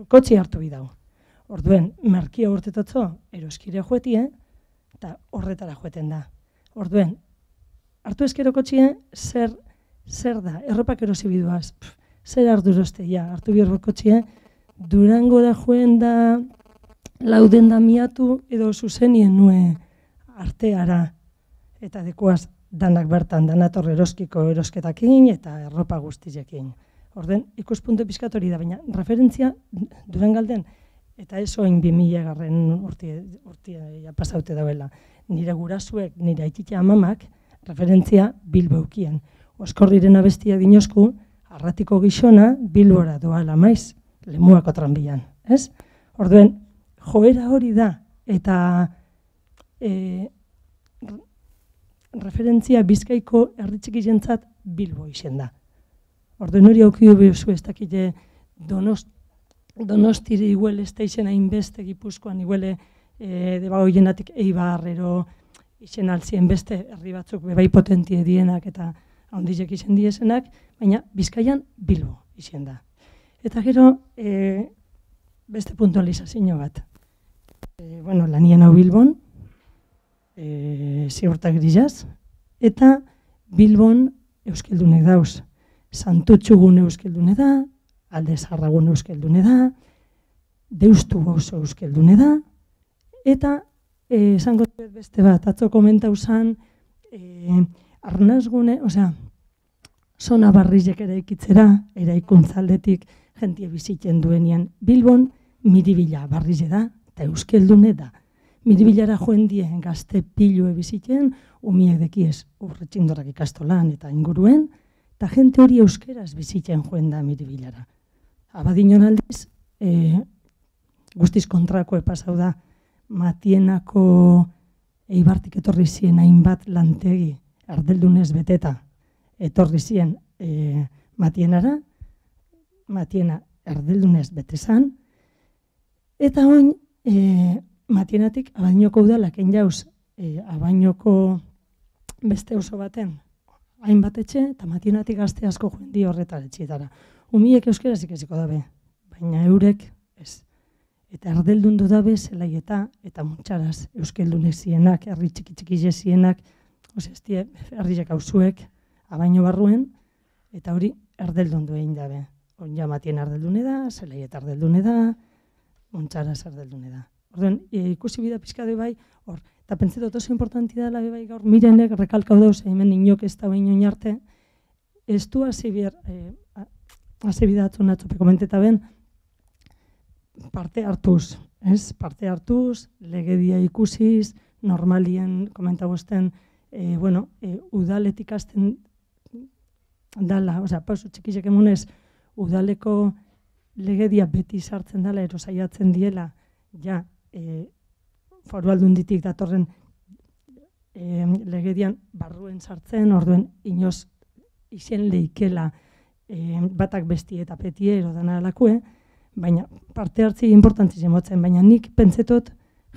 K: Kotxi hartu bidau. Orduen, merkia urtetotzo eroskire joetie, eta horretara joeten da. Orduen, hartu eskero kotxie, zer da, erropak erosi biduaz, zer hartu erostea, hartu bihorbo kotxie, Durango da joen da, lauden da miatu, edo zuzenien nue arteara, eta dekuaz, danak bertan, danator eroskiko erosketakin eta erropa guztizekin. Orden, ikuspuntu pizkatori da, baina referentzia Durangalden, eta ez oin 2000-garren urtia pasaute dauela. Nire gurasuek, nire aititxa amamak, referentzia Bilbo eukien. Oskorriren abestia dinosku, arratiko gixona Bilbora doala maiz, lemuako tranbian, ez? Orduen, joera hori da, eta referentzia Bizkaiko herritxiki jentzat Bilbo izen da. Orduen hori aukidu behuzu ez dakite Donostiri iguel ez da izen hainbeste Gipuzkoan iguele debago jenatik Eibarrero izen altzien beste herri batzuk bebai potentie dienak eta handizek izen diesenak, baina Bizkaian Bilbo izen da. Eta gero beste puntualizazio bat. Lanien hau Bilbon, ziurtak grizaz, eta Bilbon euskeldunek dauz. Santutxugun euskeldune da, Alde Zarragun euskeldune da, Deustu oso euskeldune da, eta esango dut beste bat, atzo komentau zan, arnazgune, zona barrizek eraikitzera, eraikuntzaldetik jentie bizitzen duenean Bilbon, miribila barrize da, eta euskeldune da. Miribilara joen dien gazte pilue bizitzen, umiek dekiez urretxindorak ikastolan eta inguruen, eta jente hori euskeraz bizitzen joen da miribilara. Abadinon aldiz, guztiz kontrako pasau da, Matienako Eibartik etorri zien hainbat lantegi, ardeldunez beteta, etorri zien Matienara, Matiena ardeldunez betezan, eta oin, Matienatik Abadinoko udalak jauz, Abadinoko beste oso baten hainbat etxe, eta Matienatik gazte asko joen di horretara etxietara. Umiek euskeraz ikasiko dabe, baina eurek ez. Eta erdeldundu dabe zelaieta eta muntxaraz euskeldunek zienak, herri txiki zienak, herriak hauzuek, Abadino barruen, eta hori erdeldundu egin dabe. Onja Matien erdeldune da, zelaieta erdeldune da, muntxaraz erdeldune da. Orduan, ikusi bida pizkade bai, hor, eta pentsetot oso importanti dela bai gaur mirenek rekalkau dauz, hemen inok ez da baino arte, ez du hasi bida atzu natzupe komenteta ben, parte hartuz, ez? Parte hartuz, legedia ikusiz, normalien komenta bosten, udaletik hasten dala, pausu txikisek emunez, udaleko legedia beti sartzen dela, ero saiatzen diela, ja, foru aldunditik datorren legedian barruen sartzen, orduen inoz izen leikela batak besti eta petie ero dana alakue, baina parte hartzi importantzi motzen, baina nik pentsetot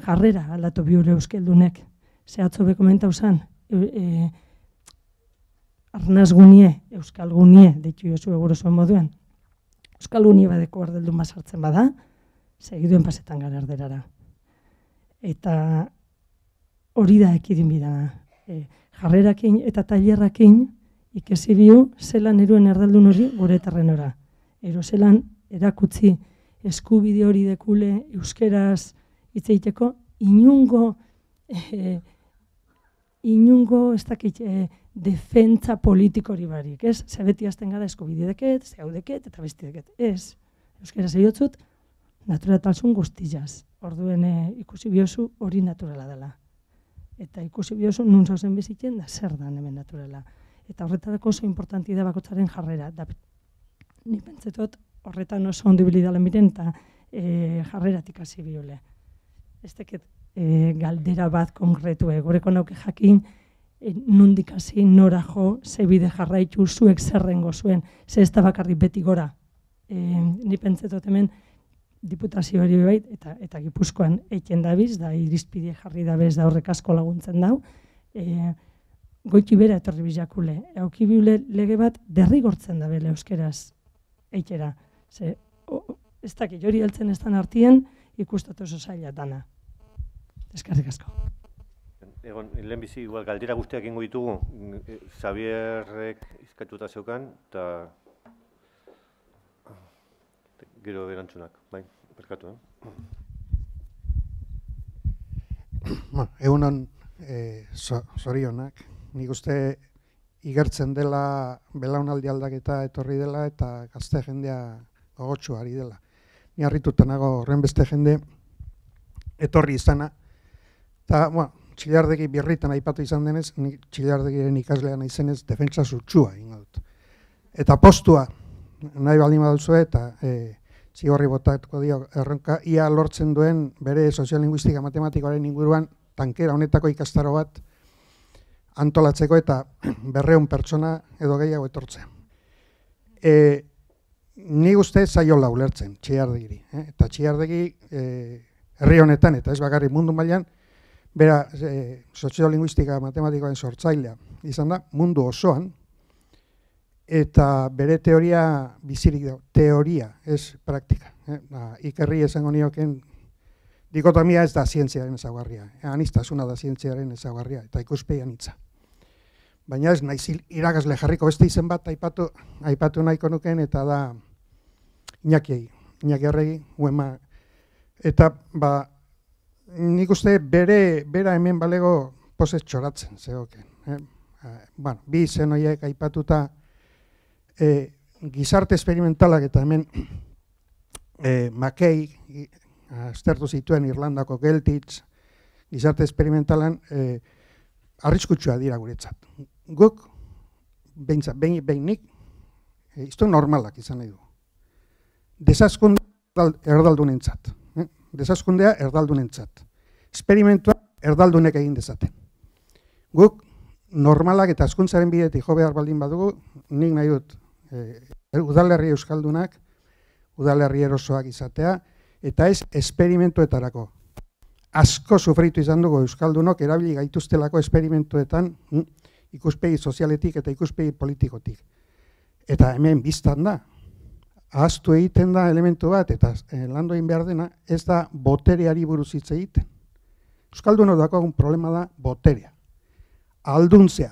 K: jarrera aldatu biure euskeldunek. Zehatzo be komentau zan, arnazgunie, euskalgunie, deitu jozu eguro zuen moduen. Euskalgunie badeko ardeldun basartzen bada, segiduen pasetan gara erderara. Eta hori da ekidin bidana. Jarrerakin eta tailerrakin ikesi biu zelan eruen erdaldun hori gure terrenora. Ero zelan erakutzi eskubide hori dekule euskeraz hitz egiteko inungo ez dakit defentza politikori barik, ez? Ze beti hasten gara eskubidedeket, ze haudeket eta bestideket. Ez, euskeraz egotzut naturaltasun guztizaz. Orduen ikusi biozu hori naturala dela. Eta ikusi biozu nun zauzen bizitzen da zer da hemen naturala. Eta horretarako oso importanti da bakotzaren jarrera. Ni pentsetot horretan oso ondo ibili dela miren eta jarreratik hasi biole. Ez teket galdera bat konkretu, goreko nauke jakin nundik hasi nora jo, ze bide jarraitu zuek zerrengo zuen, ze ez da bakarrik beti gora. Ni pentsetot hemen diputazio hori bait, eta Gipuzkoan eiken dabiz, da irizpide jarri dabez da horrek asko laguntzen dau, goiti bera etorri bizakule. Euki biule lege bat derrigortzen dabele euskeraz eitera. Ez dakit, hori heltzen ez dan artien, ikustatu oso zaila dana. Eskerrik asko.
A: Egon, lehenbizi, igual, galdera guztiak ingo ditugu, Xabierrek izkatuta zeukan, eta gero erantzunak, bai, perkatu,
L: Egunon, zorionak, nik uste igertzen dela belaunaldi aldaketa etorri dela eta gazte jendea gogotsu ari dela. Ni harrituta nago horren beste jende etorri izana, eta, Txillardegi birritan aipatu izan denez, Txillardegiren ikaslea naizenez defentsa sutsua ingo dut. Eta postua, nahi baldin baduzue, eta zigorri botatuko dio erronka, ia lortzen duen bere soziolinguistika matematikoaren inguruan tankera honetako ikastaro bat antolatzeko eta 200 pertsona edo gehiago etortzea. Ni uste zaiola ulertzen Txillardegiri. Eta Txillardegi herri honetan, eta ez bakarrik mundu mailan, bera soziolinguistika matematikoaren sortzailea izan da mundu osoan, eta bere teoria bizirik da, teoria, ez praktika. Ikerri esango nioken, dikotomia ez da zientziaren ezaugarria, aniztasuna da zientziaren ezaugarria, eta ikuspegi anitza. Baina ez, naiz irakasle jarriko beste izen bat aipatu nahiko nuken, eta da Iñaki Arregi, Uema, eta nik uste bera hemen balego pozez txoratzen, zegoken. Bi izen horiek aipatuta gizarte esperimentalak eta hemen Mackay aztertu zituen Irlandako Geltitz gizarte esperimentalan arriskutsua dira guretzat. Guk, behinik, iztu normalak izan nahi du. Desazkundea erdaldunentzat. Desazkundea erdaldunentzat. Esperimentua erdaldunek egin dezaten. Guk normalak eta hazkuntzaren bidetik jo behar baldin badugu, nik nahi dut udalerri euskaldunak, udalerri erosoak izatea, eta ez esperimentuetarako. Asko sufritu izan dugu euskaldunok erabili gaituztelako esperimentuetan ikuspegi sozialetik eta ikuspegi politikotik. Eta hemen biztan da. Ahaztu egiten da elementu bat, eta landu egin behar dena, ez da botereari buruz hitz egiten. Euskaldunok dagoen problema da boterea. Alduntzea.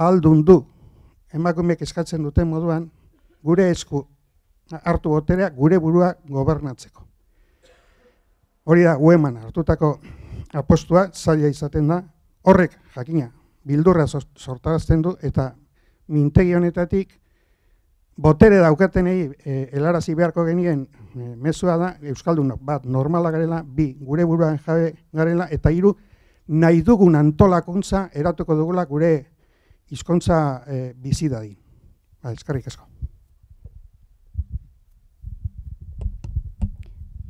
L: Aldundu. Emakumeek eskatzen duten moduan, gure esku hartu boterea, gure burua gobernatzeko. Hori da, Ueman hartutako apostua, zaila izaten da, horrek, jakina, bildurra sortarazten du, eta mintegi honetatik, botere daukatenei helarazi beharko genien mezua da, euskaldunok, bat, normala garela, bi, gure buruan jabe garela, eta hiru, nahi dugun antolakuntza eratuko dugula gure hizkuntza bizi dadin. Eskerrik asko.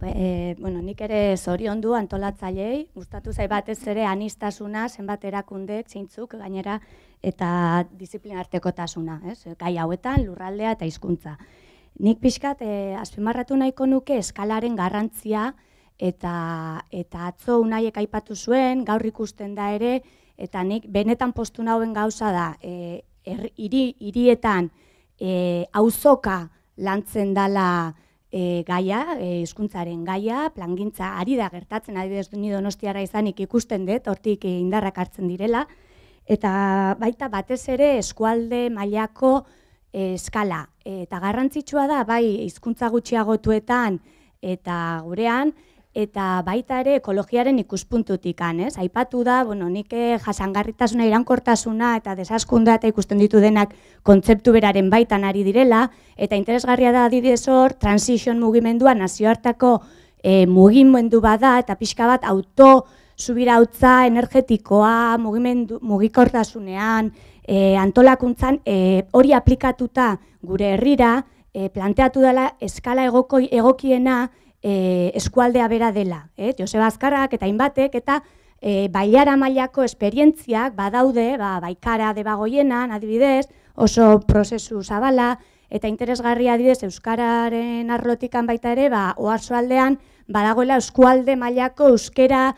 M: Nik ere zoriondu antolatzaileei, gustatu zait batez ere aniztasuna, zenbat erakundek, zeintzuk gainera, eta disiplina artekotasuna, gai hauetan, lurraldea eta hizkuntza. Nik pixkat azpimarratu nahiko nuke eskalaren garrantzia eta atzo Unaiek aipatu zuen, gaur ikusten da ere, eta nik benetan postu nauen gauza da, hirietan auzoka lantzen dala gaia, hizkuntzaren gaia, plangintza ari da gertatzen, adibidez ni Donostiarra izanik ikusten dut, hortik indarrak hartzen direla, eta baita batez ere eskualde mailako eskala. Eta garrantzitsua da, bai hizkuntza gutxiagotuetan eta gurean, eta baita ere ekologiaren ikuspuntutik, aipatu da, nik jasangarritasuna, iraunkortasuna eta desaskundea eta ikusten ditu denak kontzeptu beraren baitan ari direla, eta interesgarria da adibidez hor, transition mugimendua nazioartako mugimendu bada, eta pixka bat autosubirautza energetikoa, mugikortasunean, antolakuntzan, hori aplikatuta gure herrira, planteatu dela eskala egokiena eskualdea bera dela. Joseba Azkarrak eta hainbatek eta bailara mailako esperientziak badaude, Baikara Debagoienan adibidez, oso prozesu zabala, eta interesgarria adibidez euskararen arlotikan baita ere, oarsoaldean badagoela eskualde mailako euskera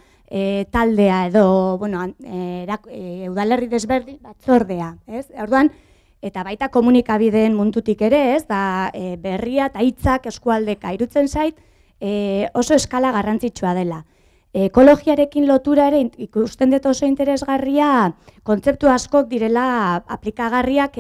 M: taldea edo, udalerri desberdin batzordea. Orduan, eta baita komunikabideen mundutik ere, berria eta hitzak eskualdeka irutzen zait, oso eskala garrantzitsua dela. Ekologiarekin lotura ere ikusten dut oso interesgarria kontzeptu askok direla aplikagarriak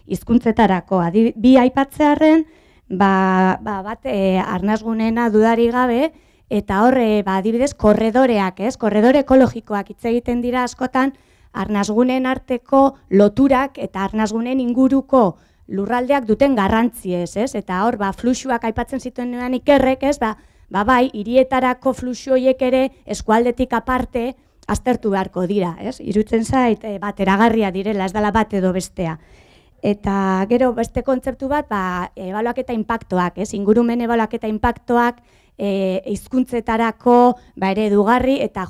M: hizkuntzetarako. Bi aipatzearren, bat arnasgunena dudari gabe, eta horre adibidez korredoreak, korredore ekologikoak hitz egiten dira askotan arnasgunen arteko loturak eta arnasgunen inguruko lurraldeak duten garrantziez, eta hor, fluxuak aipatzen zituen ikerrek, bai, hirietarako fluxu horiek ere eskualdetik aparte aztertu beharko dira, irutzen zait, bateragarria direla, ez dela bat edo bestea. Eta gero beste kontzeptu bat, ebaluaketa inpaktoak, ingurumen ebaluaketa inpaktoak, hizkuntzetarako eredugarri, eta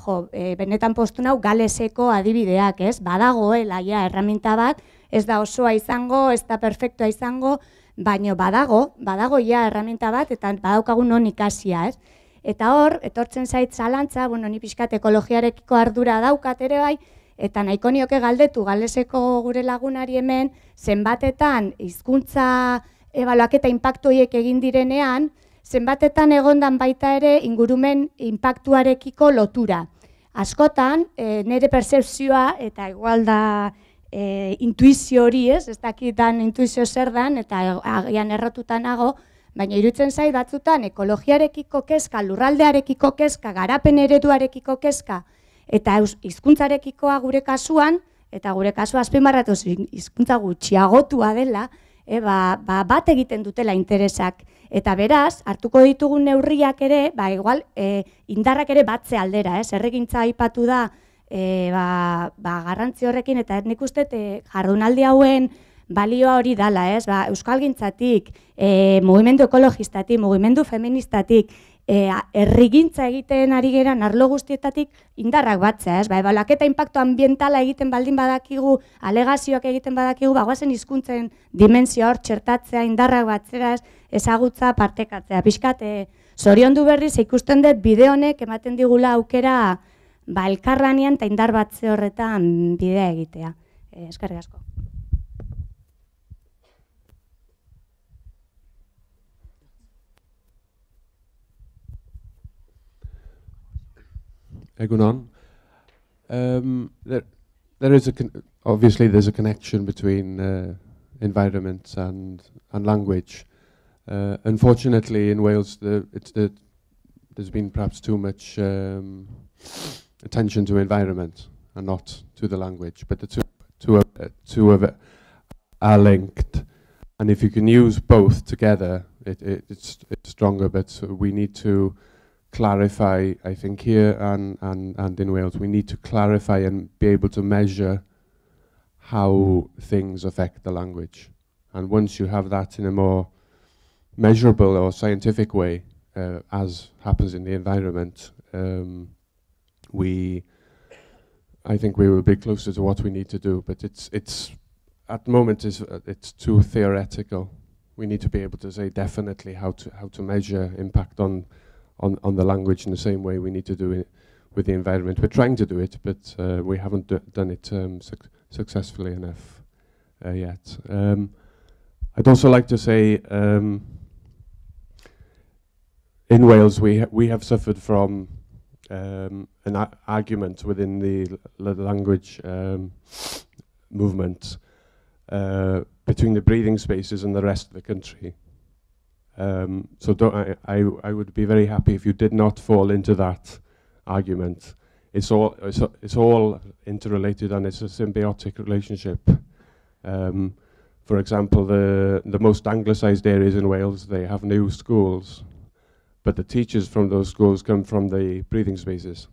M: benetan postu nau galeseko adibideak, badagoela erraminta bat, ez da osoa izango, ez da perfektua izango, baina badago ja erraminta bat, eta badaukagun non ikasia, Eta hor, etortzen zait zalantza, ni pixkat ekologiarekiko ardura daukat ere bai, eta nahiko nioke galdetu galeseko gure lagunari hemen, zenbatetan hizkuntza ebaluaketa inpaktu horiek egin direnean, zenbatetan egondan baita ere ingurumen inpaktuarekiko lotura. Askotan, nire percepzioa, eta igual da intuizio hori, ez dakitan intuizio zer dan, eta agian errotutan nago, baina irutzen zait batzutan ekologiarekiko kezka, lurraldearekiko kezka, garapen ereduarekiko kezka, eta hizkuntzarekikoa gure kasuan, eta gure kasua azpimarratu hizkuntza gutxiagotua dela, bat egiten dutela interesak. Eta beraz, hartuko ditugun neurriak ere, igual, indarrak ere batze aldera, herrigintza aipatu da, garrantzi horrekin, eta nik uste jardunaldi hauen balioa hori dala, euskalgintzatik, mugimendu ekologistatik, mugimendu feministatik, herrigintza egiten ari geran arlo guztietatik indarrak batzea, ebaluaketa inpaktu ambientala egiten baldin badakigu, alegazioak egiten badakigu, goazen hizkuntzen dimensioa hor txertatzea, indarrak batzera, ezagutza partekatzea. Pixkat, zoriondu berriz ikusten dut bide honek ematen digula aukera elkarlanean eta indar batze horretan bidea egitea. Eskerrik asko.
N: Egunon. Obviously there's a connection between environment and language. Unfortunately, in Wales, there's been perhaps too much attention to environment and not to the language, but the two of it are linked. And if you can use both together, it's stronger. But we need to clarify, I think here and in Wales, we need to clarify and be able to measure how things affect the language. And once you have that in a more measurable or scientific way, as happens in the environment, I think we will be closer to what we need to do. But it's at the moment it's too theoretical. We need to be able to say definitely how to measure impact on the language in the same way we need to do it with the environment. We're trying to do it, but we haven't done it successfully enough yet. I'd also like to say in Wales we have suffered from an argument within the language movement between the breathing spaces and the rest of the country. So I would be very happy if you did not fall into that argument. It's all interrelated and it's a symbiotic relationship. For example, the most anglicised areas in Wales, they have new schools, but the teachers from those schools come from the breathing spaces.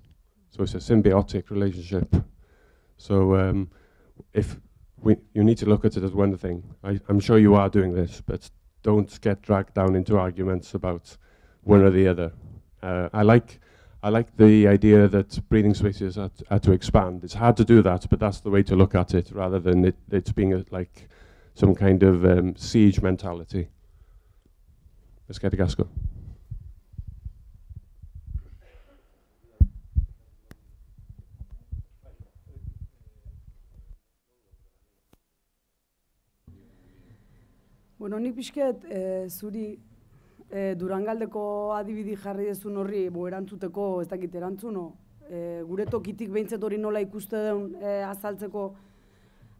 N: So it's a symbiotic relationship. So you need to look at it as one thing. I'm sure you are doing this, but don't get dragged down into arguments about one or the other. I like the idea that breathing spaces are to expand. It's hard to do that, but that's the way to look at it, rather than it being like some kind of siege mentality. Eskerrik asko.
E: Bueno, nik pixket zuri Durangaldeko adibidi jarri dezun horri erantzuteko ez dakit erantzuno. Gure tokitik behintzet hori nola ikuste deun azaltzeko.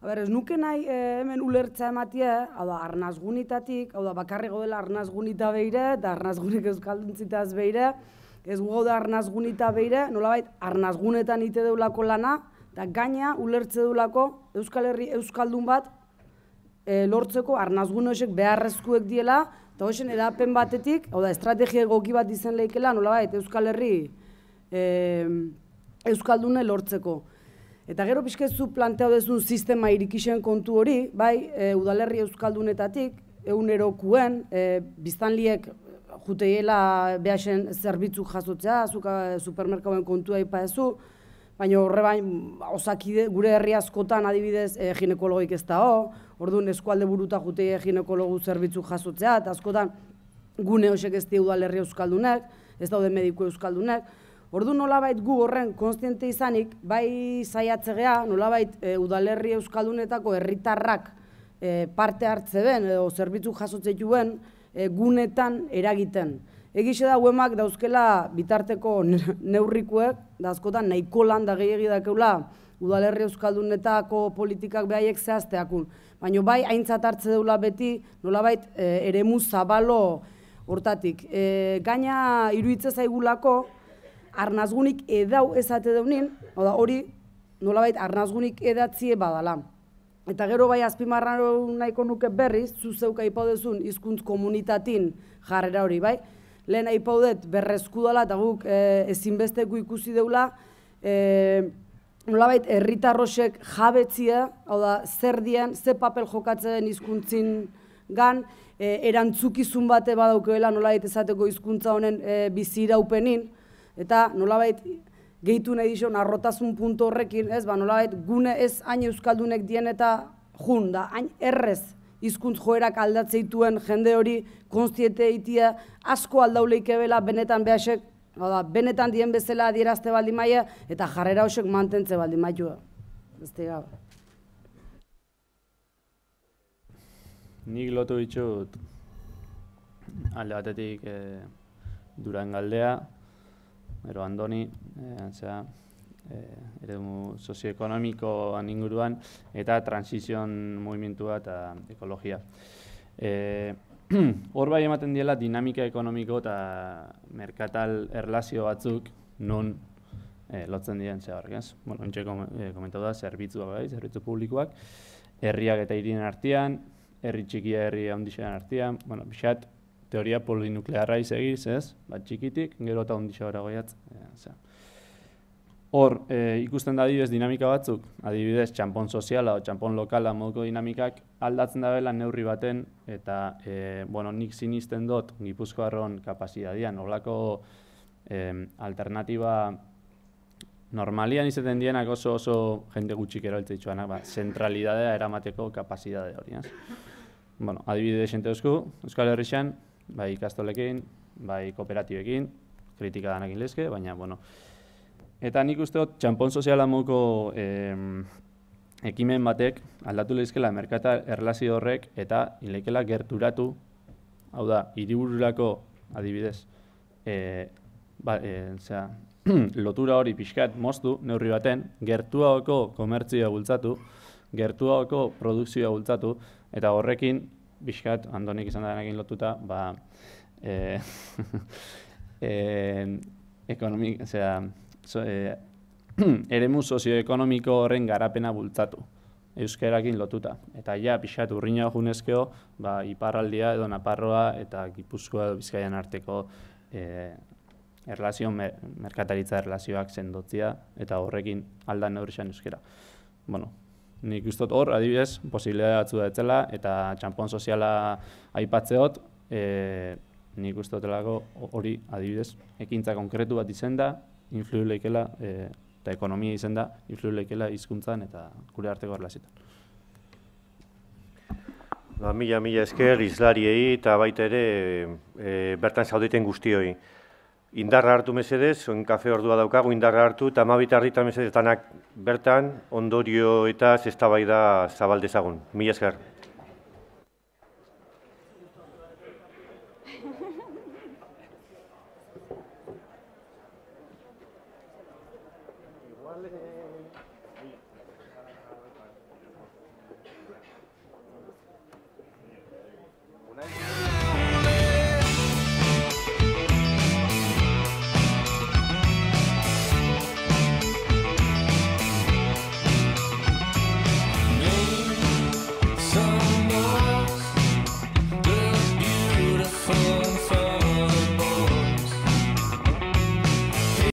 E: Ez nuke nahi hemen ulertza ematia, hau da, arnazgunitatik, hau da, bakarrego dela arnazgunita beire, eta arnazgunik euskalduntzitas beire, ez gu gauda arnazgunita beire, nolabait arnazgunetan ite deulako lana, eta gaina ulertze deulako Euskal Herri euskaldun bat lortzeko arnazgun horiek beharrezkoek diela, eta horien edapen batetik, hau da, estrategia egoki bat izen lehikela, nolabait Euskal Herri euskaldune lortzeko. Eta gero pixkezu planteau dezun sistema irikixen kontu hori, bai, udalerri euskaldunetatik, egunerokuen, biztanliek juteiela behasen zerbitzu jasotzea, supermerkauen kontua ipaezu, baina horre bain, osakide, gure herri askotan adibidez ginekologik ez da orduan eskualde buruta jutei ginekologu zerbitzu jasotzea, eta askotan gune hosek ez die udalerri euskaldunek, ez daude mediku euskaldunek. Orduan nolabait gu horren konstiente izanik, bai saiatzegea, nolabait udalerri euskaldunetako herritarrak parte hartze ben, edo zerbitzu jasotze juen, gunetan eragiten. Egixe da, uemak dauzkela bitarteko neurrikuek, da askotan nahiko lan da gehiagi dakeula udalerri euskaldunetako politikak behaiek zehazteakun. Baina bai aintzat hartze deula beti, nolabait eremu zabalo hortatik. Gaina iruitze zaigulako, arnazgunik edau ezate deunin, hori nolabait arnazgunik edatzie badala. Eta gero bai azpimarra nahiko nuke berriz, zuzeuk aipaudezun hizkuntz komunitatin jarrera hori, bai? Lehen aipaudet berrezkudala eta guk ezinbesteko ikusi deula, nolabait herritarrosek jabetzia, hau da, zer dian, ze papel jokatzen hizkuntzin gan, erantzukizun bate badaukeela nolabait ezateko hizkuntza honen biziraupenin, eta nolabait gehitu nahi dizon arrotasun puntu horrekin, nolabait gune ez hain euskaldunek dien eta jun, da hain errez hizkuntz joerak aldatzeituen jende hori konstiente eitia asko aldauleike bela benetan behasek, benetan dien bezala adierazte baldin maia eta jarrera hosek mantentze baldin maia.
D: Nik lotu ditut alde batetik Durangaldea, Ero Andoni, eremu sozioekonomikoan inguruan, eta transizion movimentua eta ekologia. Hor bai ematen diela dinamika ekonomiko eta merkatal erlazio batzuk non lotzen diren zeharrek, ez? Bueno, ontxe komentatu da, zerbitzu publikoak, herriak eta hirien artean, herri txikia herri handixean artean, bueno, pixat, teoria polinuklearra izegiz, ez? Bat txikitik, gero eta ondixea hori goiatz. Hor, ikusten da adibidez dinamika batzuk, adibidez txanpon soziala o txanpon lokala moduko dinamikak aldatzen dabela neurri baten, eta nik sinisten dut Gipuzkoarron kapazitatean, holako alternatiba normalian izaten dienak oso jende gutxik erabiltzen ditzuanak, zentralidadea eramateko kapazidade hori. Adibidez jente Euskal Herrixan, bai ikastolekin, bai kooperatibekin, kritika danakin lezke, baina, eta nik uste dut, txanpon soziala moduko ekimen batek aldatu lehizkela merkata erlazio horrek eta ileikela gerturatu, hau da, hiribururako adibidez, lotura hori pixkat moztu neurri baten, gertuagoko komertzioa bultzatu, gertuagoko produkzioa bultzatu, eta horrekin, pixkat, Andonik izan denakin lotuta, eremu sozioekonomiko horren garapena bultzatu, euskerakin lotuta. Eta pixat urriña junezkeo, iparraldia edo Naparroa eta Gipuzkoa edo Bizkaian arteko merkataritza erlazioak sendotzia, eta horrekin aldan neurrixan euskera. Nik uste dut hor, adibidez, posibilidade batzu da etzela, eta txanpon soziala aipatzeot, nik uste dutelako hori adibidez, ekintza konkretu bat izen da, influiu leikela, eta ekonomia izen da, influiu leikela hizkuntzan eta gure arteko erlazioetan.
A: Mila esker izlariei eta baita ere bertan zaudeten guztioi. Indarra hartu mesedez, oin kafe ordua daukagu, indarra hartu, eta 12 harritan mesedez danak bertan, ondorio eta eztabaida zabaldezagun. Mila esker. Igual